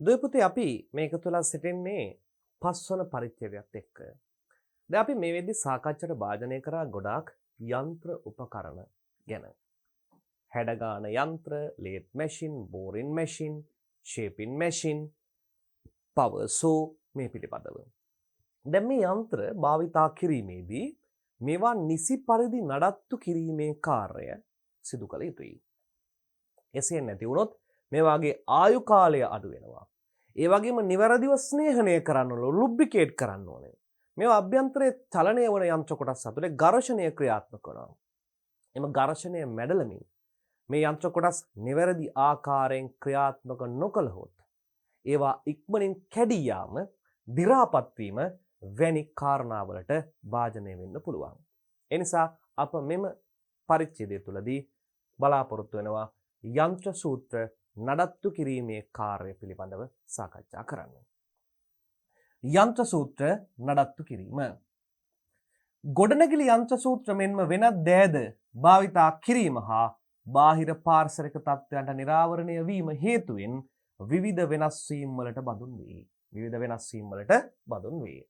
දුවපුතේ අපි මේක තුල සිටින්නේ පස්වන පරිච්ඡේදයත් එක්ක. දැන් අපි මේ වෙද්දි සාකච්ඡාට භාජනය කරා ගොඩාක් යන්ත්‍ර උපකරණ ගැන. හැඩගාන යන්ත්‍ර, lathe machine, boring machine, shaping machine, power saw මේ පිළිබඳව. දැන් මේ යන්ත්‍ර භාවිතා කිරීමේදී මේවා නිසි පරිදි නඩත්තු කිරීමේ කාර්යය සිදු කළ යුතුයි. එසේ නැති වුණොත් මේ වාගේ ආයු කාලය අඩු වෙනවා. ඒ වගේම නිවැරදිව ස්නේහණය කරන්න ඕන, ලුබ්‍රිකේට් කරන්න ඕනේ. මේවා අභ්‍යන්තරයේ චලනය වන යන්ත්‍ර කොටස් අතරේ ඝර්ෂණය ක්‍රියාත්මක කරනවා. එම ඝර්ෂණය මැඩලමින් මේ යන්ත්‍ර කොටස් නිවැරදි ආකාරයෙන් ක්‍රියාත්මක නොකළහොත් ඒවා ඉක්මනින් කැඩී යාම, දි รา පත් වීම වැනි කාරණාවලට භාජනය වෙන්න පුළුවන්. ඒ නිසා අප මෙම පරිච්ඡේදය තුලදී බලාපොරොත්තු වෙනවා යන්ත්‍ර සූත්‍ර නඩත්තු කිරීමේ කාර්යය පිළිබඳව සාකච්ඡා කරන්න. යන්ත්‍ර සූත්‍ර නඩත්තු කිරීම. ගොඩනැගිලි යන්ත්‍ර සූත්‍ර මෙන්ම වෙනත් දෑද භාවිතා කිරීම හා බාහිර පාර්ශවික තත්ත්වයන්ට නිරාවරණය වීම හේතුවෙන් විවිධ වෙනස් වීම් වලට බඳුන් වේ. විවිධ වෙනස් වීම් වලට බඳුන් වේ.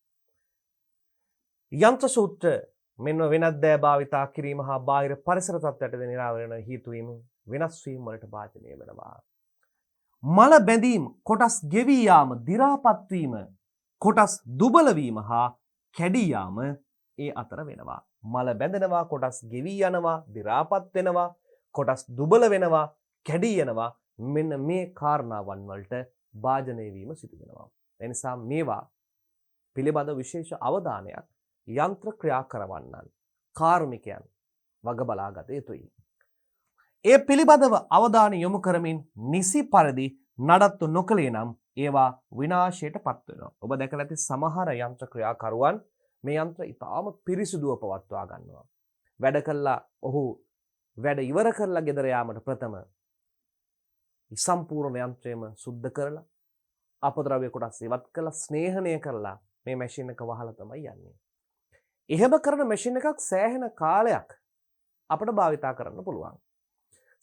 යන්ත්‍ර සූත්‍ර මෙන්ම වෙනත් දෑ භාවිතා කිරීම හා බාහිර පරිසර තත්ත්වයන්ට නිරාවරණය හේතු වීම වෙනස් වීම වලට භාජනය වෙනවා. මල බැඳීම්, කොටස් ගෙවී යාම, දි รา පත් වීම, කොටස් දුබල වීම හා කැඩී යාම ඒ අතර වෙනවා. මල බැඳෙනවා, කොටස් ගෙවී යනවා, දි รา පත් වෙනවා, කොටස් දුබල වෙනවා, කැඩී යනවා. මෙන්න මේ කාරණාවන් වලට භාජනය වීම සිදු වෙනවා. ඒ නිසා මේවා පිළිබඳ විශේෂ අවධානයක් යන්ත්‍ර ක්‍රියා කරවන්නන්, කාර්මිකයන් වග බලා ගත යුතුයි. ඒ පිළිබඳව අවධානය යොමු කරමින් නිසි පරිදි නඩත්තු නොකළේ නම් ඒවා විනාශයට පත් වෙනවා. ඔබ දැකලා ඇති සමහර යන්ත්‍ර ක්‍රියාකරුවන් මේ යන්ත්‍ර ඉතාම පිරිසිදුව පවත්වා ගන්නවා. වැඩ කළා ඔහු වැඩ ඉවර කරලා ගෙදර යාමට ප්‍රථම සම්පූර්ණ යන්ත්‍රයම සුද්ධ කරලා අපද්‍රව්‍ය කොටස් ඉවත් කරලා ස්නේහණය කරලා මේ මැෂින් එක වහලා තමයි යන්නේ. එහෙම කරන මැෂින් එකක් සෑහෙන කාලයක් අපිට භාවිතා කරන්න පුළුවන්.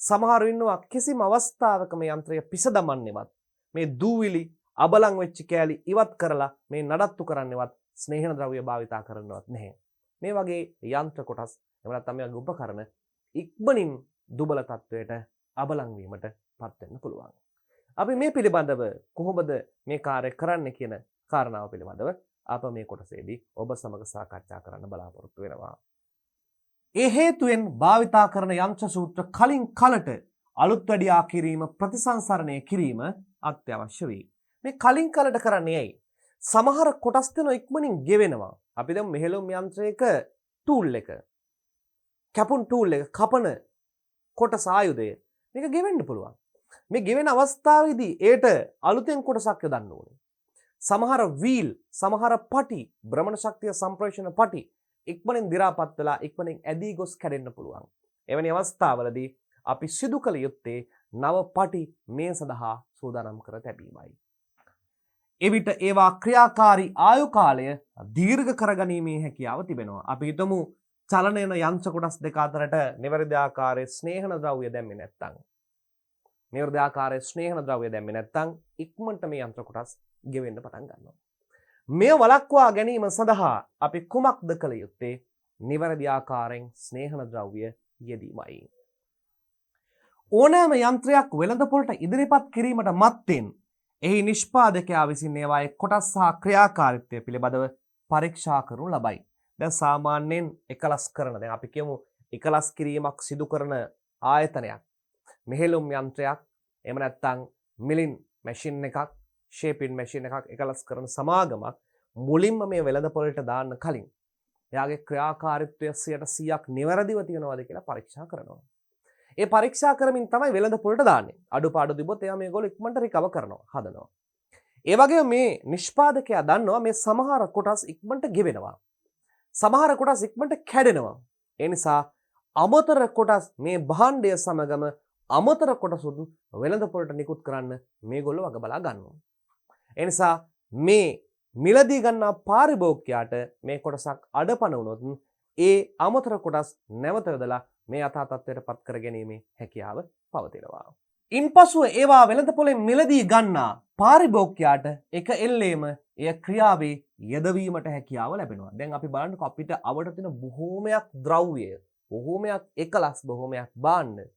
සමහර ඉන්නවා කිසිම අවස්ථාවක මේ යන්ත්‍රය පිස දමන්නේවත්, මේ දූවිලි අබලන් වෙච්ච කෑලි ඉවත් කරලා මේ නඩත්තු කරන්නේවත්, ස්නේහන ද්‍රව්‍ය භාවිතා කරන්නවත් නැහැ. මේ වගේ යන්ත්‍ර කොටස් එහෙම නැත්නම් මේ වගේ උපකරණ ඉක්මනින් දුබල තත්වයට අබලන් වීමට පත් වෙන්න පුළුවන්. අපි මේ පිළිබඳව කොහොමද මේ කාර්ය කරන්න කියන කාරණාව පිළිබඳව අප මේ කොටසේදී ඔබ සමග සාකච්ඡා කරන්න බලාපොරොත්තු වෙනවා. ඒ හේතුවෙන් භාවිතා කරන යන්ත්‍ර සූත්‍ර කලින් කලට අලුත් වැඩියා කිරීම, ප්‍රතිසංසරණය කිරීම අත්‍යවශ්‍ය වේ. මේ කලින් කලට කරන්නේ ඇයි? සමහර කොටස් දෙන ඉක්මනින් ගෙවෙනවා. අපි දැන් මෙහෙලුම් යන්ත්‍රයක ටූල් එක, කැපුන් ටූල් එක, කපන කොටස ආයුධය මේක ගෙවෙන්න පුළුවන්. මේ ගෙවෙන අවස්ථාවේදී ඒට අලුතෙන් කොටසක් යොදන්න ඕනේ. සමහර වීල්, සමහර පටි, භ්‍රමණ ශක්තිය සම්ප්‍රේෂණ පටි ඉක්මනින් දි รา පත් වෙලා ඉක්මනින් ඇදී ගොස් කැඩෙන්න පුළුවන්. එවැනි අවස්ථාවලදී අපි සිදු කළ යුත්තේ නව පටි මේ සඳහා සූදානම් කර තැබීමයි. එවිට ඒවා ක්‍රියාකාරී ආයු කාලය දීර්ඝ කරගැනීමේ හැකියාව තිබෙනවා. අපි හිතමු චලනයන යන්ත්‍ර කොටස් දෙක අතරට නිවැරදි ආකාරයේ ස්නේහන ද්‍රව්‍ය දැම්මේ නැත්නම්, නිවැරදි ආකාරයේ ස්නේහන ද්‍රව්‍ය දැම්මේ නැත්නම් ඉක්මනට මේ යන්ත්‍ර කොටස් ගෙවෙන්න පටන් ගන්නවා. මේ වළක්වා ගැනීම සඳහා අපි කුමක්ද කළ යුත්තේ? නිවැරදි ආකාරයෙන් ස්නේහන ද්‍රව්‍ය යෙදීමයි. ඕනෑම යන්ත්‍රයක් වෙළඳපොළට ඉදිරිපත් කිරීමට මත්තෙන් එහි නිෂ්පාදකයා විසින් ඒවායේ කොටස් සහ ක්‍රියාකාරීත්වය පිළිබඳව පරීක්ෂා කරනු ලබයි. දැන් සාමාන්‍යයෙන් එකලස් කරන, දැන් අපි කියමු එකලස් කිරීමක් සිදු කරන ආයතනයක්, මෙහෙලුම් යන්ත්‍රයක්, එහෙම නැත්නම් මිලින් මැෂින් එකක්, ෂේපින් මැෂින් එකක් එකලස් කරන සමාගමක් මුලින්ම මේ වෙළඳපොළට දාන්න කලින් එයාගේ ක්‍රියාකාරීත්වය 100%ක් නිවැරදිව තියෙනවද කියලා පරීක්ෂා කරනවා. ඒ පරීක්ෂා කරමින් තමයි වෙළඳපොළට දාන්නේ. අඩුපාඩු තිබ්බොත් එයා මේගොල්ලෝ ඉක්මනට රිකවර් කරනවා, හදනවා. ඒ වගේම මේ නිෂ්පාදකයා දන්නවා මේ සමහර කොටස් ඉක්මනට ගෙවෙනවා. සමහර කොටස් ඉක්මනට කැඩෙනවා. ඒ නිසා අමතර කොටස් මේ භාණ්ඩය සමගම අමතර කොටසුත් වෙළඳපොළට නිකුත් කරන්න මේගොල්ලෝ වග බලා ගන්නවා. ඒ නිසා මේ මිලදී ගන්නා පාරිභෝගිකයාට මේ කොටසක් අඩපණ වුණොත් ඒ අමතර කොටස් නැවත යොදලා මේ යථා තත්ත්වයට පත් කර ගැනීමේ හැකියාව පවතිනවා. ඉන්පසුව ඒවා වෙළඳපොළෙන් මිලදී ගන්නා පාරිභෝගිකයාට එක එල්ලේම එය ක්‍රියාවේ යෙදවීමට හැකියාව ලැබෙනවා. දැන් අපි බලන්නකො අපිට අවට තියෙන බොහෝමයක් ද්‍රව්‍ය, බොහෝමයක් එකලස්, බොහෝමයක් භාණ්ඩ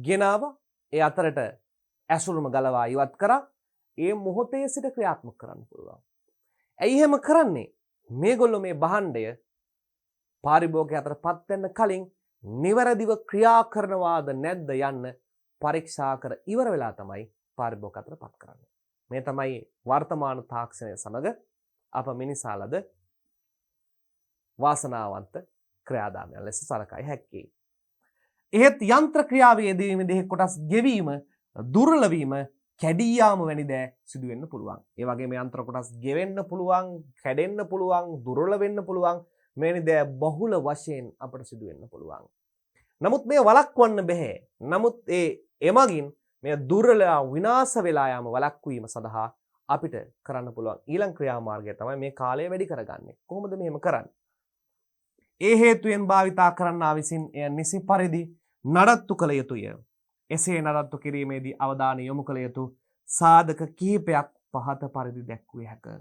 ගෙනාව ඒ අතරට ඇසුරුම ගලවා ඉවත් කරා ඒ මොහොතේ සිට ක්‍රියාත්මක කරන්න පුළුවන්. ඇයි එහෙම කරන්නේ? මේගොල්ලෝ මේ භාණ්ඩය පාරිභෝගිකයා අතරපත් වෙන්න කලින් නිවැරදිව ක්‍රියා කරනවාද නැද්ද යන්න පරීක්ෂා කර ඉවර වෙලා තමයි පාරිභෝගිකයා අතරපත් කරන්නේ. මේ තමයි වර්තමාන තාක්ෂණය සමග අප මිනිසාලද වාසනාවන්ත ක්‍රියාදාමයන් ලෙස සලකයි හැක්කේ. එහෙත් යන්ත්‍ර ක්‍රියාවේ යෙදීමේදී කොටස් ගෙවීම, දුර්වල වීම, කැඩී යාම වැනි දෑ සිදු වෙන්න පුළුවන්. ඒ වගේම යන්ත්‍ර කොටස් ගෙවෙන්න පුළුවන්, කැඩෙන්න පුළුවන්, දුර්වල වෙන්න පුළුවන්. මෙවැනි දෑ බහුල වශයෙන් අපට සිදු වෙන්න පුළුවන්. නමුත් මේ වළක්වන්න බෑ. නමුත් එමගින් මේ දුර්වල විනාශ වෙලා යාම වළක්වීම සඳහා අපිට කරන්න පුළුවන් ඊළඟ ක්‍රියාමාර්ගය තමයි මේ කාලය වැඩි කරගන්නේ. කොහොමද මෙහෙම කරන්නේ? ඒ හේතුවෙන් භාවිතා කරන්නා විසින් එය නිසි පරිදි නඩත්තු කළ යුතුය. එසේ නඩත්තු කිරීමේදී අවධානය යොමු කළ යුතු සාධක කිහිපයක් පහත පරිදි දැක්විය හැකිය.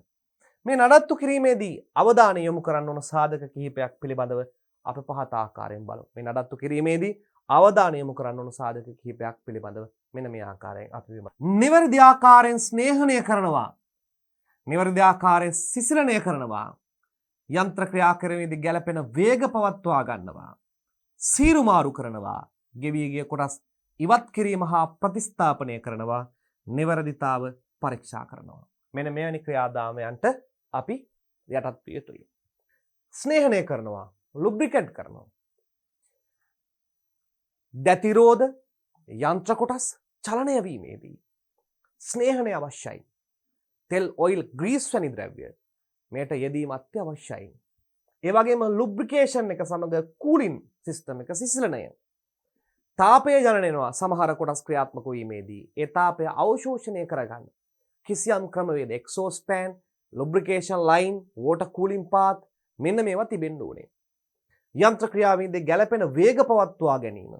මේ නඩත්තු කිරීමේදී අවධානය යොමු කරන්න ඕන සාධක කිහිපයක් පිළිබඳව අප පහත ආකාරයෙන් බලමු. මේ නඩත්තු කිරීමේදී අවධානය යොමු කරන්න ඕන සාධක කිහිපයක් පිළිබඳව මෙන්න මේ ආකාරයෙන් අපි විමසමු. නිවැරදි ආකාරයෙන් ස්නේහණය කරනවා. නිවැරදි ආකාරයෙන් සිසිලණය කරනවා. යන්ත්‍ර ක්‍රියා කිරීමේදී ගැළපෙන වේග පවත්වා ගන්නවා. සීරු මාරු කරනවා. ගෙවී ගිය කොටස් ඉවත් කිරීම හා ප්‍රතිස්ථාපනය කරනවා. නිවැරදිතාව පරීක්ෂා කරනවා. මෙන්න මෙවැනි ක්‍රියාදාමයන්ට අපි යටත් විය යුතුයි. ස්නේහණය කරනවා, ලුබ්‍රිකන්ට් කරනවා. දැතිරෝධ යන්ත්‍ර කොටස් චලනය වීමේදී ස්නේහණය අවශ්‍යයි. තෙල්, ඔයිල්, ග්‍රීස් වැනි ද්‍රව්‍ය මේට යෙදීම අත්‍යවශ්‍යයි. ඒ වගේම ලුබ්‍රිකේෂන් එක සමග කූලින් සිස්ටම් එක සිසිලණය. තාපය ජනනය වෙනවා සමහර කොටස් ක්‍රියාත්මක වීමේදී. ඒ තාපය අවශෝෂණය කරගන්න කිසියම් ක්‍රමවේද, exhaust fan, lubrication line, water cooling path මෙන්න මේවා තිබෙන්න ඕනේ. යන්ත්‍ර ක්‍රියාවේදී ගැළපෙන වේග පවත්වා ගැනීම.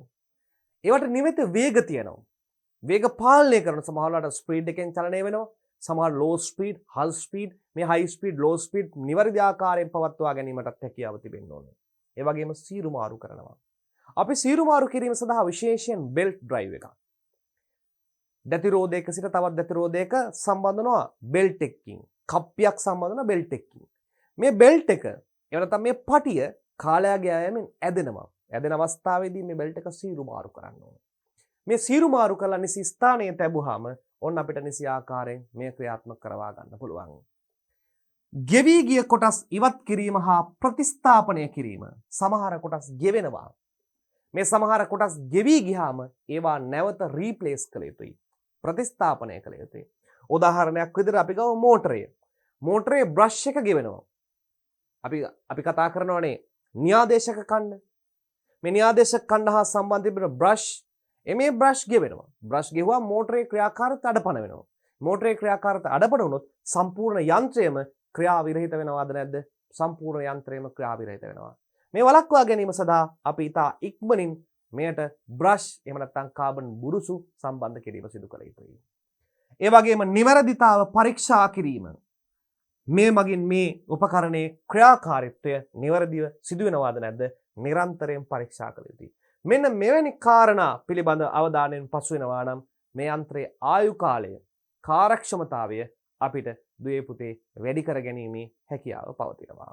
ඒවට නිමිත වේග තියෙනවා. වේග පාලනය කරන සමහරවිට ස්පීඩ් එකෙන් චලනය වෙනවා. සමහර ලෝ ස්පීඩ්, හයි ස්පීඩ්, මේ හයි ස්පීඩ්, ලෝ ස්පීඩ් නිවැරදි ආකාරයෙන් පවත්වා ගැනීමටත් හැකියාව තිබෙන්න ඕනේ. ඒ වගේම සීරු මාරු කරනවා. අපි සීරු මාරු කිරීම සඳහා විශේෂයෙන් බෙල්ට් ඩ්‍රයිව් එකක්. දැතිරෝධයක සිට තවත් දැතිරෝධයක සම්බන්ධ වෙනවා බෙල්ට් එකකින්. කප්පියක් සම්බන්ධ වෙනවා බෙල්ට් එකකින්. මේ බෙල්ට් එක එහෙම නැත්නම් මේ පටිය කාලයගේ ආයමෙන් ඇදෙනවා. ඇදෙන අවස්ථාවේදී මේ බෙල්ට් එක සීරු මාරු කරන්න ඕනේ. මේ සීරු මාරු කරලා නිසි ස්ථානයේ තැබුවාම ඔන්න අපිට නිසි ආකාරයෙන් මේ ක්‍රියාත්මක කරවා ගන්න පුළුවන්. ගෙවී ගිය කොටස් ඉවත් කිරීම හා ප්‍රතිස්ථාපනය කිරීම. සමහර කොටස් ගෙවෙනවා. මේ සමහර කොටස් ගෙවී ගියාම ඒවා නැවත රීප්ලේස් කළ යුතුයි. ප්‍රතිස්ථාපනය කළ යුතුයි. උදාහරණයක් විදිහට අපි ගමු මෝටරය. මෝටරේ බ්‍රෂ් එක ගෙවෙනවා. අපි කතා කරනවානේ න්‍යාදේශක ඛණ්ඩ. මේ න්‍යාදේශක ඛණ්ඩ හා සම්බන්ධ තිබෙන බ්‍රෂ් මේ බ්‍රෂ් ගෙවෙනවා. බ්‍රෂ් ගෙවුවා මෝටරේ ක්‍රියාකාරීත්වය අඩපණ වෙනවා. මෝටරේ ක්‍රියාකාරීත්වය අඩපණ වුණොත් සම්පූර්ණ යන්ත්‍රයම ක්‍රියා විරහිත වෙනවද නැද්ද? සම්පූර්ණ යන්ත්‍රයම ක්‍රියා විරහිත වෙනවා. මේ වළක්වා ගැනීම සඳහා අපි ඉතා ඉක්මනින් මෙයට බ්‍රෂ් එහෙම නැත්නම් කාබන් බුරුසු සම්බන්ධ කිරීම සිදු කළ යුතුයි. ඒ වගේම නිවැරදිතාව පරීක්ෂා කිරීම. මේ මගින් මේ උපකරණයේ ක්‍රියාකාරීත්වය නිවැරදිව සිදු වෙනවද නැද්ද නිරන්තරයෙන් පරීක්ෂා කළ යුතුයි. මෙන්න මෙවැනි කාරණා පිළිබඳ අවධානයෙන් පසු වෙනවා නම් මේ යන්ත්‍රයේ ආයු කාලය, කාර්යක්ෂමතාවය අපිට දුවේ පුතේ වැඩි කර ගැනීමේ හැකියාව පවතිනවා.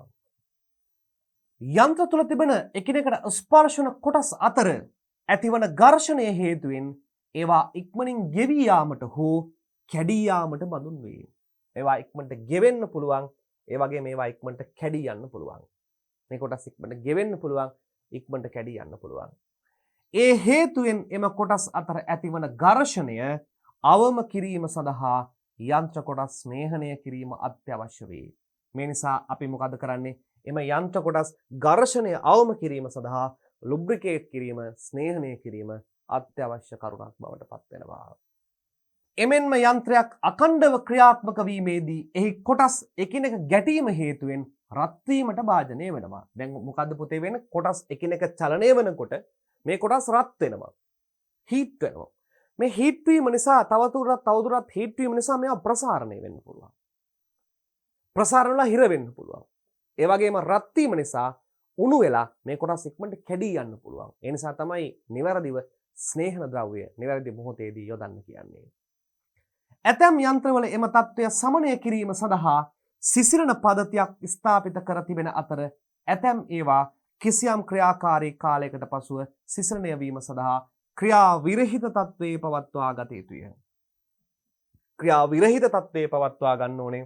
යන්ත්‍ර තුල තිබෙන එකිනෙකට ස්පර්ශ වන කොටස් අතර ඇතිවන ඝර්ෂණය හේතුවෙන් ඒවා ඉක්මනින් ගෙවී යාමට හෝ කැඩී යාමට බඳුන් වේ. ඒවා ඉක්මනට ගෙවෙන්න පුළුවන්, ඒ වගේම ඒවා ඉක්මනට කැඩී යන්න පුළුවන්. මේ කොටස් ඉක්මනට ගෙවෙන්න පුළුවන්, ඉක්මනට කැඩී යන්න පුළුවන්. ඒ හේතුවෙන් එම කොටස් අතර ඇතිවන ඝර්ෂණය අවම කිරීම සඳහා යන්ත්‍ර කොටස් ස්නේහණය කිරීම අත්‍යවශ්‍ය වේ. මේ නිසා අපි මොකද කරන්නේ? එම යන්ත්‍ර කොටස් ඝර්ෂණය අවම කිරීම සඳහා ලුබ්‍රිකේට් කිරීම, ස්නේහණය කිරීම අත්‍යවශ්‍ය කරුණක් බවට පත් වෙනවා. එමෙන්ම යන්ත්‍රයක් අඛණ්ඩව ක්‍රියාත්මක වීමේදී එහි කොටස් එකිනෙක ගැටීම හේතුවෙන් රත් වීමට භාජනය වෙනවා. දැන් මොකද්ද පුතේ වෙන්නේ? කොටස් එකිනෙක චලනය වෙනකොට මේ කොටස් රත් වෙනවා. හීට් වෙනවා. මේ හීට් වීම නිසා තවදුරටත් හීට් වීම නිසා මේවා ප්‍රසාරණය වෙන්න පුළුවන්. ප්‍රසාරණ වෙලා හිර වෙන්න පුළුවන්. ඒ වගේම රත් වීම නිසා උණු වෙලා මේ කොටස් ඉක්මනට කැඩී යන්න පුළුවන්. ඒ නිසා තමයි නිවැරදිව ස්නේහන ද්‍රව්‍ය නිවැරදි මොහොතේදී යොදන්න කියන්නේ. ඇතැම් යන්ත්‍රවල එම තත්ත්වය සමනය කිරීම සඳහා සිසිලන පද්ධතියක් ස්ථාපිත කර තිබෙන අතර ඇතැම් ඒවා කිසියම් ක්‍රියාකාරී කාලයකට පසුව සිසිලනය වීම සඳහා ක්‍රියා විරහිත තත්ත්වයේ පවත්වා ගත යුතුය. ක්‍රියා විරහිත තත්ත්වයේ පවත්වා ගන්න ඕනේ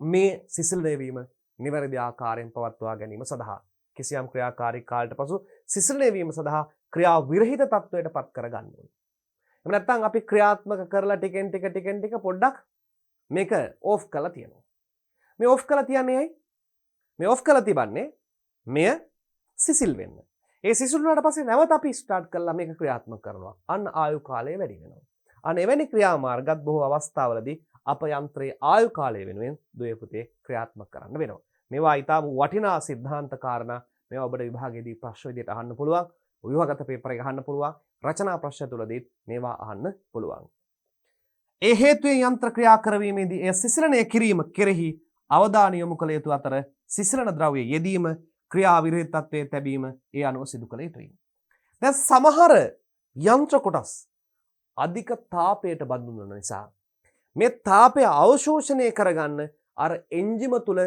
මේ සිසිලනය වීම නිවැරදි ආකාරයෙන් පවත්වා ගැනීම සඳහා. කිසියම් ක්‍රියාකාරී කාලයට පසු සිසිලනය වීම සඳහා ක්‍රියා විරහිත තත්ත්වයට පත් කර ගන්න ඕනේ. එහෙම නැත්නම් අපි ක්‍රියාත්මක කරලා ටිකෙන් ටික පොඩ්ඩක් මේක ඕෆ් කරලා තියනවා. මේ ඕෆ් කරලා තියන්නේ ඇයි? මේ ඕෆ් කරලා තිබන්නේ මෙය සිසිල් වෙන්න. ඒ සිසිල් වුණාට පස්සේ නැවත අපි ස්ටාර්ට් කරලා මේක ක්‍රියාත්මක කරනවා. අන්න ආයු කාලය වැඩි වෙනවා. අන්න එවැනි ක්‍රියාමාර්ගත් බොහෝ අවස්ථාවලදී අප යන්ත්‍රයේ ආයු කාලය වෙනුවෙන් දුවේ පුතේ ක්‍රියාත්මක කරන්න වෙනවා. මේවා ඊටාම වටිනා સિદ્ધාන්ත කාරණා. මේවා ඔබට විභාගයේදී ප්‍රශ්න විදියට අහන්න පුළුවන්. විභාගගත පේපර් එක අහන්න පුළුවන්. රචනා ප්‍රශ්න තුලදී මේවා අහන්න පුළුවන්. ඒ හේතුවෙන් යන්ත්‍ර ක්‍රියා කරවීමේදී එය සිසිලනය කිරීම කෙරෙහි අවධානය යොමු කළ යුතු අතර සිසිලන ද්‍රව්‍ය යෙදීම ක්‍රියා විරහිත තත්ත්වයේ තැබීම ඒ අනුව සිදු කළ යුතුයි. දැන් සමහර යන්ත්‍ර කොටස් අධික තාපයට බඳුන් වන නිසා මේ තාපය අවශෝෂණය කරගන්න අර එන්ජිම තුල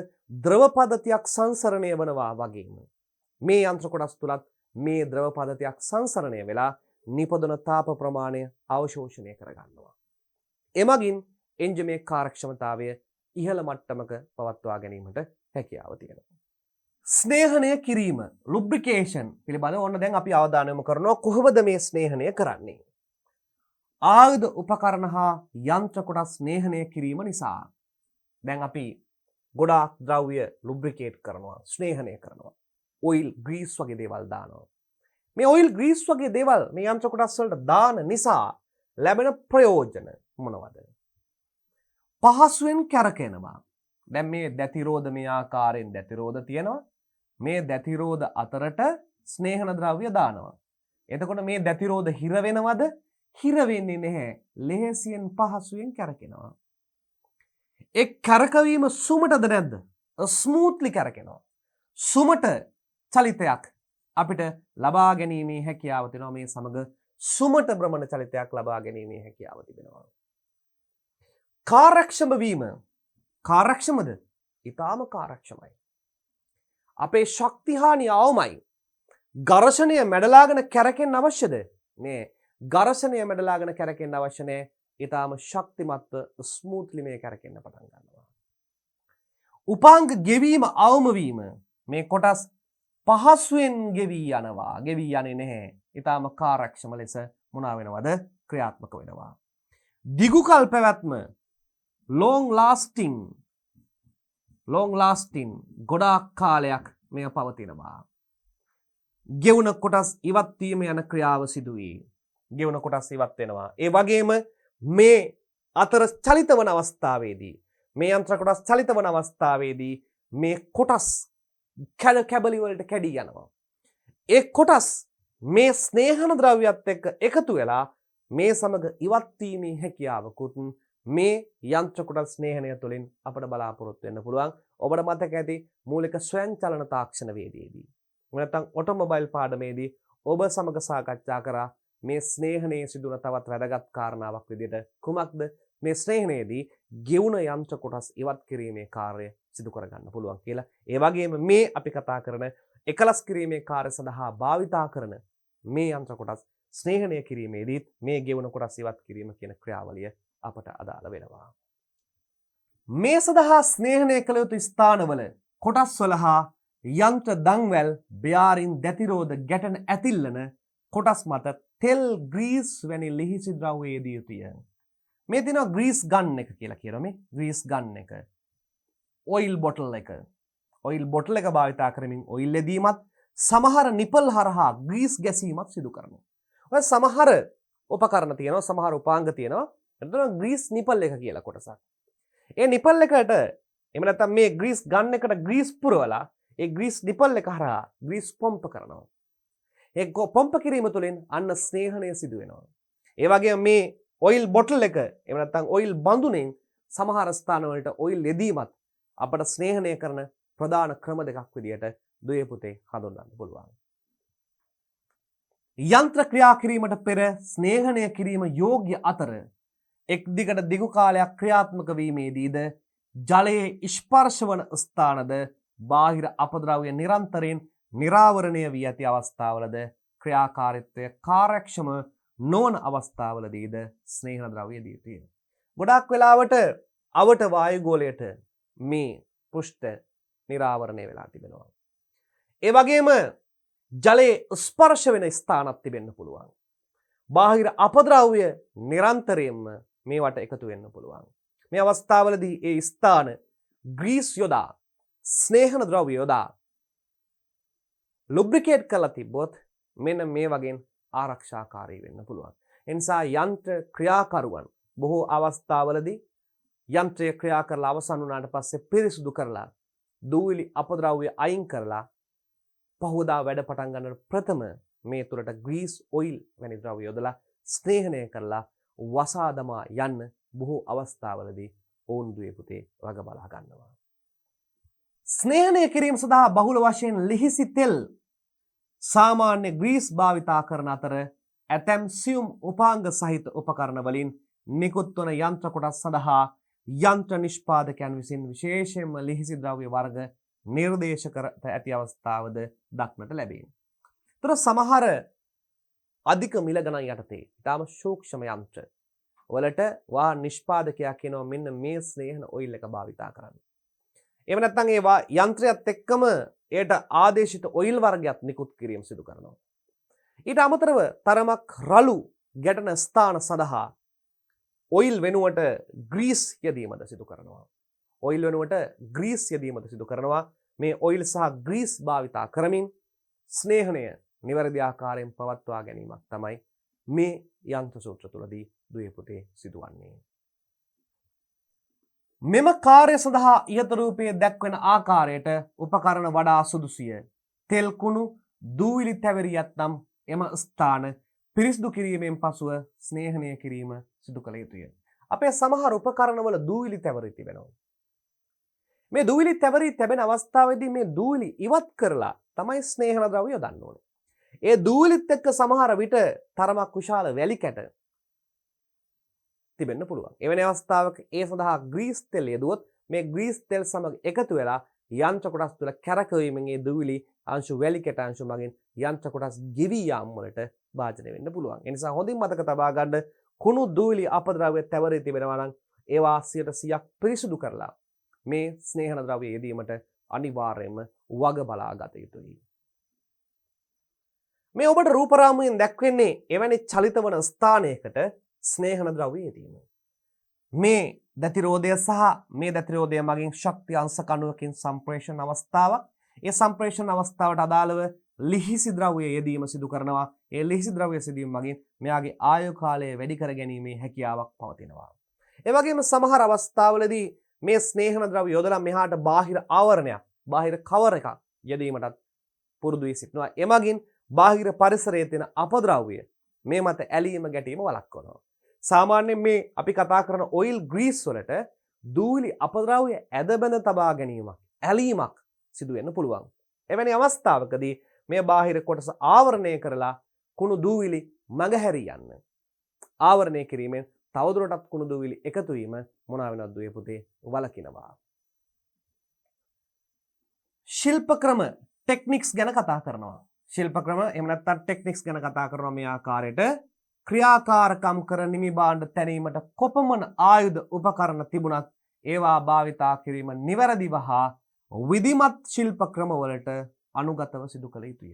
ද්‍රව පද්ධතියක් සංසරණය වනවා වගේම මේ යන්ත්‍ර කොටස් තුලත් මේ ද්‍රව පද්ධතියක් සංසරණය වෙලා නිපදවන තාප ප්‍රමාණය අවශෝෂණය කරගන්නවා. එමගින් එන්ජිමේ කාර්යක්ෂමතාවය ඉහළ මට්ටමක පවත්වා ගැනීමට හැකියාව තියෙනවා. ස්නේහනය කිරීම ලුබ්‍රිකේෂන් පිළිබඳව ඔන්න දැන් අපි අවධානය යොමු කරනවා කොහොමද මේ ස්නේහනය කරන්නේ? ආයුධ උපකරණ හා යන්ත්‍ර කොටස් ස්නේහනය කිරීම නිසා දැන් අපි ගොඩාක් ද්‍රව්‍ය ලුබ්‍රිකේට් කරනවා, ස්නේහනය කරනවා. ඔයිල්, ග්‍රීස් වගේ දේවල් දානවා. මේ ඔයිල්, ග්‍රීස් වගේ දේවල් මේ යන්ත්‍ර කොටස් වලට දාන නිසා ලැබෙන ප්‍රයෝජන මොනවද? පහසුවෙන් කැරකෙනවා. දැන් මේ දැතිරෝධ මේ ආකාරයෙන් දැතිරෝධ තියෙනවා. මේ දැතිරෝධ අතරට ස්නේහන ද්‍රව්‍ය දානවා. එතකොට මේ දැතිරෝධ හිර වෙනවද? හිර වෙන්නේ නැහැ. ලෙහෙසියෙන් පහසුවෙන් කැරකෙනවා. ඒ කැරකවීම සුමටද නැද්ද? ස්මූත්ලි කැරකෙනවා. සුමට චලිතයක් අපිට ලබා ගැනීමේ හැකියාව තියෙනවා. මේ සමග සුමට භ්‍රමණ චලිතයක් ලබා ගැනීමේ හැකියාව තිබෙනවා. කාර්යක්ෂම වීම කාර්යක්ෂමද? ඊටාම කාර්යක්ෂමයි. අපේ ශක්ති හානිය අවමයි. ඝර්ෂණය මැඩලාගෙන කැරකෙන්න අවශ්‍යද? මේ ඝර්ෂණය මැඩලාගෙන කැරකෙන්න අවශ්‍ය නැහැ. ඊටාම ශක්තිමත්ව ස්මූත්ලි මේ කැරකෙන්න පටන් ගන්නවා. උපාංග ගෙවීම අවම වීම මේ කොටස් පහසුවෙන් ගෙවී යනවා. ගෙවී යන්නේ නැහැ. ඊටාම කාර්යක්ෂම ලෙස මොනවා වෙනවද? ක්‍රියාත්මක වෙනවා. දිගු කල් පැවැත්ම long lasting ගොඩාක් කාලයක් මෙය පවතිනවා. ගෙවුන කොටස් ඉවත් වීම යන ක්‍රියාව සිදු වේ. ගෙවුන කොටස් ඉවත් වෙනවා. ඒ වගේම මේ අතර චලිත වන අවස්ථාවේදී මේ යන්ත්‍ර කොටස් චලිත වන අවස්ථාවේදී මේ කොටස් කැබලි වලට කැඩී යනවා. ඒ කොටස් මේ ස්නේහන ද්‍රව්‍යත් එක්ක එකතු වෙලා මේ සමග ඉවත් වීමේ හැකියාවකුත් මේ යන්ත්‍ර කොටස් ස්නේහනය තුළින් අපට බලාපොරොත්තු වෙන්න පුළුවන්. ඔබට මතක ඇති මූලික ස්වයංචලන තාක්ෂණ වේදිකේදී නැත්නම් ඔටෝමොබයිල් පාඩමේදී ඔබ සමග සාකච්ඡා කරා මේ ස්නේහනයේ සිදුවන තවත් වැදගත් කාරණාවක් විදිහට කුමක්ද? මේ ස්නේහනයේදී ගෙවුන යන්ත්‍ර කොටස් ඉවත් කිරීමේ කාර්යය සිදු කරගන්න පුළුවන් කියලා. ඒ වගේම මේ අපි කතා කරන එකලස් කිරීමේ කාර්ය සඳහා භාවිතා කරන මේ යන්ත්‍ර කොටස් ස්නේහනය කිරීමේදී මේ ගෙවුන කොටස් ඉවත් කිරීම කියන ක්‍රියාවලිය අපට අදාළ වෙනවා. මේ සඳහා ස්නේහනය කළ යුතු ස්ථානවල කොටස් වල හා යන්ත්‍ර දන්වැල් බෙයාරින් දැතිරෝධ ගැටෙන ඇතිල්ලන කොටස් මත තෙල් ග්‍රීස් වැනි ලිහිසි ද්‍රව්‍ය යෙදිය යුතුය. මේ තියෙනවා ග්‍රීස් ගන් එක කියලා කියනවා. මේ ග්‍රීස් ගන් එක ඔයිල් බොටල් එක ඔයිල් එක භාවිතා කරමින් ඔයිල් යෙදීමත් සමහර නිපල් හරහා ග්‍රීස් ගැසීමත් සිදු කරනවා. ඔය සමහර උපකරණ තියෙනවා, සමහර උපාංග තියෙනවා. එතන ග්‍රීස් නිපල් එක කියලා කොටසක්. ඒ නිපල් එකට එහෙම නැත්නම් මේ ග්‍රීස් ගන් එකට ග්‍රීස් පුරවලා ඒ ග්‍රීස් නිපල් එක හරහා ග්‍රීස් පොම්ප කරනවා. ඒ පොම්ප කිරීම තුළින් අන්න ස්නේහනය සිදු වෙනවා. ඒ වගේම මේ ඔයිල් බොටල් එක එහෙම නැත්නම් ඔයිල් බඳුනෙන් සමහර ස්ථානවලට ඔයිල් යෙදීමත් අපට ස්නේහනය කරන ප්‍රධාන ක්‍රම දෙකක් විදියට දුවේ පුතේ හඳුන්වන්න පුළුවන්. යන්ත්‍ර ක්‍රියා කිරීමට පෙර ස්නේහනය කිරීම යෝග්‍ය අතර එක් දිගට දිගු කාලයක් ක්‍රියාත්මක වීමේදීද ජලයේ ස්පර්ශ වන ස්ථානද බාහිර අපද්‍රව්‍ය නිරන්තරයෙන් නිරාවරණය වී ඇති අවස්ථාවලද ක්‍රියාකාරීත්වය කාර්යක්ෂම නොවන අවස්ථාවලදීද ස්නේහන ද්‍රව්‍ය දී යුතුය. ගොඩාක් වෙලාවට අවට වායුගෝලයට මේ පෘෂ්ඨ නිරාවරණය වෙලා තිබෙනවා. ඒ වගේම ජලයේ ස්පර්ශ වෙන ස්ථානක් තිබෙන්න පුළුවන්. බාහිර අපද්‍රව්‍ය නිරන්තරයෙන්ම මේවට එකතු වෙන්න පුළුවන්. මේ අවස්ථාවලදී ඒ ස්ථාන ග්‍රීස් යොදා ස්නේහන ද්‍රව්‍ය යොදා ලුබ්‍රිකේට් කරලා තිබ්බොත් මෙන්න මේ වගේ ආරක්ෂාකාරී වෙන්න පුළුවන්. ඒ නිසා යන්ත්‍ර ක්‍රියාකරුවන් බොහෝ අවස්ථාවලදී යන්ත්‍රය ක්‍රියා කරලා අවසන් වුණාට පස්සේ පිරිසිදු කරලා දූවිලි අපද්‍රව්‍ය අයින් කරලා පහවදා වැඩ පටන් ගන්න ප්‍රථම මේ තුරට ග්‍රීස් ඔයිල් වැනි ද්‍රව්‍ය යොදලා ස්නේහනය කරලා වසා දමා යන්න බොහෝ අවස්ථාවලදී ඔවුන් දුවේ පුතේ වග බලා ගන්නවා. ස්නේහනය කිරීම සඳහා බහුල වශයෙන් ලිහිසි තෙල් සාමාන්‍ය ග්‍රීස් භාවිතා කරන අතර ඇතැම් සියුම් උපාංග සහිත උපකරණ වලින් නිකුත් වන යන්ත්‍ර කොටස් සඳහා යන්ත්‍ර නිෂ්පාදකයන් විසින් විශේෂයෙන්ම ලිහිසි ද්‍රව්‍ය වර්ග නිර්දේශ කර ඇති අවස්ථාවද දක්නට ලැබේ. තොර සමහර අධික මිල ගණන් යටතේ ඊටම සූක්ෂම යන්ත්‍ර වලට වා නිෂ්පාදකයා කියනවා මෙන්න මේ ස්නේහන ඔයිල් එක භාවිතා කරන්න. එහෙම නැත්නම් ඒ යන්ත්‍රයත් එක්කම ඒට ආදේශිත ඔයිල් වර්ගයක් නිකුත් කිරීම සිදු කරනවා. ඊට අමතරව තරමක් රළු ගැටෙන ස්ථාන සඳහා ඔයිල් වෙනුවට ග්‍රීස් යෙදීමද සිදු කරනවා. ඔයිල් වෙනුවට ග්‍රීස් යෙදීමද සිදු කරනවා. මේ ඔයිල් සහ ග්‍රීස් භාවිතා කරමින් ස්නේහනය නිවැරදි ආකාරයෙන් පවත්වා ගැනීමක් තමයි මේ යන්ත්‍ර සූත්‍ර තුලදී දුවේ පුතේ සිදුවන්නේ. මෙම කාර්ය සඳහා ඉහත රූපයේ දැක්වෙන ආකාරයට උපකරණ වඩා සුදුසුය. තෙල් කුණු දූවිලි තැවරියත් නම් එම ස්ථාන පිරිසිදු කිරීමෙන් පසුව ස්නේහනය කිරීම සිදු කළ යුතුය. අපේ සමහර උපකරණවල දූවිලි තැවරී තිබෙනවා. මේ දූවිලි තැවරී තිබෙන අවස්ථාවේදී මේ දූවිලි ඉවත් කරලා තමයි ස්නේහන ද්‍රව්‍ය යොදන්න ඕනේ. ඒ දූවිලිත් එක්ක සමහර විට තරමක් විශාල වැලි කැට තිබෙන්න පුළුවන්. එවැනි අවස්ථාවක ඒ සඳහා ග්‍රීස් තෙල් යෙදුවොත් මේ ග්‍රීස් තෙල් සමග එකතු වෙලා යන්ත්‍ර කොටස් තුළ කැරකවීමෙන් ඒ දූවිලි අංශු වැලි කැට අංශු මගින් යන්ත්‍ර කොටස් ගෙවී යාම වලට භාජනය වෙන්න පුළුවන්. ඒ නිසා හොඳින් මතක තබා ගන්න කුණු දූවිලි අපද්‍රව්‍ය තැවරී තිබෙනවා නම් ඒවා 100% පිරිසිදු කරලා මේ ස්නේහන ද්‍රව්‍ය යෙදීමට අනිවාර්යයෙන්ම වග බලා ගත යුතුයි. මේ ඔබට රූපරාමුවෙන් දැක්වෙන්නේ එවැනි චලිත වන ස්ථානයකට ස්නේහන ද්‍රව්‍ය යෙදීම. මේ දතිරෝධය සහ මේ දතිරෝධය මගින් ශක්ති අංශ කණුවකින් සම්ප්‍රේෂණ අවස්ථාවක්. ඒ සම්ප්‍රේෂණ අවස්ථාවට අදාළව ලිහිසි ද්‍රව්‍ය යෙදීම සිදු කරනවා. ඒ ලිහිසි ද්‍රව්‍ය සිදීම මගින් මෙයාගේ ආයු කාලය වැඩි කර ගැනීමේ හැකියාවක් පවතිනවා. ඒ වගේම සමහර අවස්ථාවලදී මේ ස්නේහන ද්‍රව්‍ය යොදලා මෙහාට බාහිර ආවරණයක්, බාහිර කවර එකක් යෙදීමටත් පුරුදු වී සිටිනවා. එමගින් බාහිර පරිසරයේ තියෙන අපද්‍රව්‍ය මේ මත ඇලීම ගැටීම වළක්වනවා. සාමාන්‍යයෙන් මේ අපි කතා කරන ඔයිල් ග්‍රීස් වලට දූවිලි අපද්‍රව්‍ය ඇද බැඳ තබා ගැනීමක්, ඇලීමක් සිදු වෙන්න පුළුවන්. එවැනි අවස්ථාවකදී මේ බාහිර කොටස ආවරණය කරලා කුණු දූවිලි මගහැරී යන්න. ආවරණය කිරීමෙන් තවදුරටත් කුණු දූවිලි එකතු වීම මොනවා වෙනවද දුවේ පුතේ වළකිනවා. ශිල්ප ක්‍රම ටෙක්නික්ස් ගැන කතා කරනවා. ශිල්ප ක්‍රම එහෙම නැත්නම් ටෙක්නික්ස් ගැන කතා කරනවා මේ ආකාරයට ක්‍රියාකාරකම් කර නිමි භාණ්ඩ තැනීමට කොපමණ ආයුධ උපකරණ තිබුණත් ඒවා භාවිතා කිරීම නිවැරදිව හා විධිමත් ශිල්ප ක්‍රමවලට අනුගතව සිදු කළ යුතුය.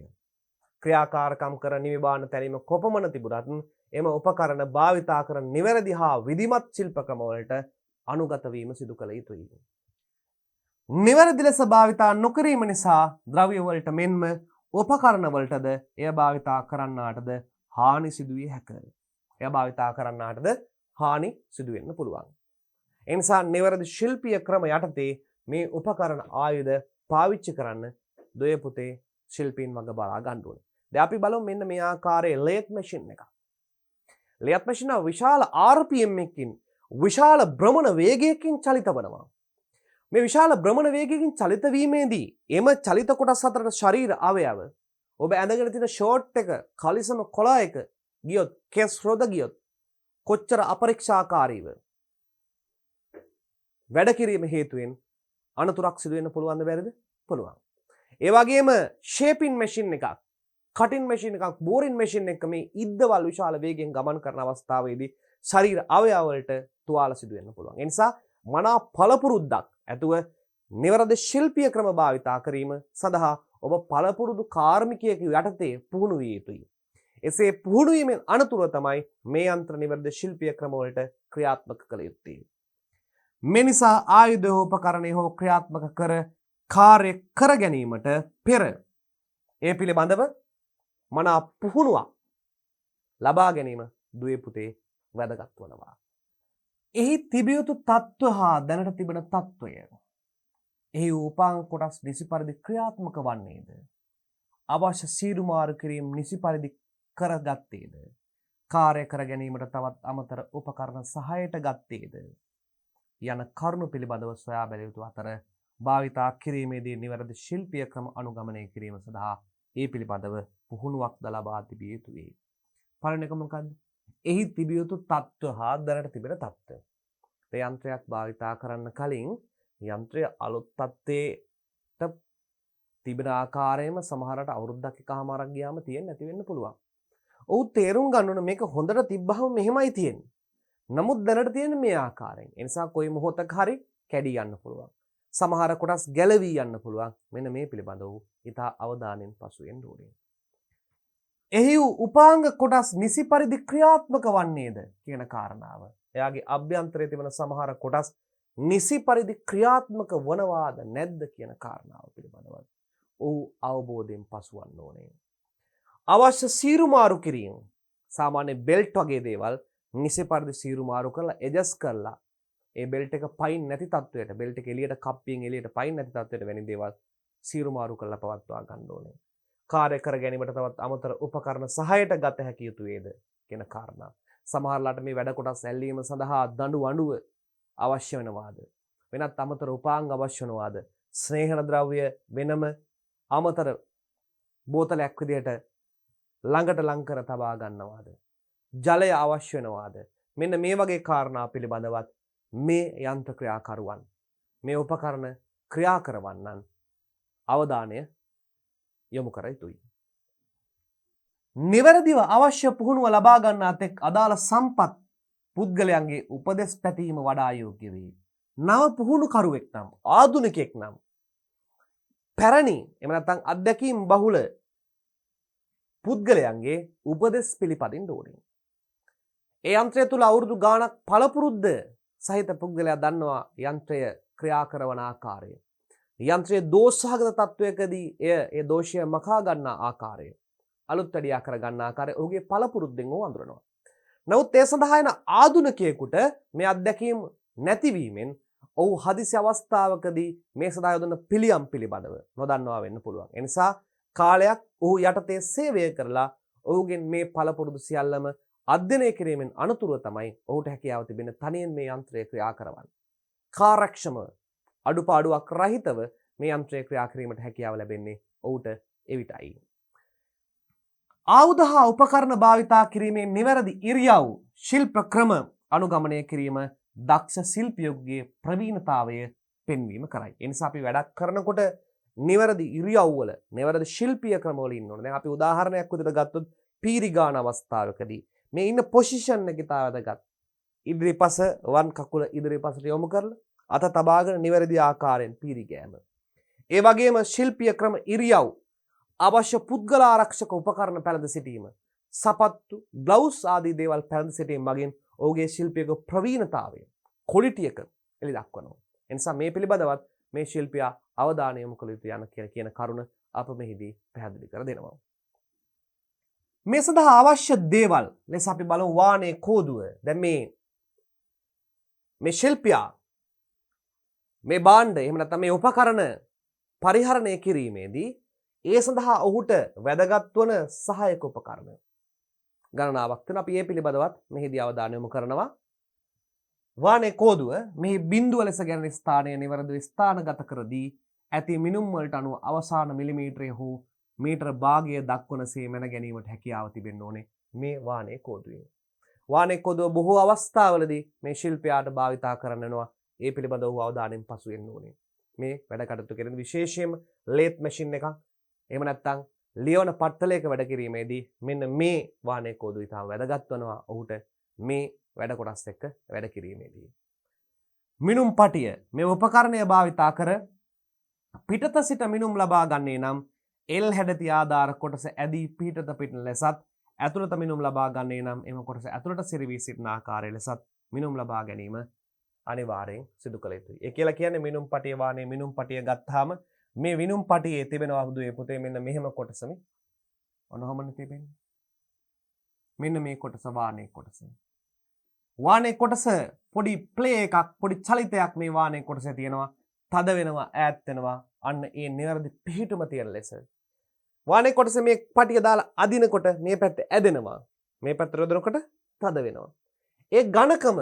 ක්‍රියාකාරකම් කර නිමි භාණ්ඩ තැනීම කොපමණ තිබුණත් එම උපකරණ භාවිතා කර නිවැරදි හා විධිමත් ශිල්ප ක්‍රමවලට අනුගත වීම සිදු කළ යුතුය. නිවැරදි ලෙස භාවිතා නොකිරීම නිසා ද්‍රව්‍ය වලට මෙන්ම උපකරණ වලටද එය භාවිතා කරන්නාටද හානි සිදුවිය හැකිය. එය භාවිතා කරන්නාටද හානි සිදු වෙන්න පුළුවන්. ඒ නිසා නිවැරදි ශිල්පීය ක්‍රම යටතේ මේ උපකරණ ආයුධ පාවිච්චි කරන්න දුවේ පුතේ ශිල්පීන් වග බලා ගන්න ඕනේ. දැන් අපි බලමු මෙන්න මේ ආකාරයේ ලේත් මැෂින් එකක්. ලේත් මැෂින් එක විශාල RPM එකකින් විශාල භ්‍රමණ වේගයකින් චලිත වෙනවා. මේ විශාල භ්‍රමණ වේගයකින් චලිත වීමේදී එම චලිත කොටස් අතරට ශරීර අවයව ඔබ ඇඳගෙන තියෙන ෂෝට් එක කලිසම කොලා එක ගියොත් කෙස් රොද ගියොත් කොච්චර අපරීක්ෂාකාරීව වැඩ කිරීම හේතුවෙන් අනතුරක් සිදු වෙන්න පුළුවන්ද බැරිද? පුළුවන්. ඒ වගේම ෂේපින් මැෂින් එකක්, කටින් මැෂින් එකක්, බෝරින් මැෂින් එක මේ ඉද්දවල් විශාල වේගයෙන් ගමන් කරන අවස්ථාවේදී ශරීර අවයව වලට තුවාල සිදු වෙන්න පුළුවන්. ඒ නිසා මනා පළපුරුද්දක් ඇතුව නිවැරදි ශිල්පීය ක්‍රම භාවිතා කිරීම සඳහා ඔබ පළපුරුදු කාර්මිකයෙකු යටතේ පුහුණු විය යුතුයි. එසේ පුහුණු වීමෙන් අනතුරුව තමයි මේ යන්ත්‍ර නිවැරදි ශිල්පීය ක්‍රම වලට ක්‍රියාත්මක කළ යුත්තේ. මේ නිසා ආයුධ හෝ උපකරණ හෝ ක්‍රියාත්මක කර කාර්ය කර ගැනීමට පෙර ඒ පිළිබඳව මනා පුහුණුවක් ලබා ගැනීම දුවේ පුතේ වැදගත් වනවා. එහි තිබිය යුතු තත්ත්ව හා දැනට තිබෙන තත්ත්වය එහි උපාංග කොටස් නිසි පරිදි ක්‍රියාත්මක වන්නේද? අවශ්‍ය සීරු මාරු කිරීම නිසි පරිදි කරගත්තේද? කාර්ය කර ගැනීමට තවත් අමතර උපකරණ සහායට ගත්තේද? යන කරුණු පිළිබඳව සොයා බැලිය යුතු අතර භාවිතා කිරීමේදී නිවැරදි ශිල්පීය ක්‍රම අනුගමනය කිරීම සඳහා ඒ පිළිබඳව පුහුණුවක් ලබා තිබිය යුතුයි. පළවෙනි එක මොකක්ද? එහි තිබිය යුතු තත්ත්ව හා දැනට තිබෙන තත්ත්ව. ඒ යන්ත්‍රයක් භාවිතා කරන්න කලින් යන්ත්‍රය අලුත් තත්ත්වයට තිබෙන ආකාරයෙන්ම සමහරට අවුරුද්දක් එකමාරක් ගියාම තියෙන්නේ නැති වෙන්න පුළුවන්. ඔව් තේරුම් ගන්න ඕන මේක හොඳට තිබ්බහම මෙහෙමයි තියෙන්නේ. නමුත් දැනට තියෙන්නේ මේ ආකාරයෙන්. ඒ නිසා කොයි මොහොතක හරි කැඩී යන්න පුළුවන්. සමහර කොටස් ගැලවී යන්න පුළුවන්. මෙන්න මේ පිළිබඳව ඉතා අවධානයෙන් පසු වෙන්න ඕනේ. එහි උපාංග කොටස් නිසි පරිදි ක්‍රියාත්මක වන්නේද කියන කාරණාව. එයාගේ අභ්‍යන්තරයේ තිබෙන සමහර කොටස් නිසි පරිදි ක්‍රියාත්මක වනවාද නැද්ද කියන කාරණාව පිළිබඳව ඔහු අවබෝධයෙන් පසුවන්න ඕනේ. අවශ්‍ය සීරු මාරු කිරීම සාමාන්‍ය බෙල්ට් වගේ දේවල් නිසි පරිදි සීරු මාරු කරලා එඩ්ජස්ට් කරලා ඒ බෙල්ට් එක පයින් නැති තත්වයට බෙල්ට් එක එළියට කප්පියෙන් එළියට පයින් නැති තත්වයට වැනි දේවල් සීරු මාරු කරලා පවත්වා ගන්න ඕනේ. කාර්ය කර ගැනීමට තවත් අමතර උපකරණ සහායට ගත හැකි යුතු වේද කියන කාරණා. සමහරලාට මේ වැඩ කොටස් ඇල්ලීම සඳහා දඬු වඬුව අවශ්‍ය වෙනවාද? වෙනත් අමතර උපාංග අවශ්‍ය වෙනවාද? ස්නේහන ද්‍රව්‍ය වෙනම අමතර බෝතලයක් විදියට ළඟට ලං කර තබා ගන්නවාද? ජලය අවශ්‍ය වෙනවාද? මෙන්න මේ වගේ කාරණා පිළිබඳවත් මේ යන්ත්‍ර ක්‍රියාකරුවන් මේ උපකරණ ක්‍රියා කරවන්නන් අවධානය යොමු කර යුතුයි. නිවැරදිව අවශ්‍ය පුහුණුව ලබා ගන්නා තෙක් අදාළ සම්පත් පුද්ගලයන්ගේ උපදෙස් පැතීම වඩා යෝග්‍ය වේ. නව පුහුණුකරුවෙක් නම් ආධුනිකයෙක් නම් පැරණි එහෙම නැත්නම් අත්දැකීම් බහුල පුද්ගලයන්ගේ උපදෙස් පිළිපදින්න ඕනේ. ඒ යන්ත්‍රය තුල අවුරුදු ගාණක් පළපුරුද්ද සහිත පුද්ගලයා දන්නවා යන්ත්‍රය ක්‍රියා කරන ආකාරය. යන්ත්‍රයේ දෝෂසහගත තත්වයකදී ඒ දෝෂය මකා ගන්නා ආකාරය, අලුත් වැඩියා කර ගන්නා ආකාරය ඔහුගේ පළපුරුද්දෙන් ඔහු අඳුරනවා. නමුත් ඒ සඳහා එන ආධුනිකයෙකුට මේ අත්දැකීම් නැතිවීමෙන් ඔහු හදිසි අවස්ථාවකදී මේ සඳහා යොදන පිළියම් පිළිබඳව නොදන්නවා වෙන්න පුළුවන්. ඒ නිසා කාලයක් ඔහු යටතේ සේවය කරලා ඔහුගෙන් මේ පළපුරුදු සියල්ලම අධ්‍යයනය කිරීමෙන් අනතුරුව තමයි ඔහුට හැකියාව තිබෙන තනියෙන් මේ යන්ත්‍රය ක්‍රියා කරවන්න. කාර්යක්ෂම අඩුපාඩුවක් රහිතව මේ යන්ත්‍රය ක්‍රියා කිරීමට හැකියාව ලැබෙන්නේ ඔහුට එවිටයි. ආයුධ හා උපකරණ භාවිතා කිරීමේ නිවැරදි ඉරියව් ශිල්ප ක්‍රම අනුගමනය කිරීම දක්ෂ ශිල්පියෙකුගේ ප්‍රවීණතාවය පෙන්වීම කරයි. ඒ නිසා අපි වැඩක් කරනකොට නිවැරදි ඉරියව් වල නිවැරදි ශිල්පීය ක්‍රම වල ඉන්න ඕනේ. දැන් අපි උදාහරණයක් විදිහට ගත්තොත් පීරිගාන අවස්ථාවකදී මේ ඉන්න පොසිෂන් එක ඉතාල වැදගත්. ඉදිරිපස වන් කකුල ඉදිරිපසට යොමු කරලා අත තබාගෙන නිවැරදි ආකාරයෙන් පීරි ගෑම. ඒ වගේම ශිල්පීය ක්‍රම ඉරියව් අවශ්‍ය පුද්ගල ආරක්ෂක උපකරණ පැළඳ සිටීම, සපත්තු, ග්ලව්ස් ආදී දේවල් පැළඳ සිටීම මගින් ඔහුගේ ශිල්පියක ප්‍රවීණතාවය ක්වොලිටි එක එලි දක්වනවා. ඒ නිසා මේ පිළිබඳවත් මේ ශිල්පියා අවධානය යොමු කළ යුතු යන කියන කරුණ අප මෙහිදී පැහැදිලි කර දෙනවා. මේ සඳහා අවශ්‍ය දේවල් ලෙස අපි බලමු වාහනේ කෝදුව. දැන් මේ ශිල්පියා මේ භාණ්ඩ එහෙම නැත්නම් මේ උපකරණ පරිහරණය කිරීමේදී ඒ සඳහා ඔහුට වැදගත් වන සහායක උපකරණ ගණනාවක් තියෙනවා. අපි ඒ පිළිබඳවත් මෙහිදී අවධානය යොමු කරනවා. වානේ කෝදුව මෙහි බිඳුව ලෙස ගැනෙන ස්ථානය නිවැරදිව ස්ථානගත කර දී ඇති මිනුම් වලට අනුව අවසාන මිලිමීටරය හෝ මීටර භාගය දක්වනසේ මැන ගැනීමට හැකියාව තිබෙන්න ඕනේ මේ වානේ කෝදුවේ. වානේ කෝදුව බොහෝ අවස්ථාවලදී මේ ශිල්පියාට භාවිතා කරනවා. ඒ පිළිබඳව ඔහු අවධානයෙන් පසු වෙන්න ඕනේ. මේ වැඩ කටයුතු කරන විශේෂයෙන්ම ලේත් මැෂින් එකක් එහෙම නැත්නම් ලියවන පට්ටලයක වැඩ කිරීමේදී මෙන්න මේ වානේ කෝදුව ඉතාම වැදගත් වෙනවා ඔහුට මේ වැඩ කොටස් එක්ක වැඩ කිරීමේදී. මිනුම් පටිය මේ උපකරණය භාවිතා කර පිටත සිට මිනුම් ලබා ගන්නේ නම් එල් හැඩති ආධාර කොටස ඇදී පිටත පිටින ලෙසත් ඇතුළත මිනුම් ලබා ගන්නේ නම් එම කොටස ඇතුළට සිරවී සිටින ආකාරය ලෙසත් මිනුම් ලබා ගැනීම අනිවාර්යෙන් සිදු කළ යුතුයි. ඒ කියලා කියන්නේ මිනුම් පටිය වානේ මිනුම් පටිය ගත්තාම මේ විනුම් පටියේ තිබෙනවා බුදුයේ පුතේ මෙන්න මෙහෙම කොටසනේ. ඔනහමනේ තිබෙන්නේ. මෙන්න මේ කොටස වානේ කොටස. වානේ කොටස පොඩි ප්ලේ එකක් පොඩි චලිතයක් මේ වානේ කොටසේ තියෙනවා. තද වෙනවා ඈත් වෙනවා. අන්න ඒ නිවැරදි පිහිටුම තියෙන ලෙස. වානේ කොටසේ මේ පටිය දාලා අදිනකොට මේ පැත්තේ ඇදෙනවා. මේ පැත්තට යොදනකොට තද වෙනවා. ඒ ඝනකම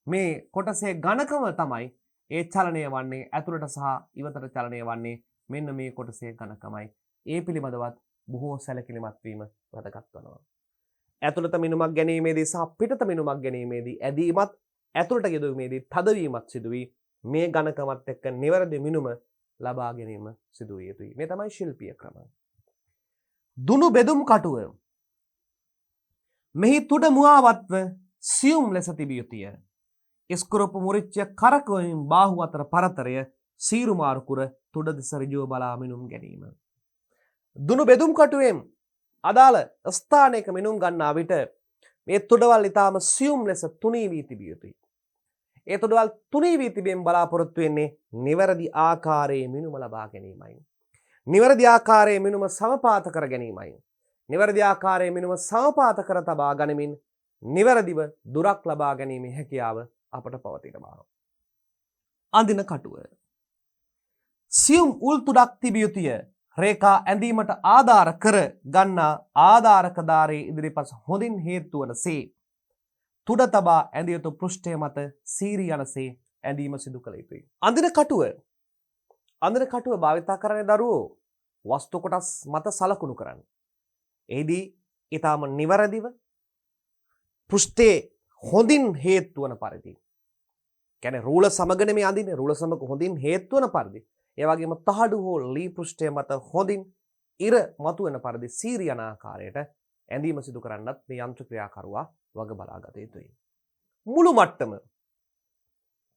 මේ කොටසේ ඝනකම තමයි ඒ චලනය වන්නේ ඇතුළට සහ ඉවතට චලනය වන්නේ මෙන්න මේ කොටසේ ඝනකමයි. ඒ පිළිබඳවත් බොහෝ සැලකිලිමත් වීම වැදගත් වෙනවා. ඇතුළත මිනුමක් ගැනීමේදී සහ පිටත මිනුමක් ගැනීමේදී ඇදීමත් ඇතුළට යෙදවීමේදී තදවීමත් සිදුවී මේ ඝනකමත් එක්ක නිවැරදි මිනුම ලබා ගැනීම සිදු විය යුතුයි. මේ තමයි ශිල්පීය ක්‍රම. දුනු බෙදුම් කටුව මෙහි තුඩ මුවාවත්ව සියුම් ලෙස තිබිය යුතුය. ඉස්කුරුප්පු මුරිච්ච කරකවමින් බාහුව අතර පරතරය සීරු මාරු කුර තුඩ දෙස ඍජුව බලා මිනුම් ගැනීම. දුනු බෙදුම් කටුවෙන් අදාළ ස්ථානයක මිනුම් ගන්නා විට මේ තුඩවල් ඊටාම සියුම් ලෙස තුනී වී තිබිය යුතුයි. ඒ තුඩවල් තුනී වී තිබෙන් බලාපොරොත්තු වෙන්නේ නිවැරදි ආකාරයේ මිනුම ලබා ගැනීමයි. නිවැරදි ආකාරයේ මිනුම සමපාත කර ගැනීමයි. නිවැරදි ආකාරයේ මිනුම සමපාත කර තබා ගනිමින් නිවැරදිව දුරක් ලබා ගැනීමේ හැකියාව අපට පවතිනවා. අඳින කටුව සියුම් උල් තුඩක් තිබිය යුතුය. රේඛා ඇඳීමට ආධාර කර ගන්නා ආධාරක ධාරයේ ඉදිරිපස හොඳින් හේතු වනසේ තුඩ තබා ඇඳිය යුතු පෘෂ්ඨය මත සීරි යනසේ ඇඳීම සිදු කළ යුතුයි. අඳින කටුව භාවිතා කරන්නේ දරුවෝ වස්තු කොටස් මත සලකුණු කරන්න. එහිදී ඊටාම නිවැරදිව පෘෂ්ඨයේ හොඳින් හේතු වන පරිදි. කියන්නේ රූල සමගනේ මේ අඳින්නේ රූල සමග හොඳින් හේතු වන පරිදි. ඒ වගේම තහඩු හෝ ලී පෘෂ්ඨය මත හොඳින් ඉර මතුවෙන පරිදි සීරි යන ආකාරයට ඇඳීම සිදු කරන්නත් මේ යන්ත්‍ර ක්‍රියාකරුවා වග බලා ගත යුතුයි. මුළු මට්ටම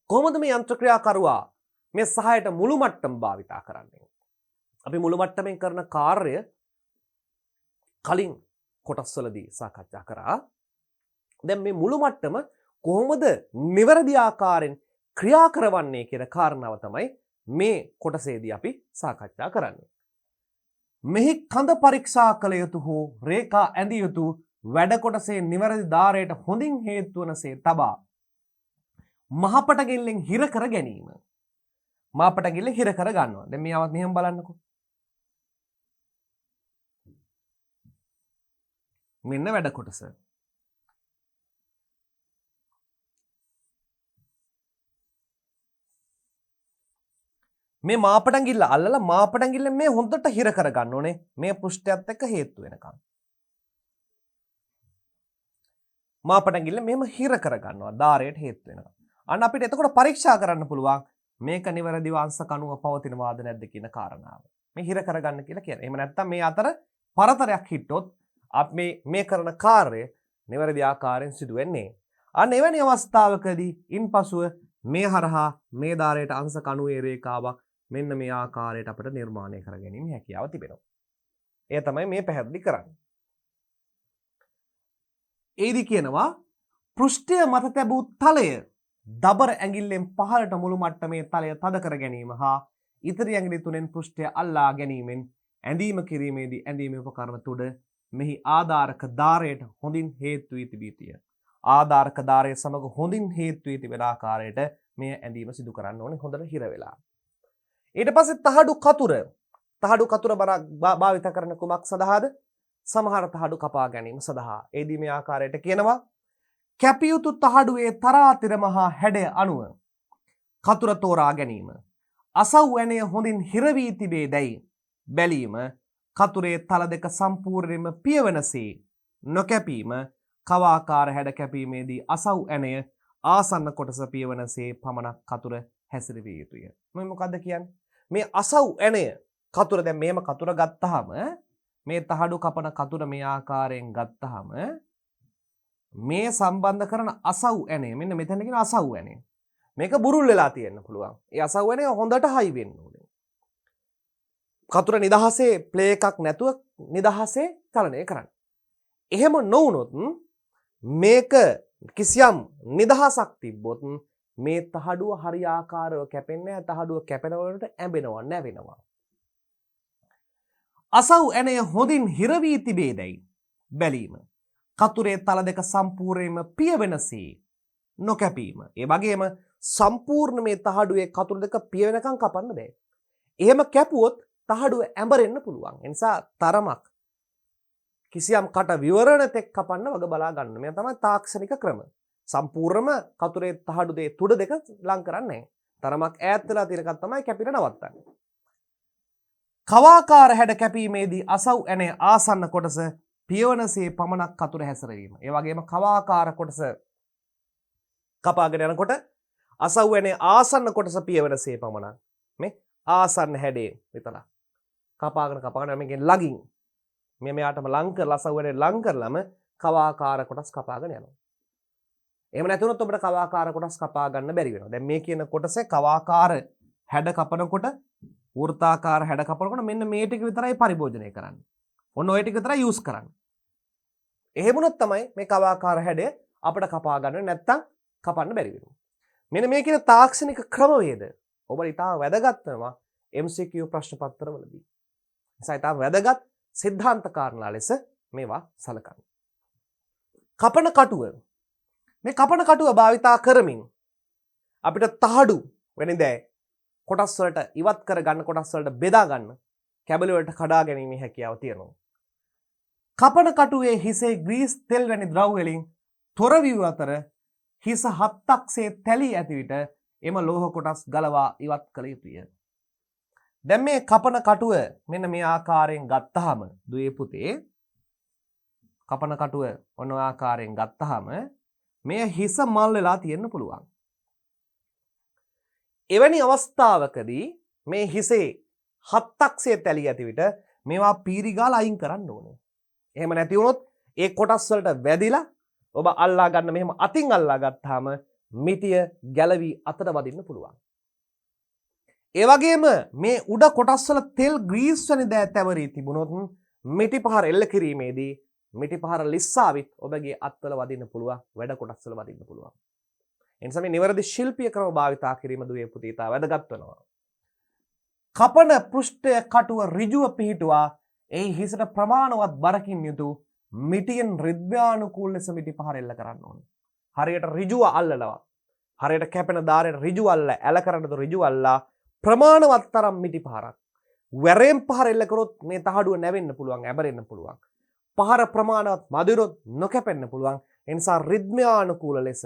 කොහොමද මේ යන්ත්‍ර ක්‍රියාකරුවා මේ සහායට මුළු මට්ටම භාවිතා කරන්නේ? අපි මුළු මට්ටමින් කරන කාර්ය කලින් කොටස්වලදී සාකච්ඡා කරා. දැන් මේ මුළු මට්ටම කොහොමද නිවැරදි ආකාරයෙන් ක්‍රියා කරවන්නේ කියන කාරණාව තමයි මේ කොටසේදී අපි සාකච්ඡා කරන්නේ. මෙහි කඳ පරීක්ෂා කළ යුතු හෝ රේඛා ඇඳිය යුතු වැඩ කොටසේ නිවැරදි ධාරයට හොඳින් හේතු වනසේ තබා මහපටගිල්ලෙන් හිර කර ගැනීම. මහපටගිල්ල හිර කර ගන්නවා. දැන් මේවත් මෙහෙම බලන්නකෝ. මෙන්න වැඩ කොටස. මේ මාපටංගිල්ල අල්ලලා මාපටංගිල්ල මේ හොඳට හිර කර ගන්න ඕනේ මේ පෘෂ්ඨයත් එක්ක හේතු වෙනකන්. මාපටංගිල්ල මෙහෙම හිර කර ගන්නවා ධාරයට හේතු වෙනකන්. අන්න අපිට එතකොට පරීක්ෂා කරන්න පුළුවන් මේක නිවැරදිව අංශක අණුව පවතිනවාද නැද්ද කියන කාරණාව. මේ හිර කර ගන්න කියලා කියන්නේ. එහෙම නැත්නම් මේ අතර පරතරයක් හිටොත් අපි මේ කරන කාර්යය නිවැරදි ආකාරයෙන් සිදු වෙන්නේ. අන්න එවැනි අවස්ථාවකදී ඉන්පසුව මේ හරහා මේ ධාරයට අංශක අණුවේ රේඛාවක් මෙන්න මේ ආකාරයට අපිට නිර්මාණය කර ගැනීම හැකියාව තිබෙනවා. එය තමයි මේ පැහැදිලි කරන්නේ. ඒදි කියනවා පෘෂ්ඨය මත තැබූ තලය දබර ඇඟිල්ලෙන් පහළට මුළු මට්ටමේ තලය තද කර ගැනීම හා ඉතිරි ඇඟිලි තුනෙන් පෘෂ්ඨය අල්ලා ගැනීමෙන් ඇඳීම කිරීමේදී ඇඳීමේ උපකරණ තුඩ මෙහි ආධාරක ධාරයට හොඳින් හේතු වී තිබී තිය. ආධාරක ධාරය සමග හොඳින් හේතු වී තිබෙන ආකාරයට මේ ඇඳීම සිදු කරන්න ඕනේ හොඳට හිර වෙලා. ඊට පස්සේ තහඩු කතුර භාවිත කරන කුමක් සඳහාද? සමහර තහඩු කපා ගැනීම සඳහා. ඒදී මේ ආකාරයට කියනවා කැපිය යුතු තහඩුවේ තරාතිරම හා හැඩය අනුව කතුර තෝරා ගැනීම. අසව් ඇණය හොඳින් හිර වී තිබේ දැයි බැලීම. කතුරේ තල දෙක සම්පූර්ණයෙන්ම පියවනසේ නොකැපීම. කවාකාර හැඩ කැපීමේදී අසව් ඇණය ආසන්න කොටස පියවනසේ පමණක් කතුර හැසිරවිය යුතුය. මේ මොකද්ද කියන්නේ? මේ අසව් ඇණය කතුර දැන් මේම කතුර ගත්තාම මේ තහඩු කපන කතුර මේ ආකාරයෙන් ගත්තාම මේ සම්බන්ධ කරන අසව් ඇණය මෙන්න මෙතන කියන අසව් ඇණය. මේක බුරුල් වෙලා තියෙන්න පුළුවන්. ඒ අසව් ඇණය හොඳට හයි වෙන්න ඕනේ. කතුර නිදහසේ ප්ලේ එකක් නැතුව නිදහසේ චලනය කරන්න. එහෙම නොවුනොත් මේක කිසියම් නිදහසක් තිබ්බොත් මේ තහඩුව හරියාකාරව කැපෙන්නේ නැහැ. තහඩුව කැපෙනකොට ඇඹෙනවා නැවෙනවා. අසව් ඇණය හොඳින් හිර වී තිබේදැයි බැලීම. කතුරේ තල දෙක සම්පූර්ණයෙන්ම පියවෙනසේ නොකැපීම. ඒ වගේම සම්පූර්ණ මේ තහඩුවේ කතුරු දෙක පියවෙනකම් කපන්න බෑ. එහෙම කැපුවොත් තහඩුව ඇඹරෙන්න පුළුවන්. ඒ නිසා තරමක් කිසියම් කට විවරණ තෙක් කපන්න වග බලා ගන්න. මේ තමයි තාක්ෂණික ක්‍රම. සම්පූර්ණම කතුරේ තහඩු දෙක තුඩ දෙක ලං කරන්නේ නැහැ. තරමක් ඈත් වෙලා තියෙනකන් තමයි කැපිලා නවත්තන්නේ. කවාකාර හැඩ කැපීමේදී අසව් ඇණය ආසන්න කොටස පියවනසේ පමණක් කතුර හැසිරවීම. ඒ වගේම කවාකාර කොටස කපාගෙන යනකොට අසව් ඇණය ආසන්න කොටස පියවනසේ පමණක් මේ ආසන්න හැඩේ විතර කපාගෙන මේකෙන් ළඟින් මෙයාටම ලං කරලා අසව් ඇණය ලං කරලම කවාකාර කොටස් කපාගෙන යනවා. එහෙම නැතුනොත් ඔබට කවාකාර කොටස් කපා ගන්න බැරි වෙනවා. දැන් මේ කියන කොටසේ කවාකාර හැඩ කපනකොට වෘත්තාකාර හැඩ කපනකොට මෙන්න මේ ටික විතරයි පරිභෝජනය කරන්නේ. ඔන්න ඔය ටික විතරයි යූස් කරන්නේ. එහෙම වුණොත් තමයි මේ කවාකාර හැඩය අපිට කපා ගන්න නැත්තම් කපන්න බැරි වෙනවා. මෙන්න මේ කියන තාක්ෂණික ක්‍රමවේද ඔබට ඉතාම වැදගත් වෙනවා MCQ ප්‍රශ්න පත්‍රවලදී. ඒසයි ඉතාම වැදගත් සිද්ධාන්ත කාරණා ලෙස මේවා සලකන්න. කපන කටුව මේ කපන කටුව භාවිතා කරමින් අපිට තහඩු වෙන දේ කොටස් වලට ඉවත් කර ගන්න කොටස් වලට බෙදා ගන්න කැබලි වලට කඩා ගැනීමේ හැකියාව තියෙනවා. කපන කටුවේ හිසේ ග්‍රීස් තෙල් වැනි ද්‍රව්‍ය වලින් තොර වූ අතර හිස හත්තක්සේ තැලී ඇති විට එම ලෝහ කොටස් ගලවා ඉවත් කළ යුතුය. දැන් මේ කපන කටුව මෙන්න මේ ආකාරයෙන් ගත්තාම දුවේ පුතේ කපන කටුව ඔන්න ඔය ආකාරයෙන් ගත්තාම මේ හිස මල් වෙලා තියෙන්න පුළුවන්. එවැනි අවස්ථාවකදී මේ හිසේ හත්තක්සේ තැලී ඇති විට මේවා පීරි ගාලා අයින් කරන්න ඕනේ. එහෙම නැති වුණොත් ඒ කොටස් වලට වැදිලා ඔබ අල්ලා ගන්න මෙහෙම අතින් අල්ලා ගත්තාම මිටිය ගැලවි අතට වදින්න පුළුවන්. ඒ වගේම මේ උඩ කොටස් වල තෙල් ග්‍රීස් වැනි දෑ තැවරී තිබුණොත් මිටි පහර එල්ල කිරීමේදී මිටි පහර ලිස්සාවිත් ඔබගේ අත්වල වදින්න පුළුවන්, වැඩ කොටස් වල වදින්න පුළුවන්. ඒ නිසා මේ නිවැරදි ශිල්පීය ක්‍රම භාවිතා කිරීම දුවේ පුතේ ඉතා වැදගත් වෙනවා. කපන පෘෂ්ඨය කටුව ඍජුව පිහිටුවා ඒ හිසට ප්‍රමාණවත් බරකින් යුතු මිටියෙන් රිද්මයානුකූල ලෙස මිටි පහර එල්ල කරන්න ඕනේ. හරියට ඍජුව අල්ලනවා. හරියට කැපෙන දාරයට ඍජුව අල්ල ඇල කරන්නද ඍජුව අල්ලා ප්‍රමාණවත් තරම් මිටි පහරක්. වැරෙන් පහර එල්ල කරොත් මේ තහඩුව නැවෙන්න පුළුවන්, ඇබරෙන්න පුළුවන්. පහර ප්‍රමාණවත් මදිරොත් නොකැපෙන්න පුළුවන්. ඒ නිසා රිද්මයානුකූල ලෙස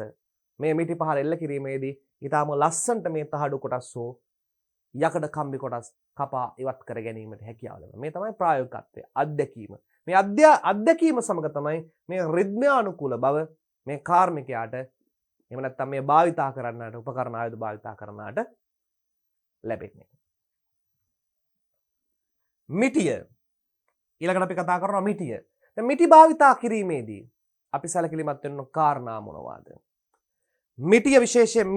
මේ මිටි පහර එල්ල කිරීමේදී ඊටාම ලස්සනට මේ තහඩු කොටස් හෝ යකඩ කම්බි කොටස් කපා ඉවත් කර ගැනීමට හැකියාව ලැබෙනවා. මේ තමයි ප්‍රායෝගිකත්වය, අත්දැකීම. මේ අත්දැකීම සමග තමයි මේ රිද්මයානුකූල බව මේ කාර්මිකයාට එහෙම නැත්නම් මේ භාවිතා කරන්නට උපකරණ ආයුධ භාවිතා කරන්නට ලැබෙන්නේ. මිටිය ඊළඟට අපි කතා කරනවා මිටිය. දැන් මිටි භාවිතා කිරීමේදී අපි සැලකිලිමත් වෙන්න කාරණා මොනවාද? මිටිය විශේෂයෙන්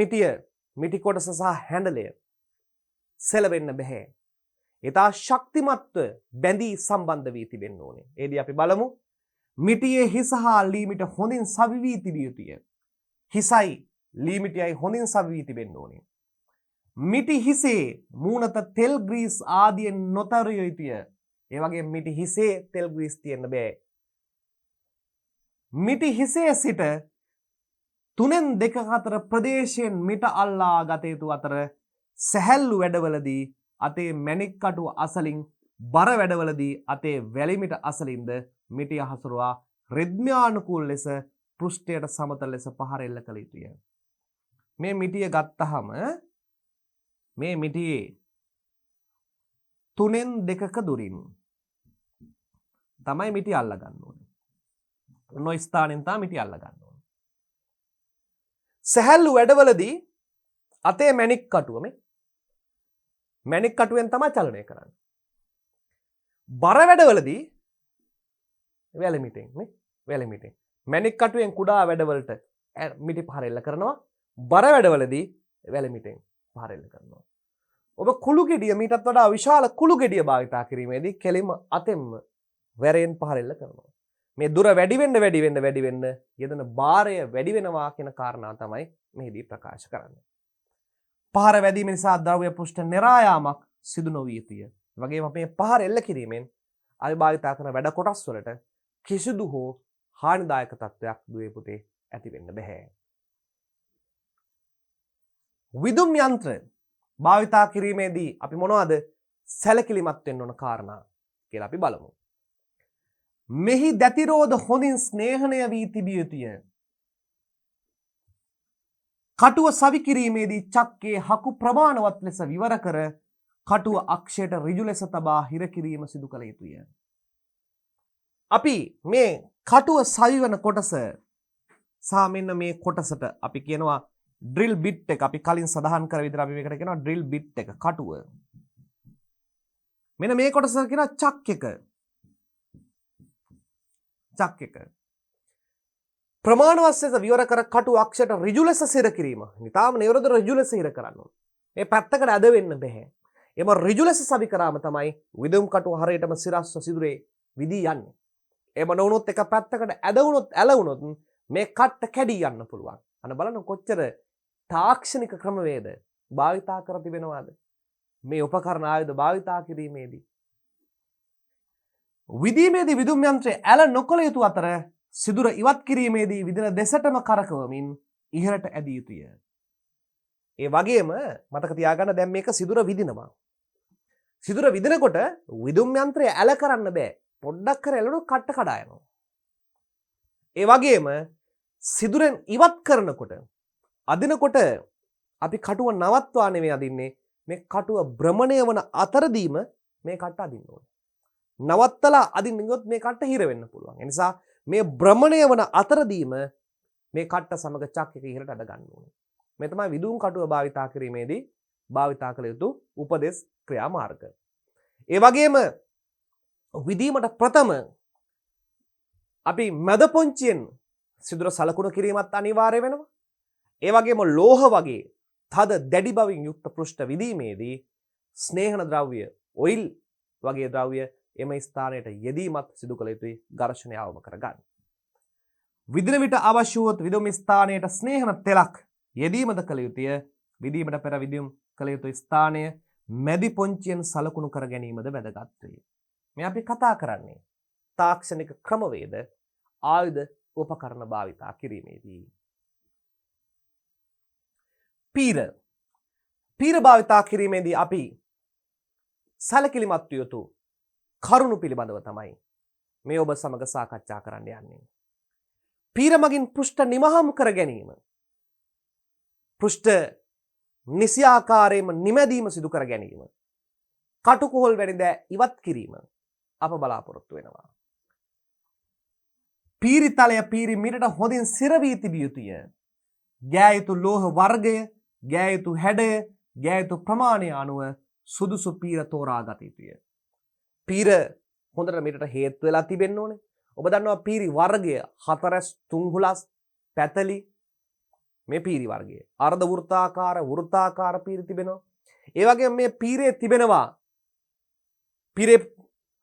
මිටි කොටස සහ හැන්ඩලය සෙලවෙන්න බෑ. ඉතා ශක්තිමත්ව බැඳී සම්බන්ධ වී තිබෙන්න ඕනේ. ඒදී අපි බලමු මිටියේ හිස හා ලීමිට හොඳින් සවි වී තිබිය යුතුය. හිසයි ලීමිටයයි හොඳින් සවි වී තිබෙන්න ඕනේ. මිටි හිසේ මූණත තෙල් ග්‍රීස් ආදියෙන් නොතරිය යුතුය. ඒ වගේ මිටි හිසේ තෙල් ග්‍රීස් තියෙන්න බෑ. මිටි හිසේ සිට 3-2 ප්‍රදේශයෙන් මිට අල්ලා ගත යුතු අතර සැහැල්ලු වැඩවලදී අතේ මැණික් කටුව අසලින් බර වැඩවලදී අතේ වැලිමිට අසලින්ද මිටිය හසුරුවා රිද්මයානුකූල ලෙස පෘෂ්ඨයට සමතල ලෙස පහර එල්ල කළ යුතුය. මේ මිටිය ගත්තහම මේ මිටියේ 3/2ක දුරින් තමයි මිටිය අල්ල ගන්න ඕනේ. ඔන්න ස්ථානෙන් තමයි මිටිය අල්ල ගන්න ඕනේ. සැහැල්ලු වැඩවලදී අතේ මැණික් කටුව මේ මැණික් කටුවෙන් තමයි චලනය කරන්නේ. බර වැඩවලදී වැලමිටෙන් නේ වැලමිටෙන් මැණික් කටුවෙන් කුඩා වැඩවලට මිටි පහර එල්ල කරනවා. බර වැඩවලදී වැලමිටෙන් පහර එල්ල කරනවා. ඔබ කුළු ගෙඩිය මීටත් වඩා විශාල කුළු ගෙඩිය භාවිතා කිරීමේදී කෙලින්ම අතෙන්ම වැරෙන් පහර එල්ල කරනවා. මේ දුර වැඩි වෙන්න යෙදෙන භාරය වැඩි වෙනවා කියන කාරණා තමයි මෙහිදී ප්‍රකාශ කරන්නේ. පහර වැදීම නිසා ද්‍රව්‍ය පෘෂ්ඨ නිරා යාමක් සිදු නොවිය යුතුය. වගේම මේ පහර එල්ල කිරීමෙන් අපි භාවිතා කරන වැඩ කොටස් වලට කිසිදු හෝ හානිදායක තත්වයක් දුවේ පුතේ ඇති වෙන්න බෑ. විදුම් යන්ත්‍ර භාවිතා කිරීමේදී අපි මොනවද සැලකිලිමත් වෙන්න ඕන කාරණා කියලා අපි බලමු. මෙහි දැතිරෝධ හොඳින් ස්නේහණය වී තිබිය යුතුය. කටුව සවි කිරීමේදී චක්කයේ හකු ප්‍රමාණවත් ලෙස විවර කර කටුව අක්ෂයට ඍජු ලෙස තබා හිර කිරීම සිදු කළ යුතුය. අපි මේ කටුව සවිවන කොටස සහ මෙන්න මේ කොටසට අපි කියනවා ඩ්‍රිල් බිට් එක. අපි කලින් සඳහන් කර විදිහට අපි මේකට කියනවා ඩ්‍රිල් බිට් එක කටුව. මෙන්න මේ කොටස කියනවා චක් එක. චක් එක. ප්‍රමාණවත් ලෙස විවර කර කටුව අක්ෂයට ඍජු ලෙස සිර කිරීම. නිතාම නිවරද ඍජු ලෙස හිර කරන්න ඕනේ. මේ පැත්තකට ඇද වෙන්න බෑ. එම ඍජු ලෙස සවි කරාම තමයි විදුම් කටුව හරියටම සිරස්ව සිදුරේ විදී යන්නේ. එහෙම නොවුනොත් එක පැත්තකට ඇද වුණොත් ඇල වුණොත් මේ කට්ට කැඩී යන්න පුළුවන්. අන්න බලන්න කොච්චර තාක්ෂණික ක්‍රමවේද භාවිතා කර තිබෙනවාද මේ උපකරණ ආයුධ භාවිතා කිරීමේදී. විදීමේදී විදුම් යන්ත්‍රය ඇල නොකළ යුතු අතර සිදුර ඉවත් කිරීමේදී විදින දෙසටම කරකවමින් ඉහළට ඇදිය යුතුය. ඒ වගේම මතක තියාගන්න දැන් මේක සිදුර විදිනවා. සිදුර විදිනකොට විදුම් යන්ත්‍රය ඇල කරන්න බෑ. පොඩ්ඩක් කර ඇලුණොත් කට්ට කඩා යනවා. ඒ වගේම සිදුරෙන් ඉවත් කරනකොට අදිනකොට අපි කටුව නවත්වා නෙවෙයි අදින්නේ. මේ කටුව භ්‍රමණය වන අතරදීම මේ කට්ට අදින්න ඕනේ. නවත්තලා අදින්න ගියොත් මේ කට්ට හිර වෙන්න පුළුවන්. ඒ නිසා මේ භ්‍රමණය වන අතරදීම මේ කට්ට සමග චක් එක ඉහළට අද ගන්න ඕනේ. මේ තමයි විදුම් කටුව භාවිතා කිරීමේදී භාවිතා කළ යුතු උපදෙස් ක්‍රියාමාර්ග. ඒ වගේම විදීමට ප්‍රථම අපි මැද පොන්චියෙන් සිදුර සලකුණු කිරීමත් අනිවාර්ය වෙනවා. ඒ වගේම ලෝහ වගේ තද දැඩි බවින් යුක්ත පෘෂ්ඨ විදීමේදී ස්නේහන ද්‍රව්‍ය ඔයිල් වගේ ද්‍රව්‍ය එම ස්ථානයට යෙදීමත් සිදු කළ යුතුයි ඝර්ෂණය අවම කරගන්න. විදින විට අවශ්‍ය වූ විදුම් ස්ථානයට ස්නේහන තෙලක් යෙදීමද කළ යුතුය. විදීමට පෙර විදුම් කළ යුතු ස්ථානය මැදි පොන්චියෙන් සලකුණු කර ගැනීමද වැදගත් වේ. මේ අපි කතා කරන්නේ තාක්ෂණික ක්‍රමවේද ආයුධ උපකරණ භාවිතා කිරීමේදී. පීර භාවිතා කිරීමේදී අපි සැලකිලිමත් විය යුතු කරුණු පිළිබඳව තමයි මේ ඔබ සමග සාකච්ඡා කරන්න යන්නේ. පීර මගින් පෘෂ්ඨ නිමහම් කර ගැනීම, පෘෂ්ඨ නිසි ආකාරයෙන්ම නිමැදීම සිදු කර ගැනීම, කටුකොහල් වැනි දෑ ඉවත් කිරීම අප බලාපොරොත්තු වෙනවා. පීරිතලය පීරි මිටට හොඳින් සිරවී තිබිය යුතුය. ගෑ යුතු ලෝහ වර්ගය, ගෑ යුතු හැඩය, ගෑ යුතු ප්‍රමාණය අනුව සුදුසු පීර තෝරා ගත යුතුය. පීර හොඳට මිටට හේතු වෙලා තිබෙන්න ඕනේ. ඔබ දන්නවා පීරි වර්ගය 4 3 පැතලි මේ පීරි වර්ගය. අර්ධ වෘත්තාකාර පීරි තිබෙනවා. ඒ වගේම මේ පීරේ තිබෙනවා පීරේ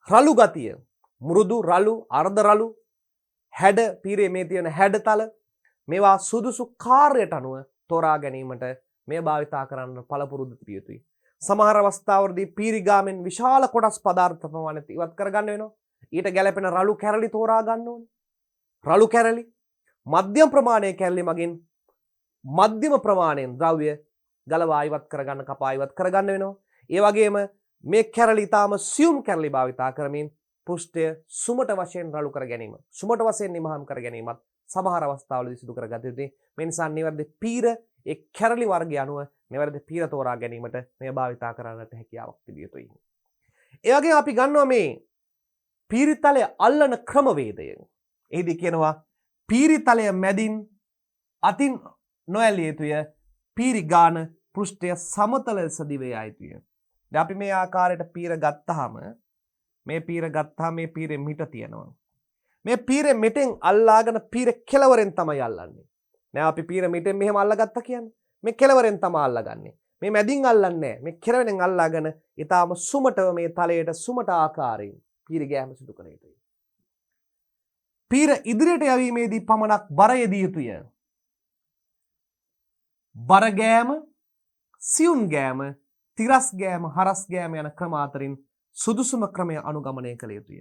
රළු ගතිය, මෘදු රළු, අර්ධ රළු, හැඩ පීරේ මේ තියෙන හැඩතල මේවා සුදුසු කාර්යයට අනුව තෝරා ගැනීමට මේ භාවිතා කරන්න පළපුරුදු තිබිය යුතුයි. සමහර අවස්ථාවලදී පීරිගාමෙන් විශාල කොටස් පදාර්ථ ප්‍රමාණය ඉවත් කරගන්න වෙනවා. ඊට ගැලපෙන රළු කැරලි තෝරා ගන්න ඕනේ. රළු කැරලි මධ්‍යම ප්‍රමාණයේ කැරලි මගින් මධ්‍යම ප්‍රමාණයෙන් ද්‍රව්‍ය ගලවා ඉවත් කරගන්න, කපා ඉවත් කරගන්න වෙනවා. ඒ වගේම මේ කැරලි ඊටාම සියුම් කැරලි භාවිතා කරමින් පෘෂ්ඨය සුමට වශයෙන් රළු කර ගැනීම, සුමට වශයෙන් නිමහම් කර ගැනීමත් සමහර අවස්ථාවලදී සිදු කර ගත යුතුයි. මේ නිසා නිවැරදි පීර ඒ කැරලි වර්ගය අනුව නිවැරදි පීර තෝරා ගැනීමට මේ භාවිතා කරන්නට හැකියාවක් තිබිය යුතුයි. ඒ වගේම අපි ගන්නවා මේ පීරිතලය අල්ලන ක්‍රමවේදය. එහිදී කියනවා පීරිතලය මැදින් අතින් නොඇලිය යුතුය. පීරි ගාන පෘෂ්ඨය සමතල ලෙස දිවේ යා යුතුය. දැන් අපි මේ ආකාරයට පීර ගත්තාම මේ පීරේ මිට තියෙනවා. මේ පීරේ මිටෙන් අල්ලාගෙන පීරේ කෙලවරෙන් තමයි අල්ලන්නේ. නෑ අපි පීර මිටෙන් මෙහෙම අල්ලගත්තා කියන්නේ. මේ කෙලවරෙන් තමයි අල්ලගන්නේ. මේ මැදින් අල්ලන්නේ නෑ. මේ කෙලවරෙන් අල්ලාගෙන ඊටාම සුමටව මේ තලයට සුමට ආකාරයෙන් පීරි ගෑම සිදු කළ යුතුයි. පීර ඉදිරියට යවීමේදී පමණක් බර යෙදිය යුතුය. බර ගෑම, සියුම් ගෑම, තිරස් ගෑම, හරස් ගෑම යන ක්‍රම අතරින් සුදුසුම ක්‍රමය අනුගමනය කළ යුතුය.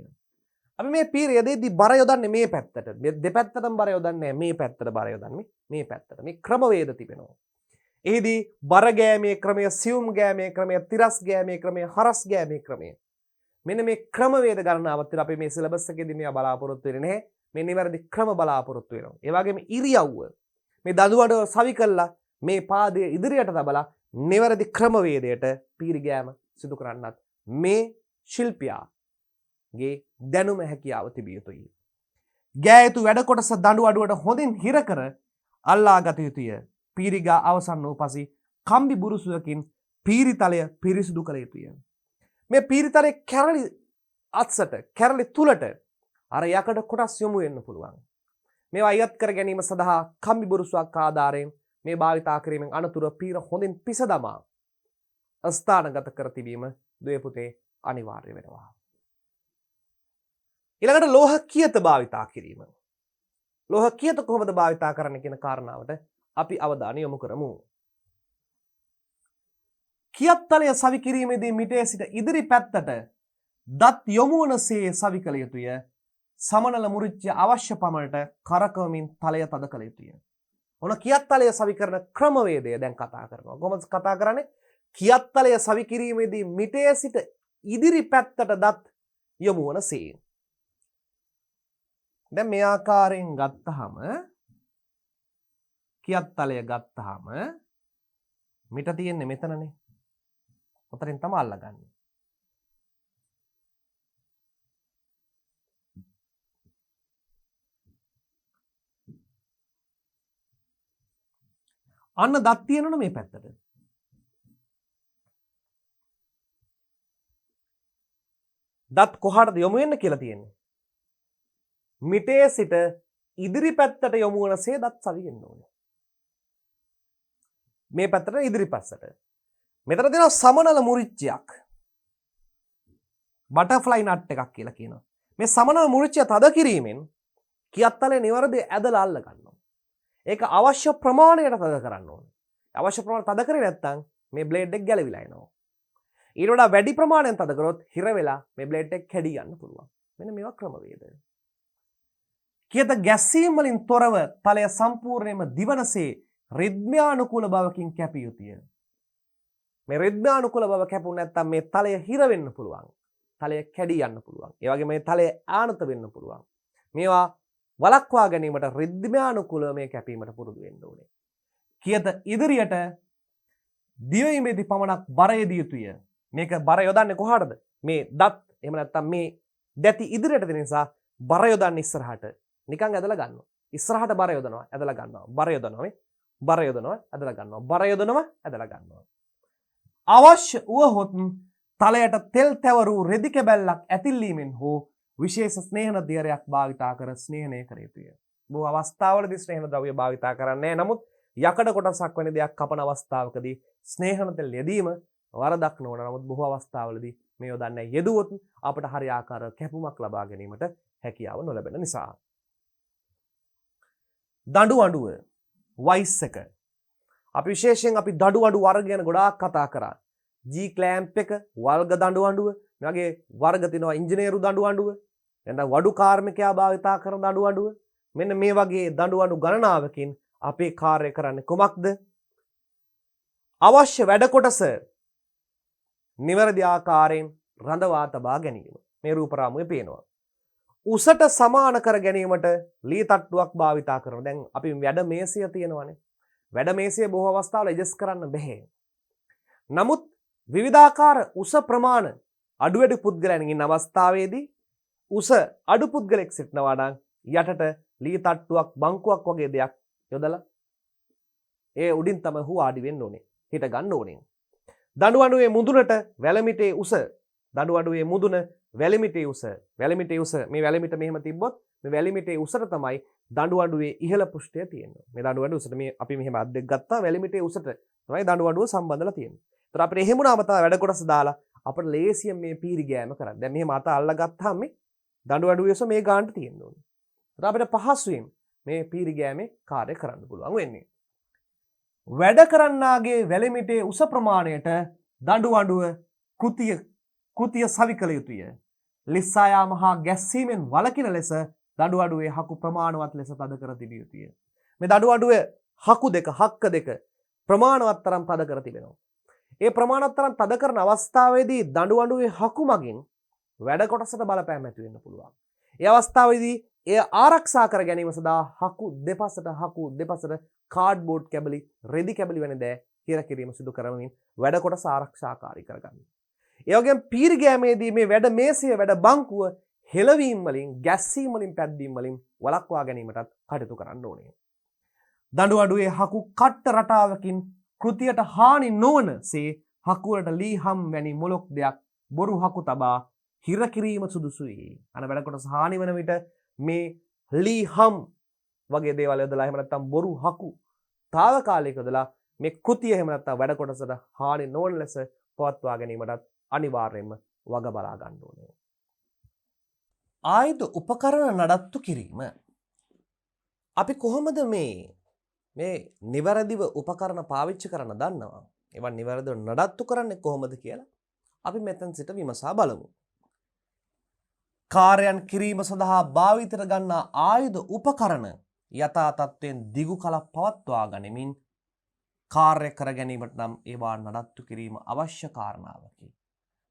අපි මේ පීර යදෙද්දී බර යොදන්නේ මේ පැත්තට. මේ දෙපැත්තටම බර යොදන්නේ මේ පැත්තට බර යොදන්නේ මේ පැත්තට. මේ ක්‍රමවේද තිබෙනවා. එහිදී බර ගෑමේ ක්‍රමය, සියුම් ගෑමේ ක්‍රමය, තිරස් ගෑමේ ක්‍රමය, හරස් ගෑමේ ක්‍රමය. මෙන්න මේ ක්‍රමවේද ගණනාවත් අපි මේ සිලබස් එකේදී මේවා බලාපොරොත්තු වෙන්නේ නැහැ. මේ නිවැරදි ක්‍රම බලාපොරොත්තු වෙනවා. ඒ වගේම ඉරියව්ව මේ දදුවඩ සවි කළා මේ පාදයේ ඉදිරියට තබලා නිවැරදි ක්‍රමවේදයට පීරි ගෑම සිදු කරන්නත් මේ ශිල්පියාගේ දැනුම හැකියාව තිබිය යුතුයි. ගෑ යුතු වැඩ කොටස දඬු අඩුවට හොඳින් හිර කර අල්ලා ගත යුතුය. පීරිගා අවසන් වූ පසු කම්බි බුරුසුවකින් පීරිතලය පිරිසිදු කළ යුතුය. මේ පීරිතලයේ කැරලි අත්සට, කැරලි තුලට අර යකඩ කොටස් යොමු වෙන්න පුළුවන්. මේවා අයත් කර ගැනීම සඳහා කම්බි බුරුසුවක් ආධාරයෙන් මේ භාවිතා කිරීමෙන් අනතුරු පීර හොඳින් පිස දමා ස්ථානගත කර තිබීම දුවේ පුතේ අනිවාර්ය වෙනවා. ඊළඟට ලෝහ කියත භාවිතා කිරීම. ලෝහ කියත කොහොමද භාවිතා කරන්න කියන කාරණාවට අපි අවධානය යොමු කරමු. කියත්තලය සවි කිරීමේදී මිටේ සිට ඉදිරි පැත්තට දත් යොමු වනසේ සවි කළ යුතුය. සමනල මුරිච්චය අවශ්‍ය පමණට කරකවමින් තලය තද කළ යුතුය. ඔන කියත්තලය සවි කරන ක්‍රමවේදය දැන් කතා කරනවා. කොහොමද කතා කරන්නේ? කියත්තලය සවි කිරීමේදී මිටේ සිට ඉදිරි පැත්තට දත් යොමු වනසේ. දැන් මේ ආකාරයෙන් ගත්තාම කියත්තලය ගත්තාම මිට තියෙන්නේ මෙතනනේ. උතරින් තමයි අල්ලගන්නේ. අන්න දත් තියෙනවනේ මේ පැත්තට. දත් කොහාටද යොමු වෙන්න කියලා තියෙන්නේ? මිටේ සිට ඉදිරි පැත්තට යොමු වනසේ දත් සවි වෙන්න ඕනේ. මේ පැත්තට ඉදිරි පැත්තට. මෙතන තියෙනවා සමනල මුරිච්චයක්. බටර්ෆ්ලයි නට් එකක් කියලා කියනවා. මේ සමනල මුරිච්චය තද කිරීමෙන් කියත්තලේ නිවැරදි ඇදලා අල්ල ගන්නවා. ඒක අවශ්‍ය ප්‍රමාණයට තද කරන්න ඕනේ. අවශ්‍ය ප්‍රමාණයට තද කරේ නැත්නම් මේ බ්ලේඩ් එක ගැලවිලා යනවා. ඊට වඩා වැඩි ප්‍රමාණයෙන් තද කරොත් හිර වෙලා මේ බ්ලේඩ් එක කැඩී යන්න පුළුවන්. මෙන්න මේවා ක්‍රමවේද. කියත ගැස්සීම් වලින් තොරව තලය සම්පූර්ණයෙන්ම දිවනසේ රිද්මයානුකූල බවකින් කැපිය යුතුය. මේ රිද්මයානුකූල බව කැපුණ නැත්නම් මේ තලය හිර වෙන්න පුළුවන්. තලය කැඩී යන්න පුළුවන්. ඒ වගේම මේ තලය ආනත වෙන්න පුළුවන්. මේවා වළක්වා ගැනීමට රිද්මයානුකූලව මේ කැපීමට පුරුදු වෙන්න ඕනේ. කියත ඉදිරියට දිවීමේදී පමණක් බර යෙදිය යුතුය. මේක බර යොදන්නේ කොහාටද? මේ දත් එහෙම නැත්නම් මේ දැති ඉදිරියට දෙන නිසා බර යොදන්නේ ඉස්සරහට. නිකන් ඇදලා ගන්නවා. ඉස්සරහට බර යොදනවා, ඇදලා ගන්නවා. බර යොදනවා මේ. බර යොදනවා, ඇදලා ගන්නවා. බර යොදනවා, ඇදලා ගන්නවා. අවශ්‍ය වුවහොත් තලයට තෙල් තැවරු රෙදි කැබැල්ලක් ඇතිල්ලීමෙන් හෝ විශේෂ ස්නේහන දියරයක් භාවිතා කර ස්නේහනය කර යුතුය. බොහෝ අවස්ථාවලදී ස්නේහන ද්‍රව්‍ය භාවිතා කරන්නේ නැහැ. නමුත් යකඩ කොටසක් වෙන දෙයක් කපන අවස්ථාවකදී ස්නේහන තෙල් යෙදීම වරදක් නොවන. නමුත් බොහෝ අවස්ථාවලදී මේ යොදන්නේ යෙදුවොත් අපට හරි ආකාර කැපුමක් ලබා ගැනීමට හැකියාව නොලැබෙන නිසා. දඬු අඬුව වයිස් එක. අපි විශේෂයෙන් අපි දඬු අඬු වර්ග ගැන ගොඩාක් කතා කරා. G clamp එක, වල්ග දඬු අඬුව, මේ වගේ වර්ග තියෙනවා ඉංජිනේරු දඬු අඬුව, එතන වඩු කාර්මිකයා භාවිතා කරන දඬු අඬුව. මෙන්න මේ වගේ දඬු අඬු ගණනාවකින් අපේ කාර්යය කරන්නේ කොමක්ද? අවශ්‍ය වැඩ කොටස නිවැරදි ආකාරයෙන් රඳවා තබා ගැනීම. මේ රූප රාමුවේ පේනවා. උසට සමාන කර ගැනීමට ලී තට්ටුවක් භාවිතා කරනවා. දැන් අපි වැඩ මේසය තියෙනවානේ. වැඩ මේසය බොහෝ අවස්ථාවල ඇඩ්ජස්ට් කරන්න බැහැ. නමුත් විවිධාකාර උස ප්‍රමාණ අඩු වැඩි පුද්ගලයන්ගේ ඉන්න අවස්ථාවේදී උස අඩු පුද්ගලෙක් සිටනවා නම් යටට ලී තට්ටුවක් බංකුවක් වගේ දෙයක් යොදලා ඒ උඩින් තමයි හු ආඩි වෙන්න ඕනේ. හිට ගන්න ඕනේ. දඬුවඩුවේ මුදුනට වැලමිටේ උස දඬුවඩුවේ මුදුන වැලිමිටේ උස මේ වැලිමිට මෙහෙම තිබ්බොත් මේ වැලිමිටේ උසට තමයි දඬුවඩුවේ ඉහළ පෘෂ්ඨය තියෙන්නේ. මේ දඬුවඩුව උසට මේ අපි මෙහෙම අත් දෙක ගත්තා වැලිමිටේ උසට තමයි දඬුවඩුව සම්බන්ධලා තියෙන්නේ. ඒතර අපිට එහෙම වුණාම තමයි වැඩ කොටස දාලා අපිට ලේසියෙන් මේ පීරි ගෑම කරන්න. දැන් මෙහෙම අත අල්ල ගත්තාම මේ දඬුවඩුවේ උස මේ ගානට තියෙන්න ඕනේ. ඒතර අපිට පහසුවෙන් මේ පීරි ගෑමේ කාර්ය කරන්න පුළුවන් වෙන්නේ. වැඩ කරන්නාගේ වැලිමිටේ උස ප්‍රමාණයට දඬුවඩුව කෘතිය සවි කළ යුතුය. ලිස්සා යාම හා ගැස්සීමෙන් වළකින ලෙස දඬුවඩුවේ හකු ප්‍රමාණවත් ලෙස තද කර තිබිය යුතුය. මේ දඬුවඩුවේ හක්ක දෙක ප්‍රමාණවත් තරම් තද කර තිබෙනවා. ඒ ප්‍රමාණවත් තරම් තද කරන අවස්ථාවේදී දඬුවඩුවේ හකු මගින් වැඩ කොටසට බලපෑම් ඇති වෙන්න පුළුවන්. ඒ අවස්ථාවේදී එය ආරක්ෂා කර ගැනීම සඳහා හකු දෙපසට කාඩ්බෝඩ් කැබලි, රෙදි කැබලි වැනි දෑ හිර කිරීම සිදු කරමින් වැඩ කොටස ආරක්ෂාකාරී කරගන්න. ඒ වගේම පීරි ගෑමේදී මේ වැඩ මේසය, වැඩ බංකුව හෙළවීම වලින්, ගැස්සීම් වලින්, පැද්දීම් වලින් වළක්වා ගැනීමටත් කටයුතු කරන්න ඕනේ. දඬුවඩුවේ හකු කට්ට රටාවකින් කෘතියට හානි නොවනසේ හකුවට ලීහම් වැනි මොලොක් දෙයක් බොරු හකු තබා හිර කිරීම සුදුසුයි. අන වැඩ කොටස හානි වන විට මේ ලීහම් වගේ දේවල් යොදලා එහෙම නැත්නම් බොරු හකු తాවකාලික යොදලා මේ කෘතිය එහෙම නැත්නම් වැඩ කොටසට හානි නොවන ලෙස පවත්වා ගැනීමටත් අනිවාර්යයෙන්ම වග බලා ගන්න ඕනේ. ආයුධ උපකරණ නඩත්තු කිරීම. අපි කොහොමද මේ නිවැරදිව උපකරණ පාවිච්චි කරන්න දන්නවා? ඒවා නිවැරදිව නඩත්තු කරන්නේ කොහොමද කියලා අපි මෙතන සිට විමසා බලමු. කාර්යයන් කිරීම සඳහා භාවිතයට ගන්නා ආයුධ උපකරණ යථා තත්ත්වයෙන් දිගු කලක් පවත්වා ගනිමින් කාර්ය කර ගැනීමට නම් ඒවා නඩත්තු කිරීම අවශ්‍ය කාරණාවකි.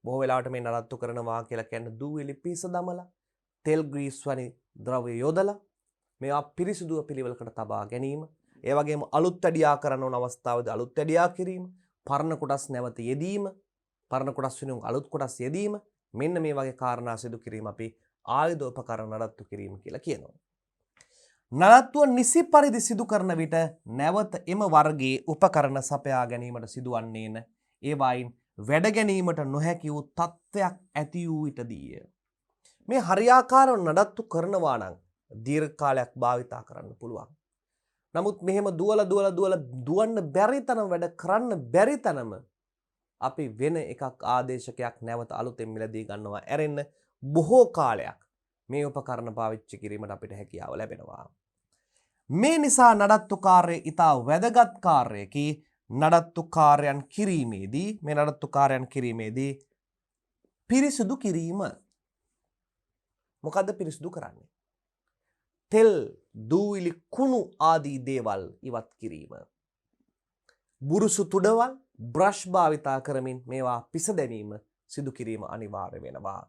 බොහෝ වෙලාවට මේ නඩත්තු කරනවා කියලා කියන්නේ දූවිලි පිස දමලා, තෙල් ග්‍රීස් වැනි ද්‍රව්‍ය යොදලා මේවා පිරිසිදුව පිළිවෙලකට තබා ගැනීම, ඒ වගේම අලුත් ඇඩියා කරන ඕන අවස්ථාවේදී අලුත් ඇඩියා කිරීම, පරණ කොටස් නැවත යෙදීම, පරණ කොටස් වෙනුවෙන් අලුත් කොටස් යෙදීම, මෙන්න මේ වගේ කාරණා සිදු කිරීම අපි ආයුධ උපකරණ නඩත්තු කිරීම කියලා කියනවා. නඩත්තුව නිසි පරිදි සිදු කරන විට නැවත එම වර්ගයේ උපකරණ සපයා ගැනීමට සිදුවන්නේ නැ. ඒවායින් වැඩ ගැනීමට නොහැකි වූ තත්ත්වයක් ඇති වූ විටදීය. මේ හරියාකාරව නඩත්තු කරනවා නම් දීර්ඝ කාලයක් භාවිතා කරන්න පුළුවන්. නමුත් මෙහෙම දුවන්න බැරි තරම් වැඩ කරන්න බැරි තරම අපි වෙන එකක් ආදේශකයක් නැවත අලුතෙන් මිලදී ගන්නවා. ඇරෙන්න බොහෝ කාලයක් මේ උපකරණ පාවිච්චි කිරීමට අපිට හැකියාව ලැබෙනවා. මේ නිසා නඩත්තු කාර්යය ඉතා වැදගත් කාර්යයකි. නඩත්තු කාර්යයන් කිරීමේදී පිරිසුදු කිරීම. මොකද්ද පිරිසුදු කරන්නේ? තෙල්, දූවිලි, කුණු ආදී දේවල් ඉවත් කිරීම. බුරුසු තුඩවල්, බ්‍රෂ් භාවිතා කරමින් මේවා පිස දැමීම සිදු කිරීම අනිවාර්ය වෙනවා.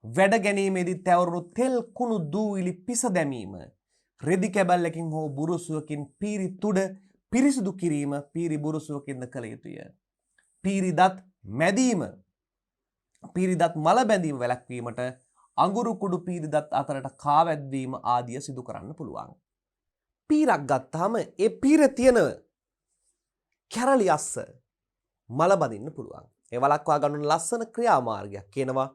වැඩ ගැනීමේදී තැවරුණු තෙල්, කුණු, දූවිලි පිස දැමීම, රෙදි කැබල්ලකින් හෝ බුරුසුවකින් පීරි තුඩ පිරිසිදු කිරීම පීරි බුරුසුවකින්ද කළ යුතුය. පීරි දත් මැදීම, පීරි දත් මල බැඳීම වැළැක්වීමට අඟුරු කුඩු පීරි දත් අතරට කාවැද්වීම ආදිය සිදු කරන්න පුළුවන්. පීරක් ගත්තාම ඒ පීරේ තියෙන කැරලි අස්ස මල බඳින්න පුළුවන්. ඒ වළක්වා ගන්න ලස්සන ක්‍රියාමාර්ගයක් කියනවා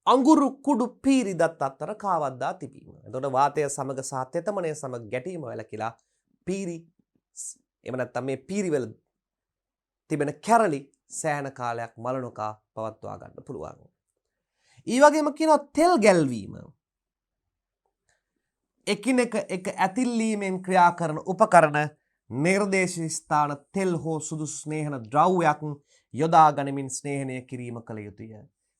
අඟුරු කුඩු පීරි දත් අතර කාවද්දා තිබීම. එතකොට වාතය සමග සහ තෙතමනය සමග ගැටීම වැළකීලා පීරි එහෙම නැත්නම් මේ පීරිවල තිබෙන කැරලි සෑහෙන කාලයක් මල නොකා පවත්වා ගන්න පුළුවන්. ඊ වගේම කියනවා තෙල් ගැල්වීම. එකිනෙක එක ඇතිල්ලීමෙන් ක්‍රියා කරන උපකරණ නිර්දේශිත ස්ථාන තෙල් හෝ සුදුසු ස්නේහන ද්‍රව්‍යයක් යොදා ගනිමින් ස්නේහනය කිරීම කළ යුතුය.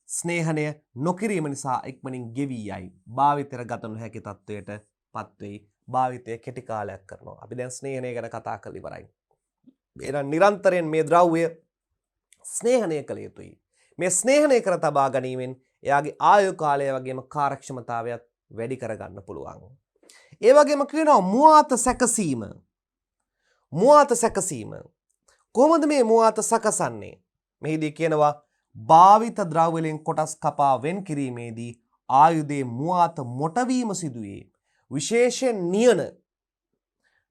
ස්නේහනය නොකිරීම නිසා ඉක්මනින් ගෙවී යයි. භාවිතයට ගත නොහැකි තත්වයට පත්වෙයි. භාවිතය කෙටි කාලයක් කරනවා. අපි දැන් ස්නේහනය ගැන කතා කරලා ඉවරයි. එහෙනම් නිරන්තරයෙන් මේ ද්‍රව්‍ය ස්නේහනය කළ යුතුයි. මේ ස්නේහනය කර තබා ගැනීමෙන් එයාගේ ආයු කාලය වගේම කාර්යක්ෂමතාවයත් වැඩි කරගන්න පුළුවන්. ඒ වගේම කියනවා මුවාත සැකසීම. මුවාත සැකසීම. කොහොමද මේ මුවාත සකසන්නේ? මෙහිදී කියනවා භාවිත ද්‍රව්‍ය වලින් කොටස් කපා වෙන් කිරීමේදී ආයුධයේ මුවාත මොටවීම සිදුවේ. විශේෂයෙන්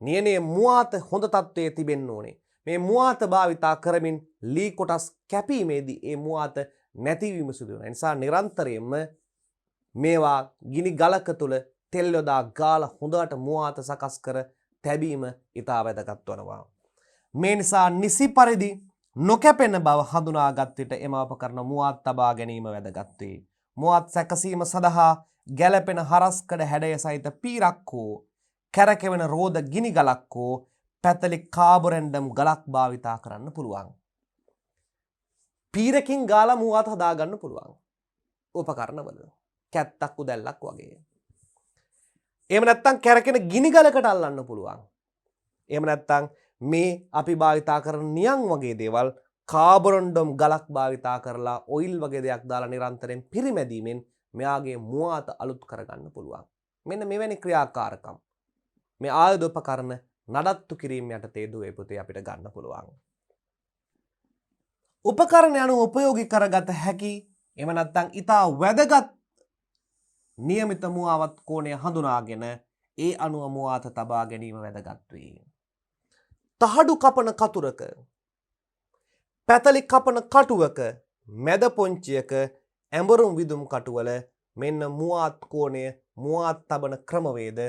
නියනේ මුවාත හොඳ තත්ත්වයේ තිබෙන්න ඕනේ. මේ මුවාත භාවිතා කරමින් ලී කොටස් කැපීමේදී ඒ මුවාත නැතිවීම සිදු වෙනවා. ඒ නිසා නිරන්තරයෙන්ම මේවා ගිනි ගලක තුල තෙල් යොදා ගාලා හොඳට මුවාත සකස් කර තැබීම ඉතා වැදගත් වනවා. මේ නිසා නිසි පරිදි නොකැපෙන බව හඳුනාගත් විට එම උපකරණ මුවාත් තබා ගැනීම වැදගත් වේ. මුවාත් සැකසීම සඳහා ගැළපෙන හරස්කඩ හැඩය සහිත පීරක් හෝ කැරකෙවෙන රෝද ගිනි ගලක් හෝ පැතලි කාබරෙන්ඩම් ගලක් භාවිතා කරන්න පුළුවන්. පීරකින් ගාලා මුවාත් හදාගන්න පුළුවන්. උපකරණවල කැත්තක් උදැල්ලක් වගේ. එහෙම නැත්නම් කැරකෙන ගිනි ගලකට අල්ලන්න පුළුවන්. එහෙම නැත්නම් මේ අපි භාවිතා කරන නියන් වගේ දේවල් කාබරොන්ඩම් ගලක් භාවිතා කරලා ඔයිල් වගේ දෙයක් දාලා නිරන්තරයෙන් පිරිමැදීමෙන් මෙයාගේ මුවාත අලුත් කරගන්න පුළුවන්. මෙන්න මෙවැනි ක්‍රියාකාරකම් මේ ආයුධ උපකරණ නඩත්තු කිරීම යටතේ දුවේ පුතේ අපිට ගන්න පුළුවන්. උපකරණ යනු උපයෝගී කරගත හැකි එහෙම නැත්නම් ඊටා වැදගත් නියමිත මුවාවත් කෝණය හඳුනාගෙන ඒ අනුව මුවාත තබා ගැනීම වැදගත් වේ. තහඩු කපන කතුරක පැතලි කපන කටුවක මැද පොංචියක ඇඹරුම් විදුම් කටුවල මෙන්න මුවාත් කෝණය මුවාත් තබන ක්‍රමවේද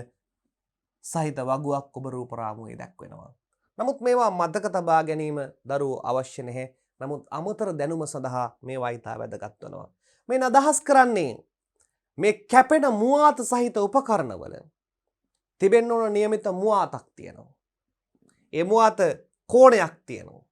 සහිත වගුවක් ඔබ රූප රාමුවේ දක්වනවා. නමුත් මේවා මතක තබා ගැනීම දරුවෝ අවශ්‍ය නැහැ. නමුත් අමතර දැනුම සඳහා මේවා ඉතා වැදගත් වෙනවා. මේ අදහස් කරන්නේ මේ කැපෙන මුවාත සහිත උපකරණවල තිබෙන්න ඕන නියමිත මුවාතක් තියෙනවා. ඒ මුවාත කෝණයක් තියෙනවා.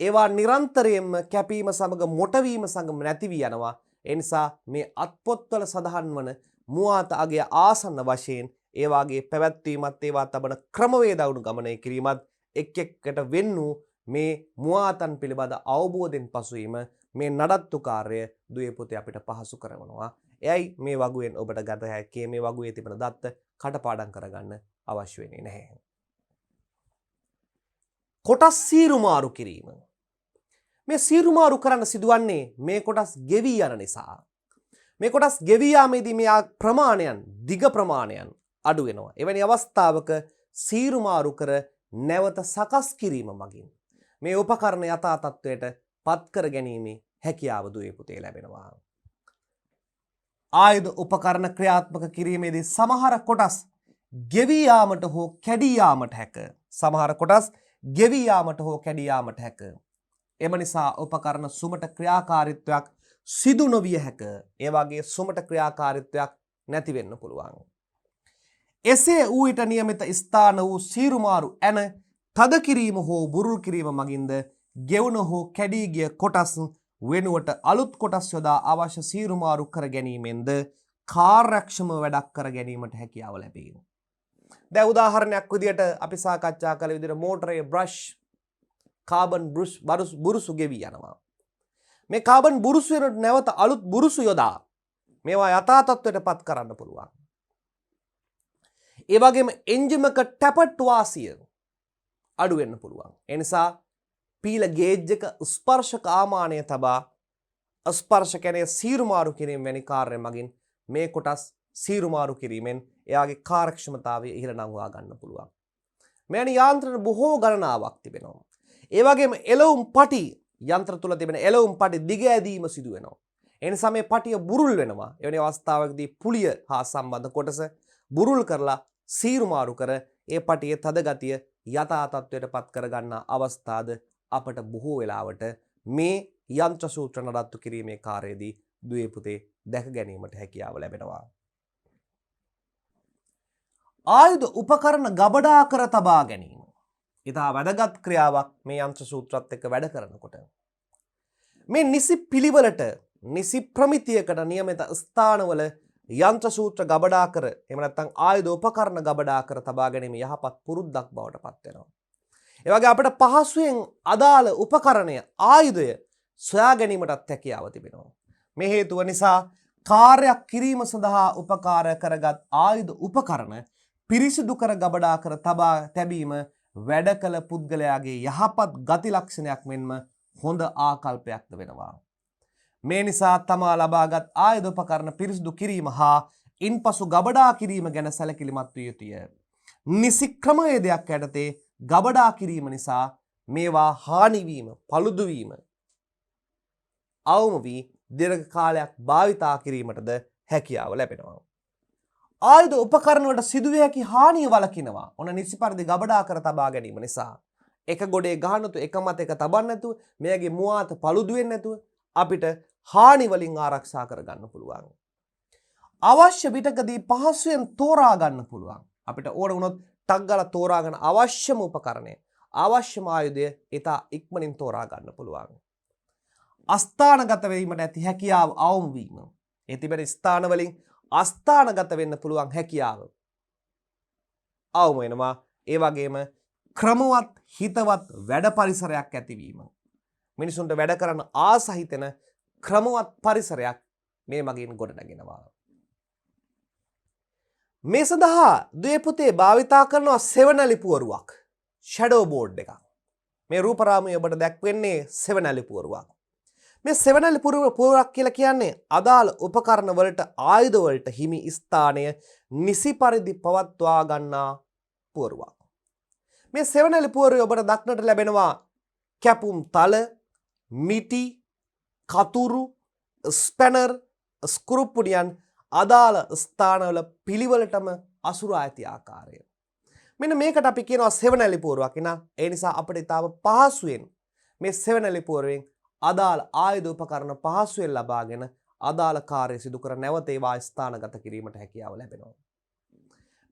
ඒවා නිරන්තරයෙන්ම කැපීම සමග මොටවීම සමග නැති වී යනවා. ඒ නිසා මේ අත්පොත්වල සඳහන් වන මුවාත අගය ආසන්න වශයෙන් ඒ වාගේ පැවැත්වීමත් ඒවා තබන ක්‍රමවේද අනුගමනය කිරීමත් එක් එකට වෙන් වූ මේ මුවාතන් පිළිබඳ අවබෝධයෙන් පසුවීම මේ නඩත්තු කාර්යය දුවේ පුතේ අපිට පහසු කරනවා. එයයි මේ වගුවෙන් ඔබට ගත හැකි මේ වගුවේ තිබෙන දත්ත කටපාඩම් කරගන්න අවශ්‍ය වෙන්නේ නැහැ. කොටස් සීරුමාරු කිරීම. මේ සීරුමාරු කරන්න සිදුවන්නේ මේ කොටස් ගෙවී යන නිසා. මේ කොටස් ගෙවී යාමේදී මේ ප්‍රමාණයන් දිග ප්‍රමාණයන් අඩු වෙනවා. එවැනි අවස්ථාවක සීරුමාරු කර නැවත සකස් කිරීම මගින් මේ උපකරණ යථා තත්ත්වයට පත් කර ගැනීමේ හැකියාව දුවේ පුතේ ලැබෙනවා. ආයුධ උපකරණ ක්‍රියාත්මක කිරීමේදී සමහර කොටස් ගෙවී යාමට හෝ කැඩී යාමට හැක. සමහර කොටස් ගෙවී යාමට හෝ කැඩී යාමට හැක. එම නිසා උපකරණ සුමට ක්‍රියාකාරීත්වයක් සිදු නොවිය හැක. ඒ වගේ සුමට ක්‍රියාකාරීත්වයක් නැති වෙන්න පුළුවන්. එසේ ඌට නියමිත ස්ථාන වූ සීරුමාරු ඇන තද කිරීම හෝ බුරුල් කිරීම මගින්ද ගෙවුන හෝ කැඩී ගිය කොටස් වෙනුවට අලුත් කොටස් යොදා අවශ්‍ය සීරුමාරු කර ගැනීමෙන්ද කාර්යක්ෂම වැඩක් කර ගැනීමට හැකියාව ලැබේ. දැන් උදාහරණයක් විදියට අපි සාකච්ඡා කළ විදිහට මෝටරයේ බ්‍රෂ් කාබන් බුරුසු ගෙවි යනවා. මේ කාබන් බුරුසු වෙනට නැවත අලුත් බුරුසු යොදා මේවා යථා තත්ත්වයට පත් කරන්න පුළුවන්. ඒ වගේම එන්ජිමක ටැපට් වාසිය අඩු වෙන්න පුළුවන්. ඒ නිසා පීල ගේජ් එක ස්පර්ශක ආමානය තබා ස්පර්ශ කැනේ සීරුමාරු කිරීම වැනි කාර්ය මගින් මේ කොටස් සීරුමාරු කිරීමෙන් එයාගේ කාර්යක්ෂමතාවය ඉහළ නංවා ගන්න පුළුවන්. මෙවැනි යාන්ත්‍රණ බොහෝ ගණනාවක් තිබෙනවා. ඒ වගේම එළවුම් පටි යන්ත්‍ර තුල තිබෙන එළවුම් පටි දිග ඇදීම සිදු වෙනවා. ඒ නිසා මේ පටිය බුරුල් වෙනවා. එවැනි අවස්ථාවකදී පුලිය හා සම්බන්ධ කොටස බුරුල් කරලා සීරුමාරු කර ඒ පටියේ තද ගතිය යථා තත්ත්වයට පත් කර ගන්නා අවස්ථාද අපට බොහෝ වෙලාවට මේ යන්ත්‍ර සූත්‍ර නඩත්තු කිරීමේ කාර්යයේදී දුවේ පුතේ දැක ගැනීමට හැකියාව ලැබෙනවා. ආයුධ උපකරණ ගබඩා කර තබා ගැනීම. ඉතා වැදගත් ක්‍රියාවක් මේ යන්ත්‍ර සූත්‍රات එක්ක වැඩ කරනකොට. මේ නිසි පිළිවෙලට නිසි ප්‍රමිතියකට නියමිත ස්ථානවල යන්ත්‍ර සූත්‍ර ගබඩා කර එහෙම නැත්නම් ආයුධ උපකරණ ගබඩා කර තබා ගැනීම යහපත් පුරුද්දක් බවට පත් වෙනවා. ඒ වගේ අපිට පහසුවෙන් අදාළ උපකරණය ආයුධය සොයා ගැනීමටත් හැකියාව තිබෙනවා. මේ හේතුව නිසා කාර්යයක් කිරීම සඳහා උපකාර කරගත් ආයුධ උපකරණ පිරිසිදු කර ගබඩා කර තබා තැබීම වැඩ කළ පුද්ගලයාගේ යහපත් ගති ලක්ෂණයක් මෙන්ම හොඳ ආකල්පයක්ද වෙනවා. මේ නිසා තමා ලබාගත් ආයුධ උපකරණ පිරිසිදු කිරීම හා ඉන්පසු ගබඩා කිරීම ගැන සැලකිලිමත් විය යුතුය. නිසි ක්‍රමවේදයක් යටතේ ගබඩා කිරීම නිසා මේවා හානි වීම, paludu වීම අවම වී දීර්ඝ කාලයක් භාවිතා කිරීමටද හැකියාව ලැබෙනවා. ආයුධ උපකරණ වලට සිදුවිය හැකි හානිය වළකිනවා. ඔන්න නිසි පරිදි ගබඩා කර තබා ගැනීම නිසා එක ගොඩේ ගහනතු එක මත එක තබන්න නැතුව මෙයගේ මුවාත paludu වෙන්නේ නැතුව අපිට හානි වලින් ආරක්ෂා කර ගන්න පුළුවන්. අවශ්‍ය විටකදී පහසුවෙන් තෝරා ගන්න පුළුවන්. අපිට ඕන වුණොත් ටක් ගාලා තෝරා ගන්න අවශ්‍යම උපකරණය, අවශ්‍යම ආයුධය ඉතා ඉක්මනින් තෝරා ගන්න පුළුවන්. අස්ථානගත වීමට ඇති හැකියාව අවම වීම. ඒ තිබෙන ස්ථාන වලින් අස්ථානගත වෙන්න පුළුවන් හැකියාව අවම වෙනවා. ඒ වගේම ක්‍රමවත් හිතවත් වැඩ පරිසරයක් ඇතිවීම. මිනිසුන්ට වැඩ කරන්න ආස හිතෙන ක්‍රමවත් පරිසරයක් මේ මගින් ගොඩනගෙනවා. මේ සඳහා දුවේ පුතේ භාවිතා කරනවා සෙවණැලි පුවරුවක්, ෂැඩෝ බෝඩ් එකක්. මේ රූපරාමයේ ඔබට දැක්වෙන්නේ සෙවණැලි පුවරුවක්. මේ සෙවණැලි පුවරුවක් කියලා කියන්නේ අදාළ උපකරණ වලට, ආයුධ වලට හිමි ස්ථානය නිසි පරිදි පවත්වා ගන්නා පුවරුවක්. මේ සෙවණැලි පුවරුවේ ඔබට දක්නට ලැබෙනවා කැපුම් තල, මිටි, කතුරු, ස්පැනර්, ස්ක්‍රූප්පුඩියන් අදාළ ස්ථානවල පිළිවෙලටම අසුරා ඇති ආකාරය. මෙන්න මේකට අපි කියනවා සෙවණැලි පුවරුවක්. ඒ නිසා අපිට ඊටව පහසුවෙන් මේ සෙවණැලි පුවරුවෙන් අදාළ ආයුධ උපකරණ පහසුවෙන් ලබාගෙන අදාළ කාර්ය සිදු කර නැවත ඒවා ස්ථානගත කිරීමට හැකියාව ලැබෙනවා.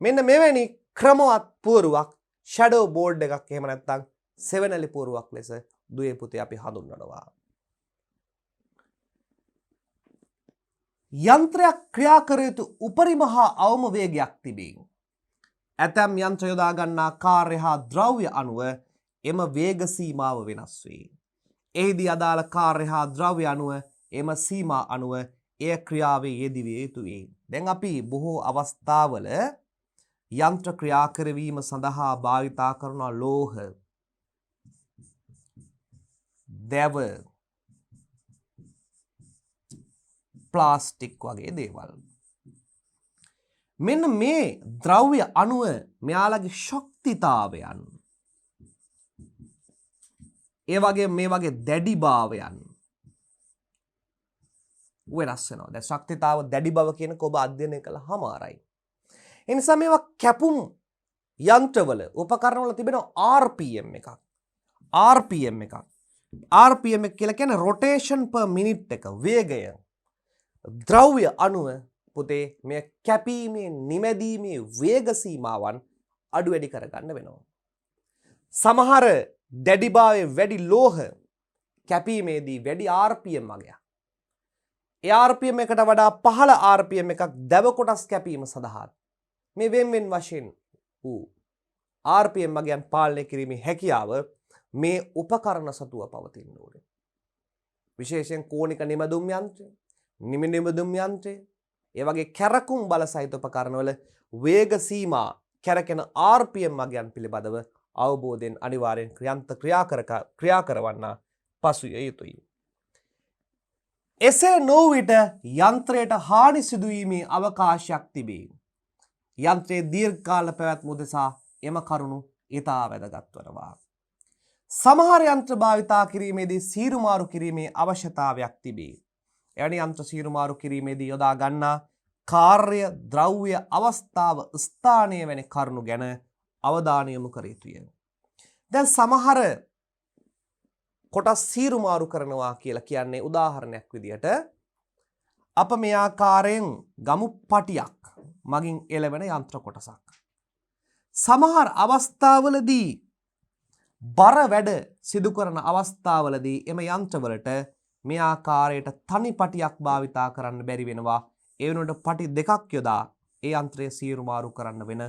මෙන්න මෙවැනි ක්‍රමවත් පුවරුවක්, ෂැඩෝ බෝඩ් එකක් එහෙම නැත්නම් සෙවණැලි පුවරුවක් ලෙස දුවේ පුතේ අපි හඳුන්වනවා. යන්ත්‍රයක් ක්‍රියා කර යුතු උපරිම හා අවම වේගයක් තිබේ. ඇතැම් යන්ත්‍ර යොදා ගන්නා කාර්ය හා ද්‍රව්‍ය අනුව එම වේග සීමාව වෙනස් වේ. එහිදී අදාළ කාර්ය හා ද්‍රව්‍ය අනුව එම සීමා අනුව එය ක්‍රියාවේ යෙදිවිය යුතුයි. දැන් අපි බොහෝ අවස්ථාවල යන්ත්‍ර ක්‍රියා කරවීම සඳහා භාවිතා කරන ලෝහ, දැව, ප්ලාස්ටික් වගේ දේවල්. මෙන්න මේ ද්‍රව්‍ය අණුව මෙයාලගේ ශක්තිතාවයන්, ඒ වගේ මේ වගේ දැඩි භාවයන් වෙනස් වෙනවා. දැන් ශක්තිතාව, දැඩි බව කියනක ඔබ අධ්‍යයනය කළාමාරයි. ඒ නිසා මේවා කැපුම් යන්ත්‍රවල, උපකරණවල තිබෙන RPM එකක්. RPM එකක්. RPM එක කියලා කියන්නේ rotation per minute එක, වේගය. ද්‍රව්‍ය අණුව පුතේ මේ කැපීමේ, නිමැදීමේ වේග සීමාවන් අඩු වැඩි කරගන්න වෙනවා. සමහර දැඩිභාවයේ වැඩි ලෝහ කැපීමේදී වැඩි RPM වගේක්. ඒ RPM එකට වඩා පහළ RPM එකක් දැව කොටස් කැපීම සඳහා මේ වෙන් වශයෙන් වූ RPM වගයන් පාලනය කිරීමේ හැකියාව මේ උපකරණ සතුව පවතින්න ඕනේ. විශේෂයෙන් කෝණික නිමැදුම් යන්ත්‍රය, නිමැදුම් යන්ත්‍රය, ඒ වගේ කැරකුම් බල සහිත උපකරණවල වේග සීමා, කැරකෙන RPM වගයන් පිළිබඳව අවබෝධයෙන් අනිවාර්යෙන් ක්‍රියා කරවන්න පසුවිය යුතුයි. එසේ නොවූ විට යන්ත්‍රයට හානි සිදුවීමේ අවකාශයක් තිබේ. යන්ත්‍රයේ දීර්ඝ කාල පැවැත්ම උදෙසා එම කරුණු ඉතා වැදගත් වනවා. සමහර යන්ත්‍ර භාවිතා කිරීමේදී සීරුමාරු කිරීමේ අවශ්‍යතාවයක් තිබේ. එවැනි යන්ත්‍ර සීරුමාරු කිරීමේදී යොදා ගන්නා කාර්ය, ද්‍රව්‍ය, අවස්ථාව, ස්ථානය වැනි කරුණු ගැන අවධානය යොමු කර යුතුය. දැන් සමහර කොටස් සීරුමාරු කරනවා කියලා කියන්නේ උදාහරණයක් විදියට අප මේ ආකාරයෙන් ගමු පටියක් මගින් එළවෙන යන්ත්‍ර කොටසක්. සමහර අවස්ථාවලදී බර වැඩ සිදු කරන අවස්ථාවලදී එම යන්ත්‍රවලට මේ ආකාරයට තනි පටියක් භාවිතා කරන්න බැරි වෙනවා. ඒ වෙනුවට පටි දෙකක් යොදා ඒ යන්ත්‍රය සීරුමාරු කරන්න වෙන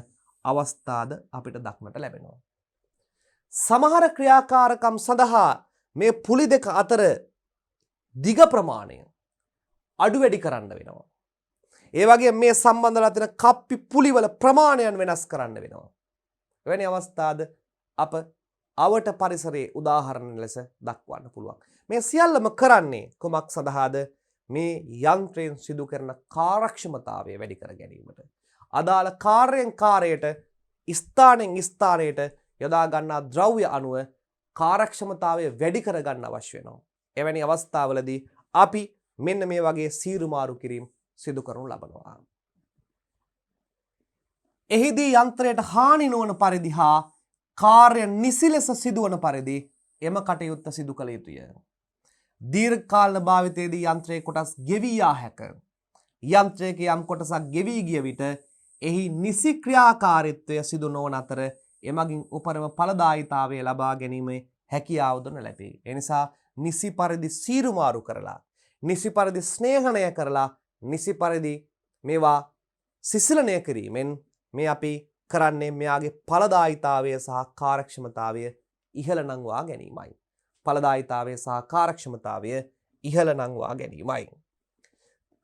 අවස්ථාද අපිට දක්නට ලැබෙනවා. සමහර ක්‍රියාකාරකම් සඳහා මේ පුලි දෙක අතර දිග ප්‍රමාණය අඩු වැඩි කරන්න වෙනවා. ඒ වගේ මේ සම්බන්ධලා තියෙන කප්පි පුලිවල ප්‍රමාණයන් වෙනස් කරන්න වෙනවා. එවැනි අවස්ථාද අප අවට පරිසරයේ උදාහරණ ලෙස දක්වන්න පුළුවන්. මේ සියල්ලම කරන්නේ කුමක් සඳහාද? මේ යන්ත්‍රයෙන් සිදු කරන කාර්යක්ෂමතාවය වැඩි කර ගැනීමට. අදාළ කාර්යයෙන් කාර්යයට ස්ථානෙන් ස්ථානයට යොදා ගන්නා ද්‍රව්‍ය අණුව කාර්යක්ෂමතාවය වැඩි කර ගන්න අවශ්‍ය වෙනවා. එවැනි අවස්ථාවලදී අපි මෙන්න මේ වගේ සීරු මාරු කිරීම සිදු කරනු ලබනවා. එහිදී යන්ත්‍රයට හානි නොවන පරිදි හා කාර්ය නිසි ලෙස සිදුවන පරිදි එම කටයුත්ත සිදු කළ යුතුය. දීර්ඝ කාල භාවිතයේදී යන්ත්‍රයේ කොටස් ගෙවී යා හැක. යන්ත්‍රයක යම් කොටසක් ගෙවී ගිය විට එහි නිසි ක්‍රියාකාරීත්වය සිදු නොවන අතර එමගින් උපරිම ඵලදායීතාවය ලබා ගැනීමේ හැකියාවද ලැබේ. ඒ නිසා නිසි පරිදි සීරු මාරු කරලා, නිසි පරිදි ස්නේහණය කරලා, නිසි පරිදි මේවා සිසිලණය කිරීමෙන් මේ අපි කරන්නේ මෙයාගේ ඵලදායීතාවය සහ කාර්යක්ෂමතාවය ඉහළ නංවා ගැනීමයි. ඵලදායීතාවය සහ කාර්යක්ෂමතාවය ඉහළ නංවා ගැනීමයි.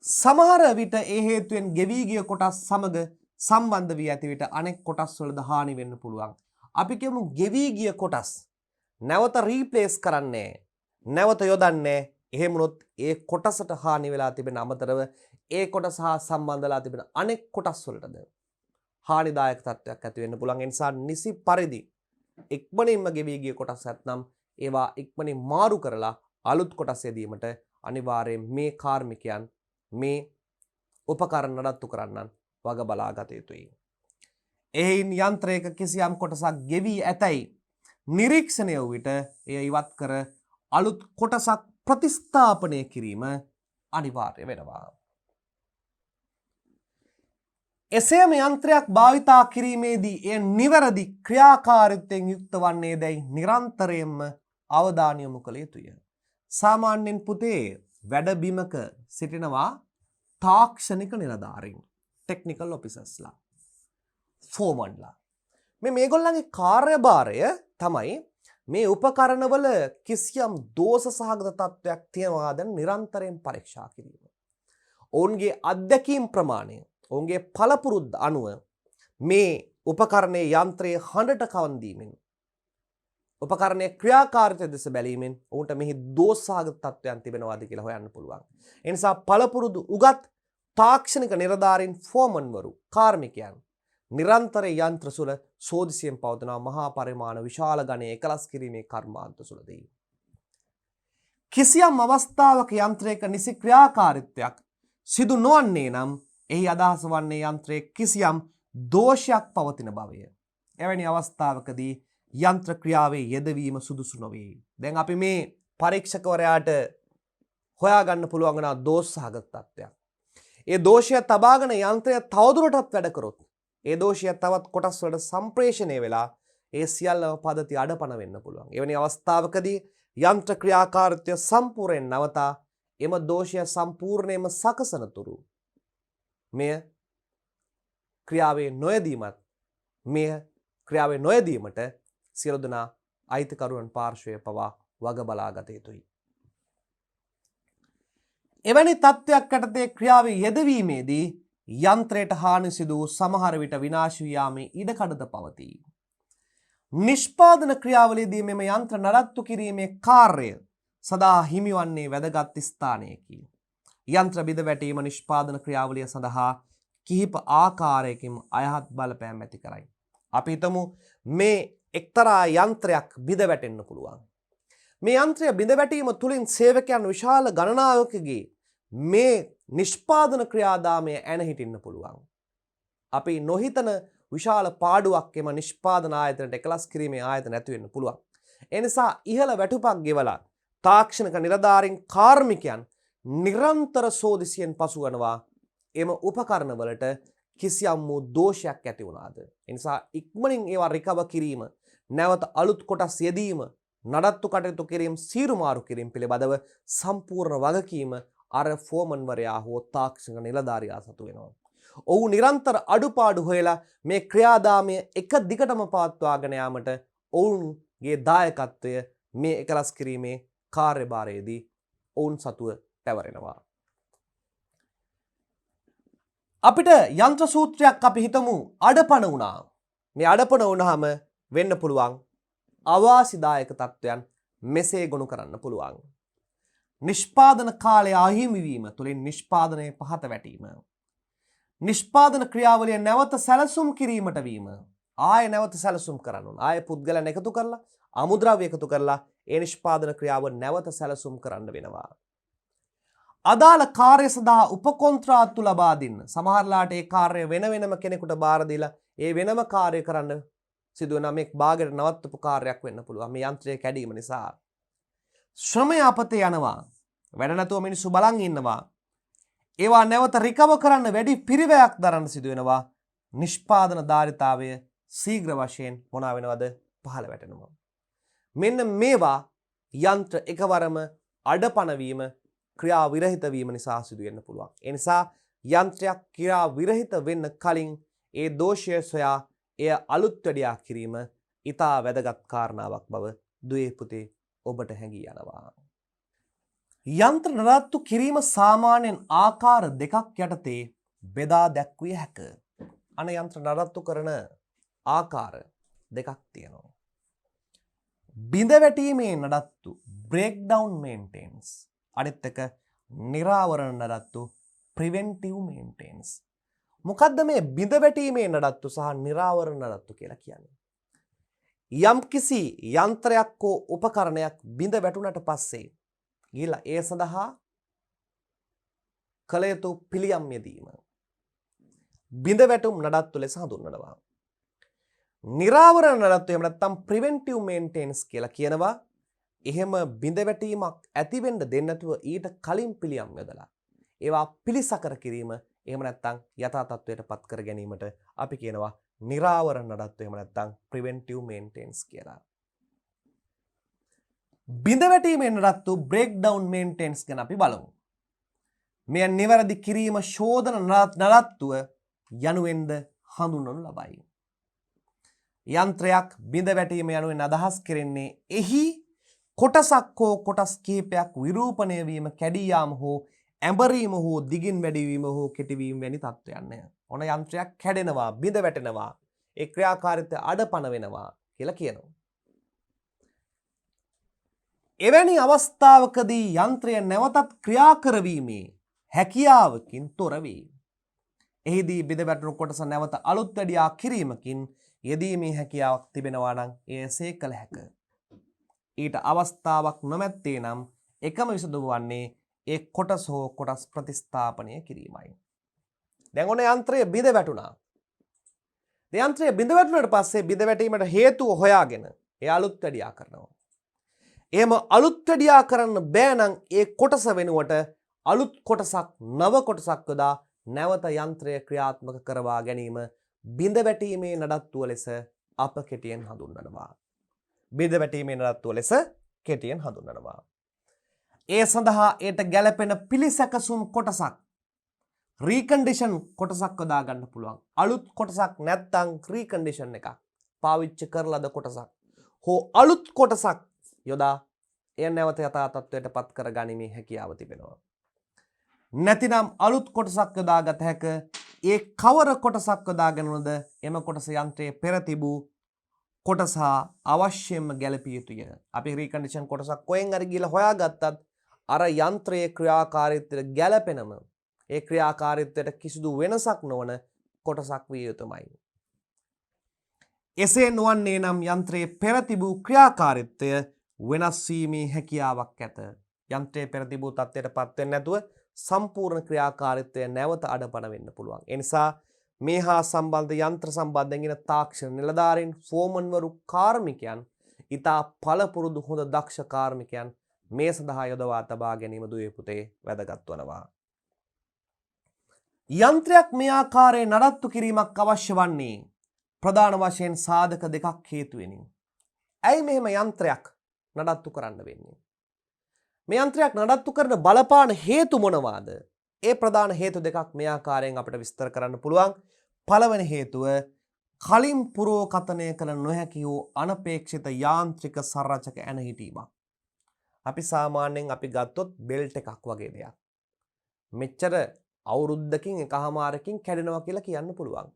සමහර විට ඒ හේතුවෙන් ගෙවී ගිය කොටස් සමග සම්බන්ධ වී ඇති විට අනෙක් කොටස් වලද හානි වෙන්න පුළුවන්. අපි කියමු ගෙවී ගිය කොටස් නැවත රීප්ලේස් කරන්නේ, නැවත යොදන්නේ. එහෙම වුණොත් ඒ කොටසට හානි වෙලා තිබෙන අමතරව ඒ කොටස හා සම්බන්ධලා තිබෙන අනෙක් කොටස් වලටද හානිදායක තත්ත්වයක් ඇති වෙන්න පුළුවන්. ඒ නිසා නිසි පරිදි ඉක්මනින්ම ගෙවී ගිය කොටස් නැත්නම් ඒවා ඉක්මනින් මාරු කරලා අලුත් කොටස් යෙදීමට අනිවාර්යයෙන් මේ කාර්මිකයන් මේ උපකරණ නඩත්තු කරන්නන් වග බලා ගත යුතුයි. එයින් යන්ත්‍රයක කිසියම් කොටසක් ගෙවී ඇතැයි නිරීක්ෂණය වූ විට එය ඉවත් කර අලුත් කොටසක් ප්‍රතිස්ථාපනය කිරීම අනිවාර්ය වෙනවා. එසේම යන්ත්‍රයක් භාවිතා කිරීමේදී එය නිවැරදි ක්‍රියාකාරීත්වයෙන් යුක්ත වන්නේ දැයි නිරන්තරයෙන්ම අවධානය යොමු කළ යුතුය. සාමාන්‍යයෙන් පුතේ වැඩ බිමක සිටිනවා තාක්ෂණික නිලධාරීන්, ටෙක්නිකල් ඔෆිසර්ස්ලා, ෆෝමන්ලා. මේගොල්ලන්ගේ කාර්යභාරය තමයි මේ උපකරණවල කිසියම් දෝෂ සහගත තත්ත්වයක් තියෙනවාද නිරන්තරයෙන් පරීක්ෂා කිරීම. ඔවුන්ගේ අත්දැකීම් ප්‍රමාණය, ඔවුන්ගේ පළපුරුද්ද අනුව මේ උපකරණයේ යන්ත්‍රයේ හඬට කවන් දීමෙන්, උපකරණයේ ක්‍රියාකාරීත්වය දෙස බැලීමෙන් ඔවුන්ට මෙහි දෝෂ සහගත තත්ත්වයන් තිබෙනවාද කියලා හොයන්න පුළුවන්. ඒ නිසා පළපුරුදු උගත් තාක්ෂණික නිලධාරීන්, ෆෝමන්වරු, කාර්මිකයන් නිරන්තර යන්ත්‍ර සුල සෝදිසියෙන් පවතින මහා පරිමාණ විශාල ගණයේ එකලස් කිරීමේ කර්මාන්ත සුලදී. කිසියම් අවස්ථාවක යන්ත්‍රයක නිසි ක්‍රියාකාරීත්වයක් සිදු නොවන්නේ නම් එහි අදහස වන්නේ යන්ත්‍රයේ කිසියම් දෝෂයක් පවතින බවය. එවැනි අවස්ථාවකදී යන්ත්‍ර ක්‍රියාවේ යෙදවීම සුදුසු නොවේ. දැන් අපි මේ පරීක්ෂකවරයාට හොයාගන්න පුළුවන් වන දෝෂ සහගත තත්ත්වයක්. ඒ දෝෂය තබාගෙන යන්ත්‍රය තවදුරටත් වැඩ කරොත් ඒ දෝෂය තවත් කොටස් වලට සම්ප්‍රේෂණය වෙලා ඒ සියල්ලම පද්ධතිය අඩපණ වෙන්න පුළුවන්. එවැනි අවස්ථාවකදී යන්ත්‍ර ක්‍රියාකාරීත්වය සම්පූර්ණයෙන් නවතා එම දෝෂය සම්පූර්ණයෙන්ම සකසන තුරු මෙය ක්‍රියාවේ නොයදීමට සියලු දෙනා අයිතිකරුවන් පාර්ශ්වය පවා වග බලා ගත යුතුයි. එවැනි තත්ත්වයක් යටතේ ක්‍රියාවේ යෙදවීමේදී යන්ත්‍රයට හානි සිදු වූ සමහර විට විනාශ වී යාමේ ඉඩකඩද පවතී. නිෂ්පාදන ක්‍රියාවලදී මෙම යන්ත්‍ර නඩත්තු කිරීමේ කාර්යය සදා හිමිවන්නේ වැදගත් ස්ථානයකි. යන්ත්‍ර බිඳ වැටීම නිෂ්පාදන ක්‍රියාවලිය සඳහා කිහිප ආකාරයකින් අයහත් බලපෑම් ඇති කරයි. අපි හිතමු මේ එක්තරා යන්ත්‍රයක් බිඳ වැටෙන්න පුළුවන්. මේ යන්ත්‍රය බිඳ වැටීම තුළින් සේවකයන් විශාල ගණනාවකගේ මේ නිෂ්පාදන ක්‍රියාදාමය ඇන හිටින්න පුළුවන්. අපි නොහිතන විශාල පාඩුවක් එම නිෂ්පාදන ආයතනයට එකලස් කිරීමේ ආයතන ඇති වෙන්න පුළුවන්. ඒ නිසා ඉහළ වැටුපක් ගෙවලා තාක්ෂණික නිලධාරීන්, කාර්මිකයන් නිරන්තර සෝදිසියෙන් පසුවනවා එම උපකරණවලට කිසියම් වූ දෝෂයක් ඇති වුණාද. ඒ නිසා ඉක්මනින් ඒවා රිකවර් කිරීම, නැවත අලුත් කොටස් යෙදීම, නඩත්තු කටයුතු කිරීම, සීරු මාරු කිරීම පිළිබඳව සම්පූර්ණ වගකීම අර ෆෝමන්වරයා හෝ තාක්ෂණික නිලධාරියා සතු වෙනවා. ඔහු නිරන්තර අඩුපාඩු හොයලා මේ ක්‍රියාදාමය එක දිගටම පවත්වාගෙන යාමට ඔවුන්ගේ දායකත්වය මේ එකලස් කිරීමේ කාර්යභාරයේදී ඔවුන් සතුව පැවරෙනවා. අපිට යන්ත්‍ර සූත්‍රයක් අපි හිතමු අඩපණ වුණා. මේ අඩපණ වුණාම වෙන්න පුළුවන් අවාසිදායක තත්වයන් මෙසේ ගොනු කරන්න පුළුවන්. නිෂ්පාදන කාලය අහිමි වීම තුළින් නිෂ්පාදනයේ පහත වැටීම. නිෂ්පාදන ක්‍රියාවලිය නැවත සැලසුම් කිරීමට වීම. ආය නැවත සැලසුම් කරන්න ඕන. ආය පුද්ගලයන් එකතු කරලා අමුද්‍රව්‍ය එකතු කරලා ඒ නිෂ්පාදන ක්‍රියාව නැවත සැලසුම් කරන්න වෙනවා. අදාළ කාර්ය සඳහා උපකොන්ත්‍රාත්තු ලබා දෙන්න. සමහරලාට ඒ කාර්ය වෙන වෙනම කෙනෙකුට බාර දීලා ඒ වෙනම කාර්ය කරන්න සිදුවන මේ භාගයට නවත්තපු කාර්යයක් වෙන්න පුළුවන්. මේ යන්ත්‍රය කැඩීම නිසා ශ්‍රමය අපතේ යනවා. වැඩ නැතුව මිනිස්සු බලන් ඉන්නවා. ඒවා නැවත රිකවර් කරන්න වැඩි පිරිවැයක් දරන්න සිදු වෙනවා. නිෂ්පාදන ධාරිතාවය ශීඝ්‍ර වශයෙන් මොනවා වෙනවද? පහළ වැටෙනවා. මෙන්න මේවා යන්ත්‍ර එකවරම අඩපණ වීම ක්‍රියා විරහිත වීම නිසා සිදු වෙන්න පුළුවන්. ඒ නිසා යන්ත්‍රයක් ක්‍රියා විරහිත වෙන්න කලින් ඒ දෝෂය සොයා එය අලුත් වැඩියා කිරීම ඉතා වැදගත් කාරණාවක් බව දුවේ පුතේ ඔබට හැඟී යනවා. යන්ත්‍ර නඩත්තු කිරීම සාමාන්‍යයෙන් ආකාර දෙකක් යටතේ බෙදා දැක්විය හැක. අන යන්ත්‍ර නඩත්තු කරන ආකාර දෙකක් තියෙනවා. බිඳ වැටීමේ නඩත්තු breakdown maintenance. අනිත් එක නිරාවරණ නඩත්තු preventive maintenance. මොකද්ද මේ බිඳ වැටීමේ නඩත්තු සහ නිරාවරණ නඩත්තු කියලා කියන්නේ? යම්කිසි යන්ත්‍රයක් හෝ උපකරණයක් බිඳ වැටුණට පස්සේ ගිහිල්ලා ඒ සඳහා කළ යුතු පිළියම් යෙදීම බිඳ වැටුම් නඩත්තු ලෙස හඳුන්වනවා. නිරාවරණ නඩත්තු එහෙම නැත්නම් preventive maintenance කියලා කියනවා. එහෙම බිඳ වැටීමක් ඇති වෙන්න දෙන්නේ නැතුව ඊට කලින් පිළියම් යොදලා ඒවා පිළිසකර කිරීම එහෙම නැත්නම් යථා තත්ත්වයට පත් කර ගැනීමට අපි කියනවා නිරාවරණ නඩත්තු එහෙම නැත්නම් preventive maintenance කියලා. බිඳ වැටීමේ නඩත්තු breakdown maintenance ගැන අපි බලමු. මෙය නිවැරදි කිරීම ශෝධන නඩත්තුව යනුවෙන්ද හඳුන්වනු ලබයි. යන්ත්‍රයක් බිඳ වැටීම යනුවෙන් අදහස් කෙරෙන්නේ එහි කොටසක් හෝ කොටස් කිහිපයක් විරූපණය වීම, කැඩී යාම හෝ ඇඹරීම හෝ දිගින් වැඩිවීම හෝ කෙටිවීම වැනි තත්ත්වයන්ය. ඔන යන්ත්‍රයක් කැඩෙනවා, බිඳ වැටෙනවා, ඒ ක්‍රියාකාරීත්වය අඩපණ වෙනවා කියලා කියනවා. එවැනි අවස්ථාවකදී යන්ත්‍රය නැවතත් ක්‍රියා කරවීමේ හැකියාවකින් තොර වේ. එහිදී බිඳ වැටුණු කොටස නැවත අලුත් වැඩියා කිරීමකින් යෙදීමේ හැකියාවක් තිබෙනවා නම් එය සේ කළ හැකිය. ඊට අවස්ථාවක් නොමැත්තේ නම් එකම විසඳුම වන්නේ ඒ කොටස හෝ කොටස් ප්‍රතිස්ථාපනය කිරීමයි. දැන් ඔන්න යන්ත්‍රය බිඳ වැටුණා. යන්ත්‍රය බිඳ වැටුණාට පස්සේ බිඳ වැටීමට හේතුව හොයාගෙන ඒ අලුත් වැඩියා කරනවා. එහෙම අලුත් වැඩියා කරන්න බෑ නම් ඒ කොටස වෙනුවට අලුත් කොටසක් නව කොටසක් යොදා නැවත යන්ත්‍රය ක්‍රියාත්මක කරවා ගැනීම බිඳ වැටීමේ නඩත්තුව ලෙස අප කෙටියෙන් හඳුන්වනවා. බිඳ වැටීමේ නඩත්තුව ලෙස කෙටියෙන් හඳුන්වනවා. ඒ සඳහා ඒට ගැලපෙන පිළිසැකසුම් කොටසක් රීකන්ඩිෂන් කොටසක් යොදා ගන්න පුළුවන්. අලුත් කොටසක් නැත්නම් රීකන්ඩිෂන් එකක් පාවිච්චි කරලද කොටසක් හෝ අලුත් කොටසක් යොදා එය නැවත යථා තත්ත්වයට පත් කර ගැනීමේ හැකියාව තිබෙනවා. නැතිනම් අලුත් කොටසක් යොදාගත හැක. ඒ කවර කොටසක් යොදාගෙනද එම කොටස යන්ත්‍රයේ පෙර තිබූ කොටස අවශ්‍යයෙන්ම ගැලපිය යුතුය. අපි රීකන්ඩිෂන් කොටසක් කොහෙන් හරි ගිහලා හොයාගත්තත් අර යන්ත්‍රයේ ක්‍රියාකාරීත්වයට ගැලපෙනම ඒ ක්‍රියාකාරීත්වයට කිසිදු වෙනසක් නොවන කොටසක් විය යුතුමයි. එසේ නොවන්නේ නම් යන්ත්‍රයේ පෙර තිබූ ක්‍රියාකාරීත්වය වෙනස් වීමේ හැකියාවක් ඇත. යන්ත්‍රයේ පෙර තිබූ තත්ත්වයට පත් වෙන්නේ නැතුව සම්පූර්ණ ක්‍රියාකාරීත්වය නැවත අඩපණ වෙන්න පුළුවන්. ඒ නිසා මේ හා සම්බන්ධ යන්ත්‍ර සම්බන්ධයෙන් ඉන තාක්ෂණ නිලධාරීන්, ෆෝමන්වරු, කාර්මිකයන්, ඉතා පළපුරුදු හොඳ දක්ෂ කාර්මිකයන් මේ සඳහා යොදවා තබා ගැනීම දුවේ පුතේ වැදගත් වනවා. යන්ත්‍රයක් මේ ආකාරයේ නඩත්තු කිරීමක් අවශ්‍ය වන්නේ ප්‍රධාන වශයෙන් සාධක දෙකක් හේතුවෙනි. ඇයි මෙහෙම යන්ත්‍රයක් නඩත්තු කරන්න වෙන්නේ? මේ යන්ත්‍රයක් නඩත්තු කරන බලපාන හේතු මොනවාද? ඒ ප්‍රධාන හේතු දෙකක් මේ ආකාරයෙන් අපිට විස්තර කරන්න පුළුවන්. පළවෙනි හේතුව කලින් පුරෝකථනය කළ නොහැකි වූ අනපේක්ෂිත යාන්ත්‍රික සංරචක ඇන හිටීමක්. අපි සාමාන්‍යයෙන් අපි ගත්තොත් බෙල්ට් එකක් වගේ දෙයක්. මෙච්චර අවුරුද්දකින් එකහමාරකින් කැඩෙනවා කියලා කියන්න පුළුවන්.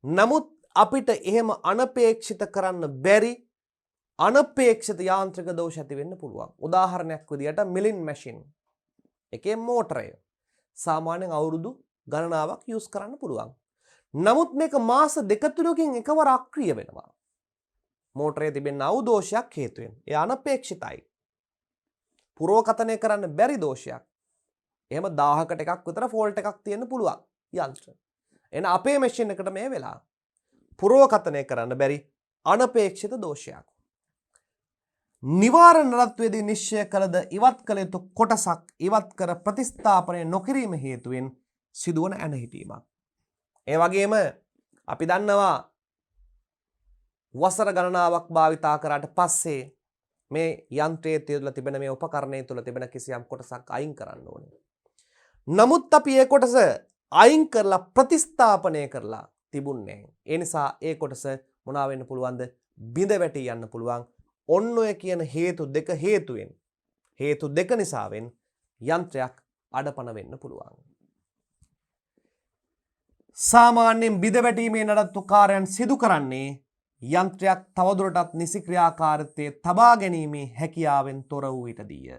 නමුත් අපිට එහෙම අනපේක්ෂිත කරන්න බැරි අනපේක්ෂිත යාන්ත්‍රික දෝෂ ඇති වෙන්න පුළුවන්. උදාහරණයක් විදියට මිලින් මැෂින් එකේ මෝටරය සාමාන්‍යයෙන් අවුරුදු ගණනාවක් යූස් කරන්න පුළුවන්. නමුත් මේක මාස දෙක තුනකින් එකවර අක්‍රිය වෙනවා. මෝටරේ තිබෙන අවදෝෂයක් හේතුවෙන්. ඒ අනපේක්ෂිතයි. පුරවකතනය කරන්න බැරි දෝෂයක්. එහෙම 1000කට එකක් විතර ෆෝල්ට් එකක් තියෙන්න පුළුවන් යන්ත්‍ර. එන අපේ මැෂින් එකට මේ වෙලා පුරවකතනය කරන්න බැරි අනපේක්ෂිත දෝෂයක්. නිවාරණ නඩත්තුවේදී නිශ්චය කළද ඉවත් කළ යුතු කොටසක් ඉවත් කර ප්‍රතිස්ථාපනය නොකිරීම හේතුවෙන් සිදුවන ඇනහිටීමක්. ඒ වගේම අපි දන්නවා වසර ගණනාවක් භාවිතා කරාට පස්සේ මේ යන්ත්‍රයේ තුළ තිබෙන මේ උපකරණය තුළ තිබෙන කිසියම් කොටසක් අයින් කරන්න ඕනේ. නමුත් අපි ඒ කොටස අයින් කරලා ප්‍රතිස්ථාපනය කරලා තිබුණේ. ඒ නිසා ඒ කොටස මොනවා වෙන්න පුළුවන්ද? බිඳ වැටි යන්න පුළුවන්. ඔන්න ඔය කියන හේතු දෙක හේතුවෙන් හේතු දෙක නිසාවෙන් යන්ත්‍රයක් අඩපණ වෙන්න පුළුවන්. සාමාන්‍යයෙන් බිඳ වැටීමේ නඩත්තු කාර්යයන් සිදු කරන්නේ යන්ත්‍රයක් තවදුරටත් නිසි ක්‍රියාකාරීත්වයේ තබා ගැනීමේ හැකියාවෙන් තොර වූ විටදීය.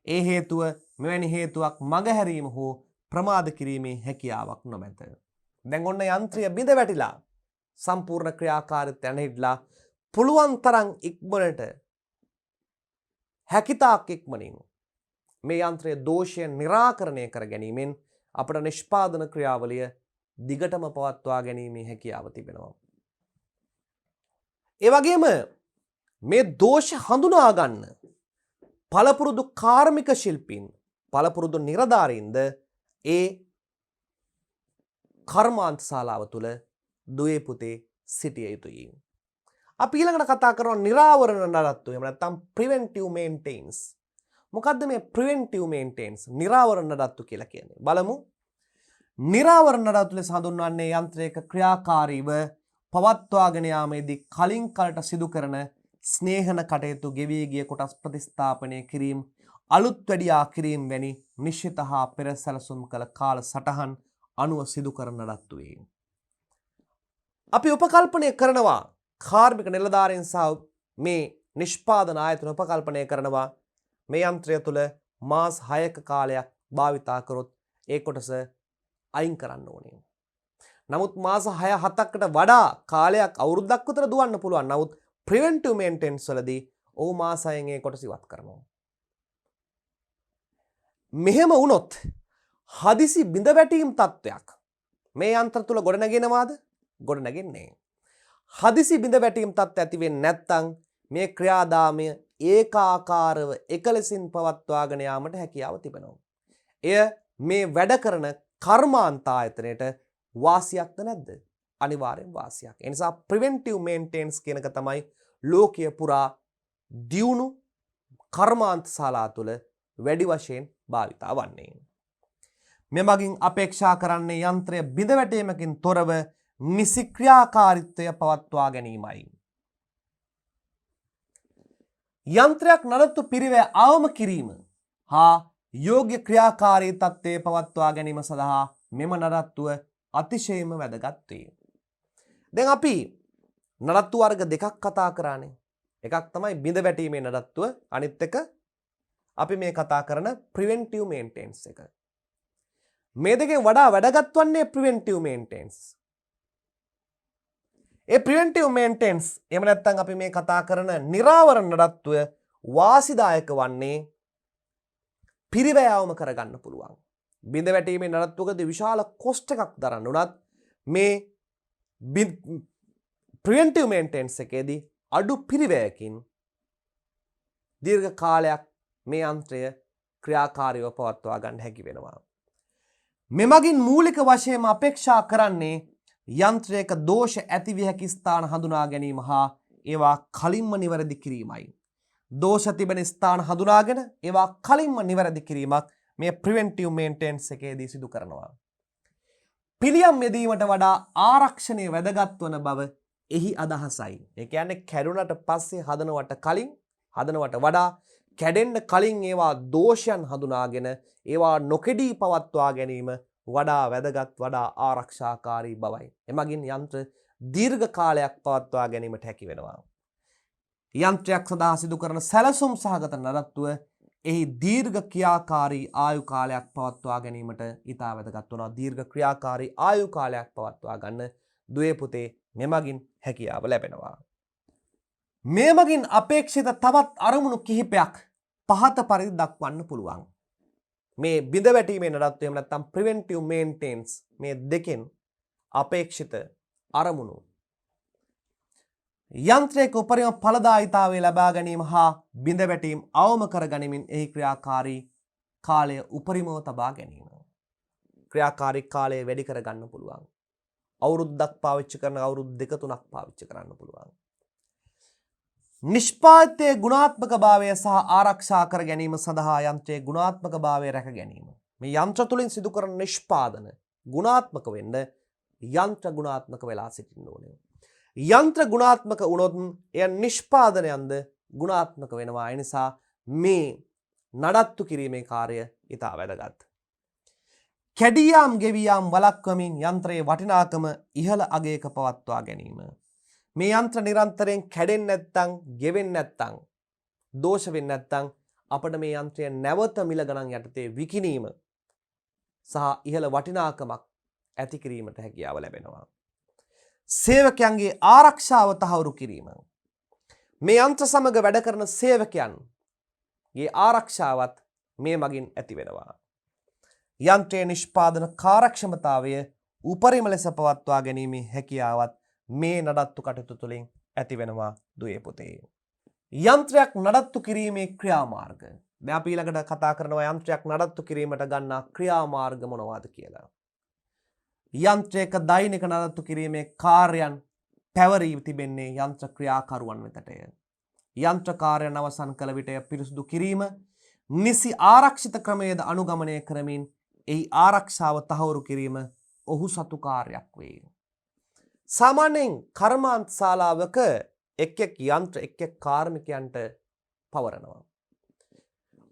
ඒ හේතුව මෙවැනි හේතුවක් මගහැරීම හෝ ප්‍රමාද කිරීමේ හැකියාවක් නොමැත. දැන් ඔන්න යන්ත්‍රය බිඳ වැටිලා සම්පූර්ණ ක්‍රියාකාරීත්වය නැහිట్లా පුළුවන් තරම් ඉක්මනට හැකිතාක් ඉක්මනින් මේ යන්ත්‍රයේ දෝෂය निराකරණය කර ගැනීමෙන් අපට නිෂ්පාදන ක්‍රියාවලිය දිගටම පවත්වා ගැනීමේ හැකියාව තිබෙනවා. ඒ වගේම මේ දෝෂ හඳුනා ගන්න පළපුරුදු කාර්මික ශිල්පීන් පළපුරුදු නිලධාරීන්ද ඒ කර්මාන්ත ශාලාව තුල දුවේ පුතේ සිටිය යුතුයි. අපි ඊළඟට කතා කරනවා නිරාවරණ නඩත්තු. එහෙම නැත්නම් ප්‍රිවෙන්ටිව් මේන්ටේනන්ස්. මොකද්ද මේ ප්‍රිවෙන්ටිව් මේන්ටේනන්ස්? නිරාවරණ නඩත්තු කියලා කියන්නේ. බලමු. නිරාවරණ නඩත්තු ලෙස හඳුන්වන්නේ යන්ත්‍රයක ක්‍රියාකාරීව පවත්වාගෙන යාමේදී කලින් කලට සිදු කරන ස්නේහන කටයුතු ගෙවී ගිය කොටස් ප්‍රතිස්ථාපනය කිරීම, අලුත් වැඩියා කිරීම වැනි නිශ්චිත හා පෙර සැලසුම් කළ කාල සටහන් අනුව සිදු කරන නඩත්තුවේ. අපි උපකල්පනය කරනවා කාර්මික නිලධාරීන් සහ මේ නිෂ්පාදන ආයතන උපකල්පනය කරනවා මේ යන්ත්‍රය තුළ මාස 6ක කාලයක් භාවිතා කරොත් ඒ කොටස අයින් කරන්න ඕනේ. නමුත් මාස 6-7කට වඩා කාලයක් අවුරුද්දක් විතර දුවන්න පුළුවන්. නමුත් ප්‍රිවෙන්ටිව් මේන්ටෙනන්ස් වලදී ඔව් මාස 6න් ඒ කොටස ඉවත් කරනවා. මෙහෙම වුණොත් හදිසි බිඳ වැටීම් තත්වයක් මේ යන්ත්‍ර තුල ගොඩනගෙනවාද? ගොඩනගෙන්නේ නැහැ. හදිසි බිඳ වැටීම් තත්ත්ව ඇති වෙන්නේ නැත්නම් මේ ක්‍රියාදාමය ඒකාකාරව එකලෙසින් පවත්වාගෙන යාමට හැකියාව තිබෙනවා. එය මේ වැඩ කරන කර්මාන්ත ආයතනයේට වාසියක්ද නැද්ද? අනිවාර්යෙන් වාසියක්. ඒ නිසා ප්‍රිවෙන්ටිව් මේන්ටෙනන්ස් කියන එක තමයි ලෝකීය පුරා දියුණු කර්මාන්ත ශාලා තුළ වැඩි වශයෙන් භාවිතා වන්නේ. මෙමගින් අපේක්ෂා කරන්නේ යන්ත්‍රය බිඳ වැටීමකින් තොරව නිසි ක්‍රියාකාරීත්වය පවත්වා ගැනීමයි. යන්ත්‍රයක් නඩත්තු පිරිවැය අවම කිරීම හා යෝග්‍ය ක්‍රියාකාරී තත්ත්වයේ පවත්වා ගැනීම සඳහා මෙම නඩත්තුව අතිශයින්ම වැදගත් වේ. දැන් අපි නඩත්තු වර්ග දෙකක් කතා කරානේ. එකක් තමයි බිඳ වැටීමේ නඩත්තුව, අනිත් එක අපි මේ කතා කරන ප්‍රිවෙන්ටිව් මේන්ටෙනන්ස් එක. මේ දෙකෙන් වඩා වැදගත් වන්නේ ප්‍රිවෙන්ටිව් මේන්ටෙනන්ස්. ඒ ප්‍රිවෙන්ටිව් මේන්ටෙනන්ස් එහෙම නැත්නම් අපි මේ කතා කරන නිරාවරණ නඩත්තුව වාසිදායක වන්නේ පිරිවැයවම කරගන්න පුළුවන්. බිඳ වැටීමේ නඩත්තුවකදී විශාල කොස්ට් එකක් දරන්න උනත් මේ ප්‍රිවෙන්ටිව් මේන්ටෙනන්ස් එකේදී අඩු පිරිවැයකින් දීර්ඝ කාලයක් මේ යන්ත්‍රය ක්‍රියාකාරීව පවත්වා ගන්න හැකි වෙනවා. මෙමගින් මූලික වශයෙන්ම අපේක්ෂා කරන්නේ යන්ත්‍රයක දෝෂ ඇති විය හැකි ස්ථාන හඳුනා ගැනීම හා ඒවා කලින්ම නිවැරදි කිරීමයි. දෝෂ තිබෙන ස්ථාන හඳුනාගෙන ඒවා කලින්ම නිවැරදි කිරීමක් මේ ප්‍රිවෙන්ටිව් මේන්ටෙනන්ස් එකේදී සිදු කරනවා. පිළියම් යෙදීමට වඩා ආරක්ෂණය වැදගත් වන බව එහි අදහසයි. ඒ කියන්නේ කැඩුනට පස්සේ හදනවට වඩා කැඩෙන්න කලින් ඒවා දෝෂයන් හඳුනාගෙන ඒවා නොකෙඩී පවත්වා ගැනීම වඩා වැදගත් වඩා ආරක්ෂාකාරී බවයි. එමගින් යන්ත්‍ර දීර්ඝ කාලයක් පවත්වා ගැනීමට හැකි වෙනවා. යන්ත්‍රයක් සඳහා සිදු කරන සැලසුම් සහගත නඩත්තුව එහි දීර්ඝ ක්‍රියාකාරී ආයු කාලයක් පවත්වා ගැනීමට ඉතා වැදගත් වනවා. දීර්ඝ ක්‍රියාකාරී ආයු කාලයක් පවත්වා ගන්න දුවේ පුතේ මෙමගින් හැකියාව ලැබෙනවා. මේ මගින් අපේක්ෂිත තවත් අරමුණු කිහිපයක් පහත පරිදි දක්වන්න පුළුවන්. මේ බිඳ වැටීමේ නඩත්තු එහෙම නැත්නම් ප්‍රිවෙන්ටිව් මේන්ටෙනන්ස් මේ දෙකෙන් අපේක්ෂිත අරමුණු යන්ත්‍රයක උපරිම ඵලදායීතාවය ලබා ගැනීම හා බිඳ වැටීම් අවම කර ගැනීමෙන් එහි ක්‍රියාකාරී කාලය උපරිමව තබා ගැනීම. ක්‍රියාකාරී කාලය වැඩි කර ගන්න පුළුවන්. අවුරුද්දක් පාවිච්චි කරන අවුරුදු 2-3ක් පාවිච්චි කරන්න පුළුවන්. නිෂ්පාදිතයේ ගුණාත්මක භාවය සහ ආරක්ෂා කර ගැනීම සඳහා යන්ත්‍රයේ ගුණාත්මක භාවය රැක ගැනීම. මේ යන්ත්‍ර තුලින් සිදු කරන නිෂ්පාදන ගුණාත්මක වෙන්න යන්ත්‍ර ගුණාත්මක වෙලා සිටින්න ඕනේ. යන්ත්‍ර ගුණාත්මක වුණොත් එය නිෂ්පාදනයන්ද ගුණාත්මක වෙනවා. ඒ නිසා මේ නඩත්තු කිරීමේ කාර්යය ඉතා වැදගත්. කැඩියාම් ගෙවියාම් වළක්වමින් යන්ත්‍රයේ වටිනාකම ඉහළ අගයක පවත්වා ගැනීම. මේ යන්ත්‍ර නිරන්තරයෙන් කැඩෙන්නේ නැත්නම් ගෙවෙන්නේ නැත්නම් දෝෂ වෙන්නේ නැත්නම් අපිට මේ යන්ත්‍රය නැවත මිල ගණන් යටතේ විකිණීම සහ ඉහළ වටිනාකමක් ඇති කිරීමට හැකියාව ලැබෙනවා. සේවකයන්ගේ ආරක්ෂාව තහවුරු කිරීම. මේ යන්ත්‍ර සමග වැඩ කරන සේවකයන්ගේ ආරක්ෂාවත් මේ මගින් ඇති වෙනවා. යන්ත්‍රයේ නිෂ්පාදන කාර්යක්ෂමතාවය උපරිම ලෙස පවත්වා ගැනීමේ හැකියාවත් මේ නඩත්තු කටයුතු තුළින් ඇති වෙනවා දුවේ පුතේ. යන්ත්‍රයක් නඩත්තු කිරීමේ ක්‍රියාමාර්ග. දැන් අපි ඊළඟට කතා කරනවා යන්ත්‍රයක් නඩත්තු කිරීමට ගන්නා ක්‍රියාමාර්ග මොනවාද කියලා. යන්ත්‍රයක දෛනික නඩත්තු කිරීමේ කාර්යයන් පැවරී තිබෙන්නේ යන්ත්‍ර ක්‍රියාකරුවන් වෙතටය. යන්ත්‍ර කාර්යයන් අවසන් කළ විට පිරිසුදු කිරීම, නිසි ආරක්ෂිත ක්‍රමයේද අනුගමනය කරමින් එහි ආරක්ෂාව තහවුරු කිරීම ඔහු සතු කාර්යයක් වේ. සාමාන්‍යයෙන් කර්මාන්ත ශාලාවක එක් යන්ත්‍ර එක් කාර්මිකයන්ට පවරනවා.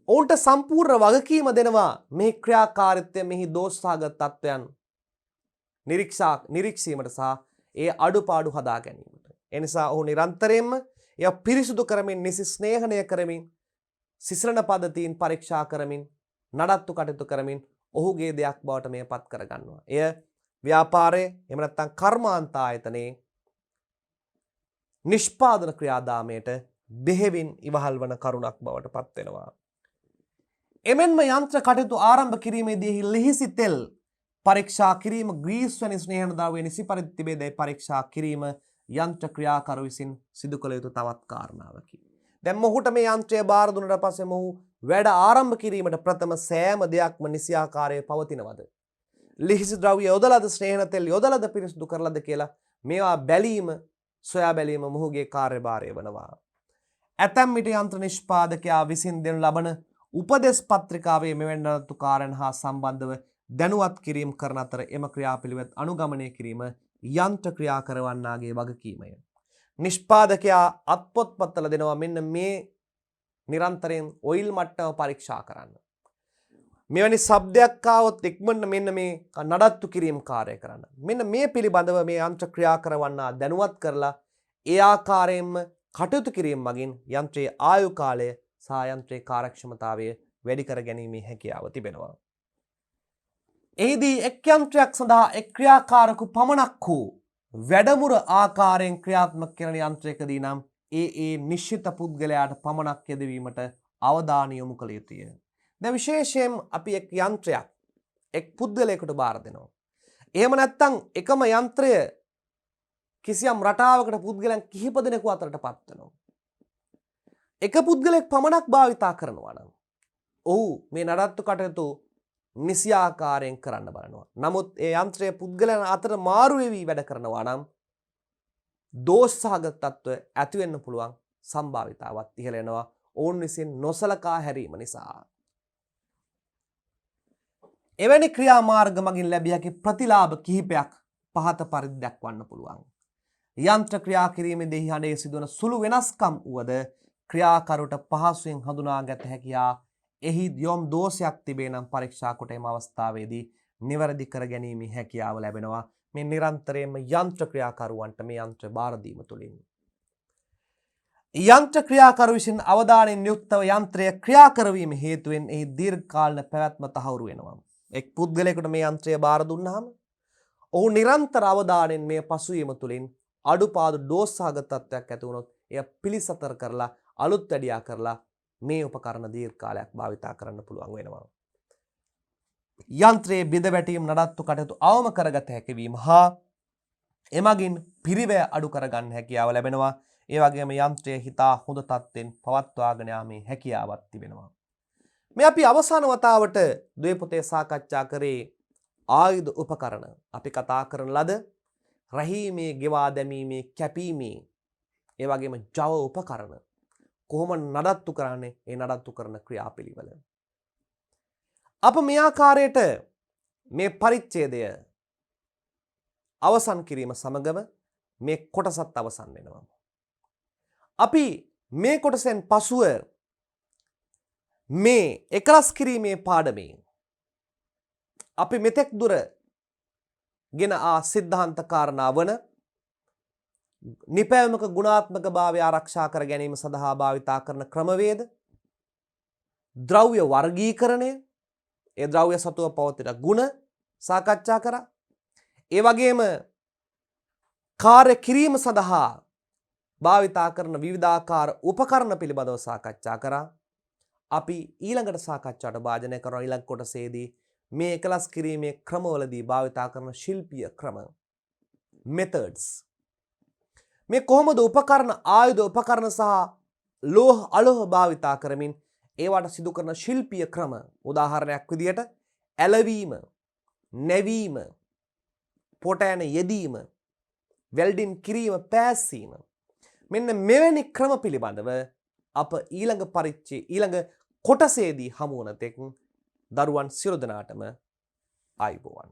ඔවුන්ට සම්පූර්ණ වගකීම දෙනවා මේ ක්‍රියාකාරීත්වය මෙහි දෝෂසහගත තත්ත්වයන් නිරීක්ෂීමට සහ ඒ අඩුපාඩු හදා ගැනීමට. ඒ නිසා ඔහු නිරන්තරයෙන්ම එය පිරිසුදු කරමින් නිසි ස්නේහණය කරමින් සිසලන පද්ධතීන් පරීක්ෂා කරමින් නඩත්තු කටයුතු කරමින් ඔහුගේ දෙයක් බවට මෙය පත් කර ගන්නවා. එය ව්‍යාපාරයේ එහෙම නැත්නම් කර්මාන්ත ආයතනයේ නිෂ්පාදන ක්‍රියාදාමයට බෙහෙවින් ඉවහල් වන කරුණක් බවට පත් වෙනවා. එමෙන්ම යන්ත්‍ර කටයුතු ආරම්භ කිරීමේදී ලිහිසි තෙල් පරීක්ෂා කිරීම, ග්‍රීස් වැනි ස්නේහන ද්‍රව්‍ය නිසි පරිදි තිබේදයි පරීක්ෂා කිරීම යන්ත්‍ර ක්‍රියාකරු විසින් සිදු කළ යුතු තවත් කාරණාවකි. දැන් මොහුට මේ යන්ත්‍රය බාර දුන්නාට පස්සේ මොහු වැඩ ආරම්භ කිරීමට ප්‍රථම සෑම දෙයක්ම නිසි ආකාරයේ පවතිනවද? ලිහිසි ද්‍රව්‍ය යොදලාද, ස්නේහන තෙල් යොදලාද, පිරිසුදු කරලාද කියලා මේවා බැලීම, සොයා බැලීම මොහුගේ කාර්යභාරය වනවා. ඇතැම් විට යන්ත්‍ර නිෂ්පාදකයා විසින් දෙනු ලබන උපදෙස් පත්‍රිකාවේ මෙවැනි නඩත්තු කාර්යයන් හා සම්බන්ධව දැනුවත් කිරීම කරන අතර එම ක්‍රියාපිළිවෙත් අනුගමනය කිරීම යන්ත්‍ර ක්‍රියා කරවන්නාගේ වගකීමය. නිෂ්පාදකයා අත්පොත්පත්වල දෙනවා මෙන්න මේ නිරන්තරයෙන් ඔයිල් මට්ටම පරීක්ෂා කරන්න. මෙවැනි શબ્දයක් ආවොත් ඉක්මනට මෙන්න මේ නඩත්තු කිරීම කාර්යය කරන්න. මෙන්න මේ පිළිබඳව මේ යන්ත්‍ර ක්‍රියා කරවන්නා දැනුවත් කරලා ඒ ආකාරයෙන්ම කටයුතු කිරීම මගින් යන්ත්‍රයේ ආයු කාලය සහ යන්ත්‍රයේ කාර්යක්ෂමතාවය වැඩි කර ගැනීමේ හැකියාව තිබෙනවා. එහිදී එක් යන්ත්‍රයක් සඳහා එක් ක්‍රියාකාරකු පමණක් වූ වැඩමුර ආකාරයෙන් ක්‍රියාත්මක කරන යන්ත්‍රයකදී නම් ඒ නිශ්චිත පුද්ගලයාට පමණක් යෙදවීමට අවධානය යොමු කළ යුතුය. දැන් විශේෂයෙන් අපි එක් යන්ත්‍රයක් එක් පුද්ගලයෙකුට බාර දෙනවා. එහෙම නැත්නම් එකම යන්ත්‍රය කිසියම් රටාවකට පුද්ගලයන් කිහිප දෙනෙකු අතරටපත් වෙනවා. එක පුද්ගලයෙක් පමණක් භාවිතා කරනවා නම් ඔහු මේ නඩත්තු කටයුතු නිසි ආකාරයෙන් කරන්න බලනවා. නමුත් ඒ යන්ත්‍රය පුද්ගලයන් අතර මාරු වෙවි වැඩ කරනවා නම් දෝෂසහගත තත්ත්ව ඇති වෙන්න පුළුවන් සම්භාවිතාවත් ඉහළ යනවා ඔවුන් විසින් නොසලකා හැරීම නිසා. එවැනි ක්‍රියාමාර්ග මගින් ලැබිය හැකි ප්‍රතිලාභ කිහිපයක් පහත පරිදි දක්වන්න පුළුවන්. යන්ත්‍ර ක්‍රියා කිරීමේදී හඬේ සිදුවන සුළු වෙනස්කම් වුවද ක්‍රියාකරුට පහසුවෙන් හඳුනාගත හැකියා එහි යම් දෝෂයක් තිබේ නම් පරීක්ෂා කොට එම අවස්ථාවේදී නිවැරදි කර ගැනීමේ හැකියාව ලැබෙනවා මේ නිරන්තරයෙන්ම යන්ත්‍ර ක්‍රියාකරුවන්ට මේ යන්ත්‍ර බාර දීම තුලින්. යන්ත්‍ර ක්‍රියාකරු විසින් අවධානයෙන් යුක්තව යන්ත්‍රය ක්‍රියා කරවීම හේතුවෙන් එහි දීර්ඝකාලීන පැවැත්ම තහවුරු වෙනවා. එක් පුද්ගලයෙකුට මේ යන්ත්‍රය බාර දුන්නාම ඔහු නිරන්තර අවධානයෙන් මේ පසුවීම තුලින් අඩුපාඩු දෝෂසහගත තත්ත්වයක් ඇති වුණොත් එය පිළිසතර කරලා අලුත් වැඩියා කරලා මේ උපකරණ දීර්ඝ භාවිතා කරන්න පුළුවන් වෙනවා. යන්ත්‍රයේ බිඳ වැටීම් නඩත්තු කටයුතු අවම කරගත හැකි වීම හා එමගින් පිරිවැය අඩු කරගන්න හැකියාව ලැබෙනවා. ඒ වගේම යන්ත්‍රය හිතා හොඳ තත්ත්වෙන් පවත්වාගෙන යාමේ හැකියාවක් තිබෙනවා. මේ අපි අවසාන වතාවට දුවේ පුතේ සාකච්ඡා කරේ ආයුධ උපකරණ. අපි කතා කරන ලද රහීමේ ගෙවා දැමීමේ කැපීමේ ඒ වගේම ජව උපකරණ කොහොම නඩත්තු කරන්නේ ඒ නඩත්තු කරන ක්‍රියාපිළිවෙල. අප මේ ආකාරයට මේ පරිච්ඡේදය අවසන් කිරීම සමගම මේ කොටසත් අවසන් වෙනවා. අපි මේ කොටසෙන් පසුව මේ එකලස් කිරීමේ පාඩමේ අපි මෙතෙක් දුර ගෙන සිද්ධාන්ත කාරණා වන නිපැයුමක ගුණාත්මක භාවය ආරක්ෂා කර ගැනීම සඳහා භාවිතා කරන ක්‍රමවේද, ද්‍රව්‍ය වර්ගීකරණය, ඒ ද්‍රව්‍ය සතුව පවතින ගුණ සාකච්ඡා කරා. ඒ වගේම කාර්ය කිරීම සඳහා භාවිතා කරන විවිධාකාර උපකරණ පිළිබඳව සාකච්ඡා කරා. අපි ඊළඟට සාකච්ඡාවට භාජනය කරන ඊළඟ කොටසේදී මේ එකලස් කිරීමේ ක්‍රමවලදී භාවිතා කරන ශිල්පීය ක්‍රම methods, මේ කොහොමද උපකරණ ආයුධ උපකරණ සහ ලෝහ අලෝහ භාවිතා කරමින් ඒවට සිදු කරන ශිල්පීය ක්‍රම, උදාහරණයක් විදියට ඇලවීම, නැවීම, පොටෑන යෙදීම, වෙල්ඩින් කිරීම, පෑසීම, මෙන්න මෙවැනි ක්‍රම පිළිබඳව අප ඊළඟ කොටසේදී හමු වන තෙක් දරුවන් සියලු දෙනාටම ආයුබෝවන්.